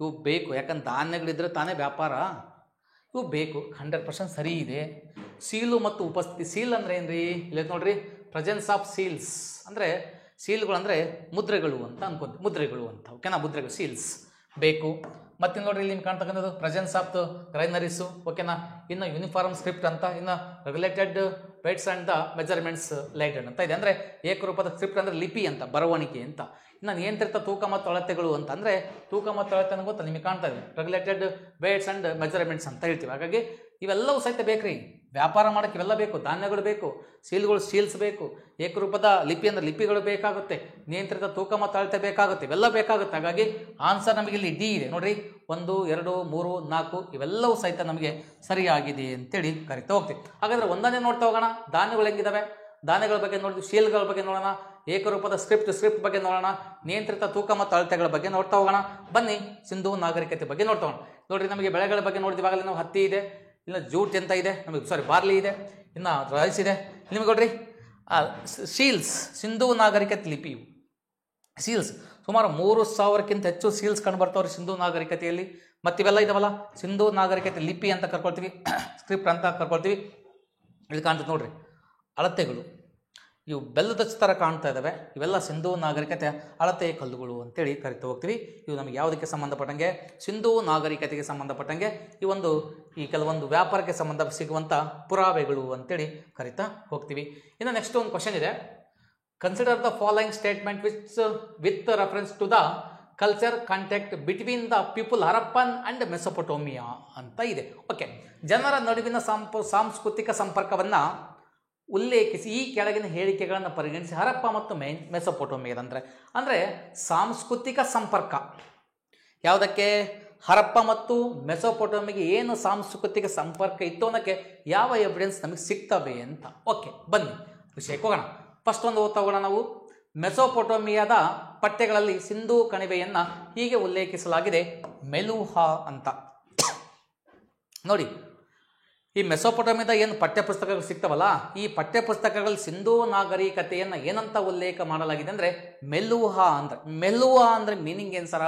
S1: ಇವು ಬೇಕು. ಯಾಕಂದ್ರೆ ಧಾನ್ಯಗಳಿದ್ರೆ ತಾನೇ ವ್ಯಾಪಾರ, ಇವು ಬೇಕು, 100% ಸರಿ ಇದೆ. ಸೀಲು ಮತ್ತು ಉಪಸ್ಥಿತಿ. ಸೀಲ್ ಅಂದರೆ ಏನು ರೀ? ಇಲ್ಲ ನೋಡ್ರಿ, ಪ್ರೆಸೆನ್ಸ್ ಆಫ್ ಸೀಲ್ಸ್ ಅಂದರೆ ಸೀಲ್ಗಳು ಅಂದರೆ ಮುದ್ರೆಗಳು ಅಂತ ಅನ್ಕೊಂತೀವಿ, ಮುದ್ರೆಗಳು ಅಂತ. ಓಕೆನಾ, ಮುದ್ರೆಗಳು ಸೀಲ್ಸ್ ಬೇಕು. ಮತ್ತು ನೋಡ್ರಿ ಇಲ್ಲಿ ನಿಮ್ಗೆ ಕಾಣ್ತಕ್ಕಂಥದ್ದು ಪ್ರೆಸೆನ್ಸ್ ಆಫ್ ದ ಗ್ರೈನರೀಸು. ಓಕೆನಾ. ಇನ್ನು ಯೂನಿಫಾರ್ಮ್ ಸ್ಕ್ರಿಪ್ಟ್ ಅಂತ, ಇನ್ನು regulated weights and the measurements lighted ಅಂತ ಇದೆ. ಅಂದರೆ ಏಕರೂಪದ ಸ್ಕ್ರಿಪ್ಟ್ ಅಂದರೆ ಲಿಪಿ ಅಂತ, ಬರವಣಿಗೆ ಅಂತ. ಇನ್ನು ನಿಯಂತ್ರಿತ ತೂಕ ಮತ್ತು ಅಳತೆಗಳು ಅಂತ ಅಂದರೆ ತೂಕ ಮತ್ತು ಅಳತೆ ಅನ್ನೋ ಗೊತ್ತಾ ನಿಮಗೆ ಕಾಣ್ತಾ ಇದೆ, ರೆಗ್ಯುಲೇಟೆಡ್ ವೇಟ್ಸ್ ಆ್ಯಂಡ್ ಮೆಜರ್ಮೆಂಟ್ಸ್ ಅಂತ ಹೇಳ್ತೀವಿ. ಹಾಗಾಗಿ ಇವೆಲ್ಲವೂ ಸಹಿತ ಬೇಕ್ರಿ, ವ್ಯಾಪಾರ ಮಾಡೋಕ್ಕೆ ಇವೆಲ್ಲ ಬೇಕು. ಧಾನ್ಯಗಳು ಬೇಕು, ಸೀಲ್ಗಳು ಸೀಲ್ಸ್ ಬೇಕು, ಏಕರೂಪದ ಲಿಪಿ ಅಂದರೆ ಲಿಪಿಗಳು ಬೇಕಾಗುತ್ತೆ, ನಿಯಂತ್ರಿತ ತೂಕ ಮತ್ತು ಅಳತೆ ಬೇಕಾಗುತ್ತೆ, ಇವೆಲ್ಲ ಬೇಕಾಗುತ್ತೆ. ಹಾಗಾಗಿ ಆನ್ಸರ್ ನಮಗೆ ಇಲ್ಲಿ ಡಿ ಇದೆ ನೋಡ್ರಿ. 1, 2, 3, 4 ಇವೆಲ್ಲವೂ ಸಹಿತ ನಮಗೆ ಸರಿಯಾಗಿದೆ ಅಂತೇಳಿ ಕರಿತಾ ಹೋಗ್ತೀವಿ. ಹಾಗಾದರೆ ಒಂದನ್ನೇ ನೋಡ್ತಾ ಹೋಗೋಣ. ಧಾನ್ಯಗಳು ಹೆಂಗಿದಾವೆ, ಧಾನ್ಯಗಳ ಬಗ್ಗೆ ನೋಡಿದ್ವಿ, ಶೀಲ್ಗಳ ಬಗ್ಗೆ ನೋಡೋಣ, ಏಕರೂಪದ ಸ್ಕ್ರಿಪ್ಟ್ ಬಗ್ಗೆ ನೋಡೋಣ, ನಿಯಂತ್ರಿತ ತೂಕ ಮತ್ತು ಅಳತೆಗಳ ಬಗ್ಗೆ ನೋಡ್ತಾ ಹೋಗೋಣ. ಬನ್ನಿ ಸಿಂಧೂ ನಾಗರಿಕತೆ ಬಗ್ಗೆ ನೋಡ್ತಾ ಹೋಗೋಣ. ನೋಡ್ರಿ, ನಮಗೆ ಬೆಳೆಗಳ ಬಗ್ಗೆ ನೋಡಿದ್ವಾಗಲೇ ನಾವು ಹತ್ತಿ ಇದೆ, ಇಲ್ಲ ಜೂಟ್ ಅಂತ ಇದೆ, ನಮಗೆ ಬಾರ್ಲಿ ಇದೆ, ಇನ್ನು ರೈಸ್ ಇದೆ. ನಿಮಗೆ ನೋಡ್ರಿ ಸೀಲ್ಸ್, ಸಿಂಧೂ ನಾಗರಿಕತೆ ಲಿಪಿ. ಸೀಲ್ಸ್ ಸುಮಾರು 3000ಕ್ಕಿಂತ ಹೆಚ್ಚು ಸೀಲ್ಸ್ ಕಂಡು ಬರ್ತಾವ್ರಿ ಸಿಂಧೂ ನಾಗರಿಕತೆಯಲ್ಲಿ. ಮತ್ತು ಇವೆಲ್ಲ ಇದಾವಲ್ಲ ಸಿಂಧೂ ನಾಗರಿಕತೆ ಲಿಪಿ ಅಂತ ಕರ್ಕೊಳ್ತೀವಿ, ಸ್ಕ್ರಿಪ್ಟ್ ಅಂತ ಕರ್ಕೊಳ್ತೀವಿ. ಇಲ್ಲಿ ಕಾಣ್ತದೆ ನೋಡ್ರಿ ಅಳತೆಗಳು, ಇವು ಬೆಲ್ಲದ ಥರ ಕಾಣ್ತಾ ಇದ್ದಾವೆ. ಇವೆಲ್ಲ ಸಿಂಧೂ ನಾಗರಿಕತೆ ಅಳತೆ ಕಲ್ಲುಗಳು ಅಂತೇಳಿ ಕರಿತಾ ಹೋಗ್ತೀವಿ. ಇವು ನಮಗೆ ಯಾವುದಕ್ಕೆ ಸಂಬಂಧಪಟ್ಟಂಗೆ? ಸಿಂಧೂ ನಾಗರಿಕತೆಗೆ ಸಂಬಂಧಪಟ್ಟಂಗೆ ಈ ಕೆಲವೊಂದು ವ್ಯಾಪಾರಕ್ಕೆ ಸಂಬಂಧ ಸಿಗುವಂಥ ಪುರಾವೆಗಳು ಅಂತೇಳಿ ಕರಿತಾ ಹೋಗ್ತೀವಿ. ಇನ್ನು ನೆಕ್ಸ್ಟ್ ಒಂದು ಕ್ವಶನ್ ಇದೆ. Consider the following statement with reference to the culture contact between the people Harappan and Mesopotamia ಅಂತ ಇದೆ. ಓಕೆ, ಜನರ ನಡುವಿನ ಸಾಂಸ್ಕೃತಿಕ ಸಂಪರ್ಕವನ್ನು ಉಲ್ಲೇಖಿಸಿ ಈ ಕೆಳಗಿನ ಹೇಳಿಕೆಗಳನ್ನು ಪರಿಗಣಿಸಿ ಹರಪ್ಪ ಮತ್ತು ಮೆಸೊಪೊಟೋಮಿಯಾ ಅಂದರೆ ಸಾಂಸ್ಕೃತಿಕ ಸಂಪರ್ಕ ಯಾವುದಕ್ಕೆ? ಹರಪ್ಪ ಮತ್ತು ಮೆಸೊಪೊಟೋಮಿಯಾಗೆ ಏನು ಸಾಂಸ್ಕೃತಿಕ ಸಂಪರ್ಕ ಇತ್ತು ಅನ್ನೋಕ್ಕೆ ಯಾವ ಎವಿಡೆನ್ಸ್ ನಮಗೆ ಸಿಗ್ತವೆ ಅಂತ. ಓಕೆ, ಬನ್ನಿ ವಿಷಯಕ್ಕೆ ಹೋಗೋಣ. ಫಸ್ಟ್ ಒಂದು ಓದ್ತಾ ಹೋಗೋಣ ನಾವು. ಮೆಸೊಪೊಟೋಮಿಯಾದ ಪಠ್ಯಗಳಲ್ಲಿ ಸಿಂಧೂ ಕಣಿವೆಯನ್ನು ಹೀಗೆ ಉಲ್ಲೇಖಿಸಲಾಗಿದೆ, ಮೆಲುಹಾ ಅಂತ. ನೋಡಿ, ಈ ಮೆಸೊಪೊಟೋಮಿಯಾದ ಏನು ಪಠ್ಯಪುಸ್ತಕಗಳು ಸಿಗ್ತವಲ್ಲ, ಈ ಪಠ್ಯಪುಸ್ತಕಗಳಲ್ಲಿ ಸಿಂಧೂ ನಾಗರಿಕತೆಯನ್ನು ಏನಂತ ಉಲ್ಲೇಖ ಮಾಡಲಾಗಿದೆ ಅಂದರೆ ಮೆಲುಹಾ ಅಂದರೆ. ಮೆಲುಹಾ ಅಂದರೆ ಮೀನಿಂಗ್ ಏನು ಸರ?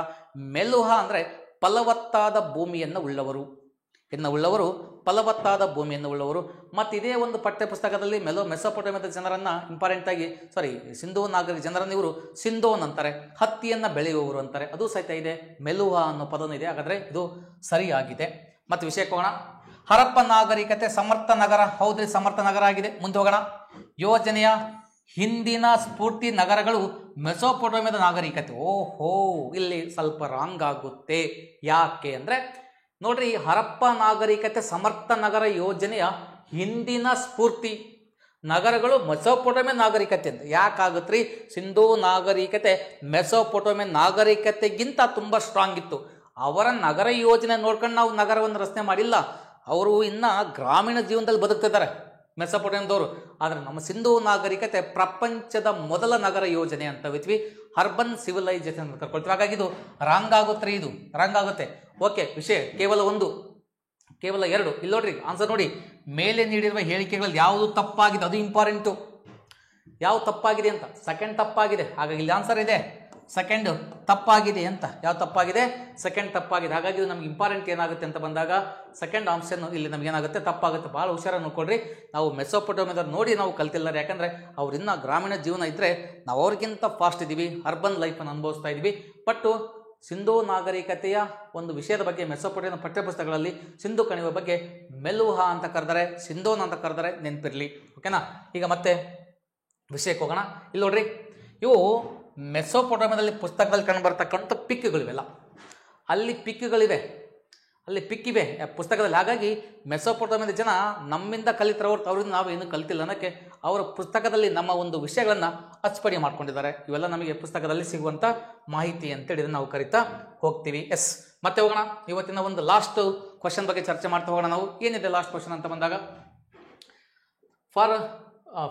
S1: ಮೆಲುಹಾ ಅಂದರೆ ಫಲವತ್ತಾದ ಭೂಮಿಯನ್ನು ಉಳ್ಳವರು, ಫಲವತ್ತಾದ ಭೂಮಿಯನ್ನು ಉಳ್ಳವರು. ಮತ್ತು ಇದೇ ಒಂದು ಪಠ್ಯಪುಸ್ತಕದಲ್ಲಿ ಮೆಸೊಪೊಟೋಮಿಯಾದ ಜನರನ್ನು ಸಿಂಧೂ ನಾಗರಿಕ ಜನರನ್ನು ಇವರು ಸಿಂಧೋನ್ ಅಂತಾರೆ, ಹತ್ತಿಯನ್ನು ಬೆಳೆಯುವವರು ಅಂತಾರೆ. ಅದು ಸಹಿತ ಇದೆ, ಮೆಲುಹಾ ಅನ್ನೋ ಪದನೂ ಇದೆ. ಹಾಗಾದರೆ ಇದು ಸರಿಯಾಗಿದೆ. ಮತ್ತು ವಿಷಯಕ್ಕೆ ಹೋಗೋಣ. ಹರಪ್ಪ ನಾಗರಿಕತೆ ಸಮರ್ಥ ನಗರ, ಹೌದ್ರಿ ಸಮರ್ಥ ನಗರ ಆಗಿದೆ. ಮುಂದೆ ಹೋಗೋಣ. ಯೋಜನೆಯ ಹಿಂದಿನ ಸ್ಫೂರ್ತಿ ನಗರಗಳು ಮೆಸೊಪೊಟೋಮಿಯಾದ ನಾಗರಿಕತೆ. ಓಹೋ, ಇಲ್ಲಿ ಸ್ವಲ್ಪ ರಾಂಗ್ ಆಗುತ್ತೆ. ಯಾಕೆ ಅಂದರೆ ನೋಡ್ರಿ, ಹರಪ್ಪ ನಾಗರಿಕತೆ ಸಮರ್ಥ ನಗರ ಯೋಜನೆಯ ಹಿಂದಿನ ಸ್ಫೂರ್ತಿ ನಗರಗಳು ಮೆಸೊಪೊಟೋಮಿಯಾ ನಾಗರಿಕತೆ ಅಂತ. ಯಾಕಾಗುತ್ತೆ ರೀ? ಸಿಂಧೂ ನಾಗರಿಕತೆ ಮೆಸೊಪೊಟೋಮಿಯಾ ನಾಗರಿಕತೆಗಿಂತ ತುಂಬ ಸ್ಟ್ರಾಂಗ್ ಇತ್ತು. ಅವರ ನಗರ ಯೋಜನೆ ನೋಡ್ಕೊಂಡು ನಾವು ನಗರವನ್ನು ರಚನೆ ಮಾಡಿಲ್ಲ, ಅವರು ಇನ್ನು ಗ್ರಾಮೀಣ ಜೀವನದಲ್ಲಿ ಬದುಕ್ತಿದ್ದಾರೆ ಮೆಸೊಪೊಟೋಮಿಯಾದವರು. ಆದರೆ ನಮ್ಮ ಸಿಂಧೂ ನಾಗರಿಕತೆ ಪ್ರಪಂಚದ ಮೊದಲ ನಗರ ಯೋಜನೆ ಅಂತ ಹೇಳ್ತೀವಿ, ಅರ್ಬನ್ ಸಿವಿಲೈಸೇಷನ್ ಅಂತ ಕರ್ಕೊಳ್ತೀವಿ. ಹಾಗಾಗಿ ಇದು ರಾಂಗ್ ಆಗುತ್ತೆ ರೀ, ಇದು ರಾಂಗ್ ಆಗುತ್ತೆ. ಓಕೆ, ವಿಷಯ ಕೇವಲ 1, ಕೇವಲ 2. ಇಲ್ಲಿ ನೋಡ್ರಿ ಆನ್ಸರ್ ನೋಡಿ, ಮೇಲೆ ನೀಡಿರುವ ಹೇಳಿಕೆಗಳಲ್ಲಿ ಯಾವುದು ತಪ್ಪಾಗಿದೆ, ಅದು ಇಂಪಾರ್ಟೆಂಟು. ಯಾವುದು ತಪ್ಪಾಗಿದೆ ಅಂತ. ಸೆಕೆಂಡ್ ತಪ್ಪಾಗಿದೆ, ಹಾಗಾಗಿ ಇಲ್ಲಿ ಆನ್ಸರ್ ಇದೆ ಸೆಕೆಂಡ್ ತಪ್ಪಾಗಿದೆ ಅಂತ. ಯಾವ ತಪ್ಪಾಗಿದೆ? ಸೆಕೆಂಡ್ ತಪ್ಪಾಗಿದೆ. ಹಾಗಾಗಿ ಇದು ನಮ್ಗೆ ಇಂಪಾರ್ಟೆಂಟ್ ಏನಾಗುತ್ತೆ ಅಂತ ಬಂದಾಗ ಸೆಕೆಂಡ್ ಆಪ್ಷನ್ ಇಲ್ಲಿ ನಮ್ಗೆ ಏನಾಗುತ್ತೆ? ತಪ್ಪಾಗುತ್ತೆ. ಭಾಳ ಹುಷಾರಾಗಿ ನೋಡ್ಕೊಡ್ರಿ. ನಾವು ಮೆಸೊಪೊಟೋಮಿಯಾದ ನೋಡಿ ನಾವು ಕಲ್ತಿಲ್ಲ, ಯಾಕಂದರೆ ಅವ್ರಿನ್ನ ಗ್ರಾಮೀಣ ಜೀವನ ಇದ್ದರೆ ನಾವು ಅವ್ರಿಗಿಂತ ಫಾಸ್ಟ್ ಇದ್ದೀವಿ, ಅರ್ಬನ್ ಲೈಫನ್ನು ಅನುಭವಿಸ್ತಾ ಇದ್ದೀವಿ. ಬಟ್ಟು ಸಿಂಧೂ ನಾಗರಿಕತೆಯ ಒಂದು ವಿಷಯದ ಬಗ್ಗೆ ಮೆಸೊಪೊಟೋಮಿಯಾ ಪಠ್ಯಪುಸ್ತಕಗಳಲ್ಲಿ ಸಿಂಧೂ ಕಣಿವೆ ಬಗ್ಗೆ ಮೆಲುಹಾ ಅಂತ ಕರೆದರೆ, ಸಿಂಧೋನ್ ಅಂತ ಕರೆದರೆ ನೆನಪಿರಲಿ. ಓಕೆನಾ? ಈಗ ಮತ್ತೆ ವಿಷಯಕ್ಕೆ ಹೋಗೋಣ. ಇಲ್ಲಿ ನೋಡ್ರಿ, ಇವು ಮೆಸೊಪೊಟೋಮಿಯಾದಲ್ಲಿ ಪುಸ್ತಕದಲ್ಲಿ ಕಂಡು ಬರ್ತಕ್ಕಂಥ ಪಿಕ್ಗಳು ಇವೆಲ್ಲ. ಅಲ್ಲಿ ಪಿಕ್ಗಳಿವೆ, ಅಲ್ಲಿ ಪಿಕ್ಕಿವೆ ಪುಸ್ತಕದಲ್ಲಿ. ಹಾಗಾಗಿ ಮೆಸೊಪೊಟೇಮಿಯಾದ ಜನ ನಮ್ಮಿಂದ ಕಲಿತರವ್ರು, ಅವರಿಂದ ನಾವು ಏನು ಕಲಿತಿಲ್ಲ ಅನ್ನೋಕ್ಕೆ ಅವರ ಪುಸ್ತಕದಲ್ಲಿ ನಮ್ಮ ಒಂದು ವಿಷಯಗಳನ್ನು ಅಚ್ಚುಪಡಿ ಮಾಡ್ಕೊಂಡಿದ್ದಾರೆ. ಇವೆಲ್ಲ ನಮಗೆ ಪುಸ್ತಕದಲ್ಲಿ ಸಿಗುವಂಥ ಮಾಹಿತಿ ಅಂತೇಳಿ ನಾವು ಕರಿತಾ ಹೋಗ್ತೀವಿ. ಎಸ್, ಮತ್ತೆ ಹೋಗೋಣ ಇವತ್ತಿನ ಒಂದು ಲಾಸ್ಟ್ ಕ್ವಶನ್ ಬಗ್ಗೆ ಚರ್ಚೆ ಮಾಡ್ತಾ ಹೋಗೋಣ. ನಾವು ಏನಿದೆ ಲಾಸ್ಟ್ ಕ್ವಶನ್ ಅಂತ ಬಂದಾಗ, for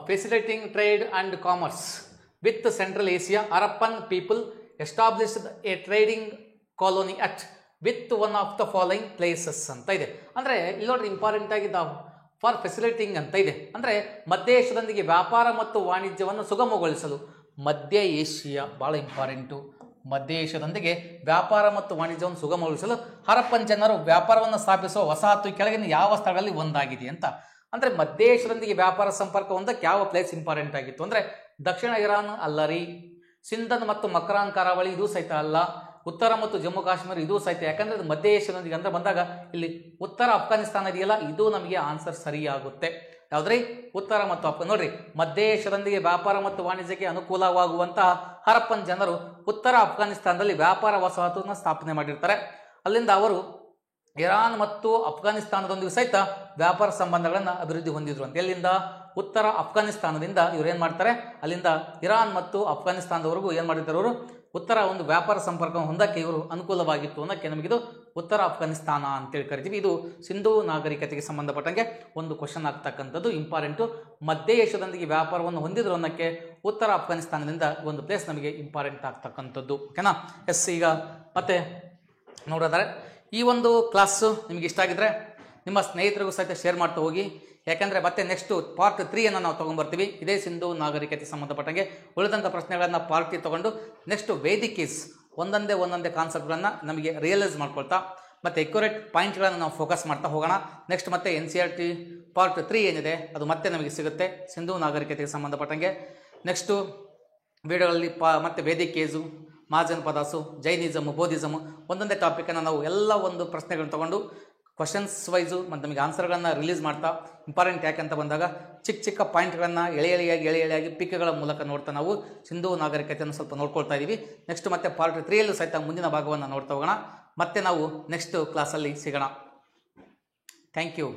S1: facilitating trade and commerce with central Asia, Harappan people established A trading colony at with one of the following places ಅಂತ ಇದೆ. ಅಂದರೆ ಇಲ್ಲಿ ನೋಡ್ರಿ ಇಂಪಾರ್ಟೆಂಟ್ ಆಗಿದ್ದ ಫಾರ್ ಫೆಸಿಲಿಟೇಟಿಂಗ್ ಅಂತ ಇದೆ. ಅಂದರೆ ಮಧ್ಯ ಏಷ್ಯಾದೊಂದಿಗೆ ವ್ಯಾಪಾರ ಮತ್ತು ವಾಣಿಜ್ಯವನ್ನು ಸುಗಮಗೊಳಿಸಲು. ಮಧ್ಯ ಏಷ್ಯಾ ಭಾಳ ಇಂಪಾರ್ಟೆಂಟು. ಮಧ್ಯ ಏಷ್ಯಾದೊಂದಿಗೆ ವ್ಯಾಪಾರ ಮತ್ತು ವಾಣಿಜ್ಯವನ್ನು ಸುಗಮಗೊಳಿಸಲು ಹರಪ್ಪನ್ ಜನರು ವ್ಯಾಪಾರವನ್ನು ಸ್ಥಾಪಿಸುವ ವಸಾಹತು ಕೆಳಗಿನ ಯಾವ ಸ್ಥಳಗಳಲ್ಲಿ ಒಂದಾಗಿದೆ ಅಂತ. ಅಂದರೆ ಮಧ್ಯ ಏಷ್ಯಾದೊಂದಿಗೆ ವ್ಯಾಪಾರ ಸಂಪರ್ಕ ಹೊಂದಕ್ಕೆ ಯಾವ ಪ್ಲೇಸ್ ಇಂಪಾರ್ಟೆಂಟ್ ಆಗಿತ್ತು ಅಂದರೆ ದಕ್ಷಿಣ ಇರಾನ್ ಅಲ್ಲ ರೀ, ಸಿಂಧನ್ ಮತ್ತು ಮಕ್ರಾನ್ ಕರಾವಳಿ ಇದು ಸಹಿತ ಅಲ್ಲ, ಉತ್ತರ ಮತ್ತು ಜಮ್ಮು ಕಾಶ್ಮೀರ ಇದು ಸಹಿತ. ಯಾಕಂದರೆ ಅದು ಮಧ್ಯ ಏಷ್ಯಾದೊಂದಿಗೆ ಅಂತ ಬಂದಾಗ ಇಲ್ಲಿ ಉತ್ತರ ಅಫ್ಘಾನಿಸ್ತಾನ ಇದೆಯಲ್ಲ, ಇದು ನಮಗೆ ಆನ್ಸರ್ ಸರಿಯಾಗುತ್ತೆ. ಯಾವುದ್ರಿ? ಉತ್ತರ ಮತ್ತು ನೋಡ್ರಿ, ಮಧ್ಯ ಏಷ್ಯಾದೊಂದಿಗೆ ವ್ಯಾಪಾರ ಮತ್ತು ವಾಣಿಜ್ಯಕ್ಕೆ ಅನುಕೂಲವಾಗುವಂತಹ ಹರಪ್ಪನ್ ಜನರು ಉತ್ತರ ಅಫ್ಘಾನಿಸ್ತಾನದಲ್ಲಿ ವ್ಯಾಪಾರ ವಸಾಹತನ್ನು ಸ್ಥಾಪನೆ ಮಾಡಿರ್ತಾರೆ. ಅಲ್ಲಿಂದ ಅವರು ಇರಾನ್ ಮತ್ತು ಅಫ್ಘಾನಿಸ್ತಾನದೊಂದಿಗೆ ಸಹಿತ ವ್ಯಾಪಾರ ಸಂಬಂಧಗಳನ್ನು ಅಭಿವೃದ್ಧಿ ಹೊಂದಿದ್ರು ಅಂತ. ಎಲ್ಲಿಂದ? ಉತ್ತರ ಅಫ್ಘಾನಿಸ್ತಾನದಿಂದ ಇವ್ರು ಏನು ಮಾಡ್ತಾರೆ, ಅಲ್ಲಿಂದ ಇರಾನ್ ಮತ್ತು ಅಫ್ಘಾನಿಸ್ತಾನದವರೆಗೂ ಏನು ಮಾಡಿರ್ತಾರೆ ಅವರು ಉತ್ತರ ಒಂದು ವ್ಯಾಪಾರ ಸಂಪರ್ಕ ಹೊಂದಕ್ಕೆ ಇವರು ಅನುಕೂಲವಾಗಿತ್ತು ಅನ್ನೋಕ್ಕೆ ನಮಗಿದು ಉತ್ತರ ಅಫ್ಘಾನಿಸ್ತಾನ ಅಂತೇಳಿ ಕರಿತೀವಿ. ಇದು ಸಿಂಧೂ ನಾಗರಿಕತೆಗೆ ಸಂಬಂಧಪಟ್ಟಂಗೆ ಒಂದು ಕ್ವಶನ್ ಆಗ್ತಕ್ಕಂಥದ್ದು ಇಂಪಾರ್ಟೆಂಟು. ಮಧ್ಯ ಏಷ್ಯಾದೊಂದಿಗೆ ವ್ಯಾಪಾರವನ್ನು ಹೊಂದಿದ್ರು ಅನ್ನೋಕ್ಕೆ ಉತ್ತರ ಅಫ್ಘಾನಿಸ್ತಾನದಿಂದ ಒಂದು ಪ್ಲೇಸ್ ನಮಗೆ ಇಂಪಾರ್ಟೆಂಟ್ ಆಗ್ತಕ್ಕಂಥದ್ದು. ಓಕೆನಾ? ಎಸ್, ಈಗ ಮತ್ತೆ ನೋಡೋದಾದ್ರೆ ಈ ಒಂದು ಕ್ಲಾಸು ನಿಮಗೆ ಇಷ್ಟ ಆಗಿದ್ರೆ ನಿಮ್ಮ ಸ್ನೇಹಿತರಿಗೂ ಸಹಿತ ಶೇರ್ ಮಾಡ್ತಾ ಹೋಗಿ. ಯಾಕೆಂದರೆ ಮತ್ತೆ ನೆಕ್ಸ್ಟು ಪಾರ್ಟ್ 3 ನಾವು ತೊಗೊಂಡ್ಬರ್ತೀವಿ. ಇದೇ ಸಿಂಧೂ ನಾಗರಿಕತೆ ಸಂಬಂಧಪಟ್ಟಂಗೆ ಉಳಿದಂಥ ಪ್ರಶ್ನೆಗಳನ್ನು ಪಾರ್ಟ್ 3 ತೊಗೊಂಡು ನೆಕ್ಸ್ಟ್ ವೇದಿಕೀಸ್ ಒಂದೊಂದೇ ಕಾನ್ಸೆಪ್ಟ್ಗಳನ್ನು ನಮಗೆ ರಿಯಲೈಸ್ ಮಾಡ್ಕೊಳ್ತಾ ಮತ್ತು ಎಕ್ಯುರೇಟ್ ಪಾಯಿಂಟ್ಗಳನ್ನು ನಾವು ಫೋಕಸ್ ಮಾಡ್ತಾ ಹೋಗೋಣ. ನೆಕ್ಸ್ಟ್ ಮತ್ತೆ NCERT ಪಾರ್ಟ್ 3 ಏನಿದೆ ಅದು ಮತ್ತೆ ನಮಗೆ ಸಿಗುತ್ತೆ ಸಿಂಧೂ ನಾಗರಿಕತೆಗೆ ಸಂಬಂಧಪಟ್ಟಂಗೆ. ನೆಕ್ಸ್ಟು ವಿಡಿಯೋಗಳಲ್ಲಿ ಮತ್ತೆ ವೇದಿಕೇಸು, ಮಹಾಜನಪದಾಸು, ಜೈನಿಸಮು, ಬೌದ್ಧಿಸಮು ಒಂದೊಂದೇ ಟಾಪಿಕನ್ನು ನಾವು ಎಲ್ಲ ಒಂದು ಪ್ರಶ್ನೆಗಳನ್ನು ತೊಗೊಂಡು ಕ್ವಶನ್ಸ್ ವೈಸು ಮತ್ತು ನಮಗೆ ಆನ್ಸರ್ಗಳನ್ನು ರಿಲೀಸ್ ಮಾಡ್ತಾ ಇಂಪಾರ್ಟೆಂಟ್ ಯಾಕೆ ಅಂತ ಬಂದಾಗ ಚಿಕ್ಕ ಪಾಯಿಂಟ್ಗಳನ್ನು ಎಳೆಯಾಗಿ ಪಿಕ್ಗಳ ಮೂಲಕ ನೋಡ್ತಾ ನಾವು ಸಿಂಧೂ ನಾಗರಿಕತೆಯನ್ನು ಸ್ವಲ್ಪ ನೋಡ್ಕೊಳ್ತಾ ಇದ್ದೀವಿ. ನೆಕ್ಸ್ಟ್ ಮತ್ತೆ ಪಾರ್ಟ್ 3ಯಲ್ಲೂ ಸಹಿತ ಮುಂದಿನ ಭಾಗವನ್ನು ನೋಡ್ತಾ ಹೋಗೋಣ. ಮತ್ತೆ ನಾವು ನೆಕ್ಸ್ಟ್ ಕ್ಲಾಸಲ್ಲಿ ಸಿಗೋಣ. Thank you.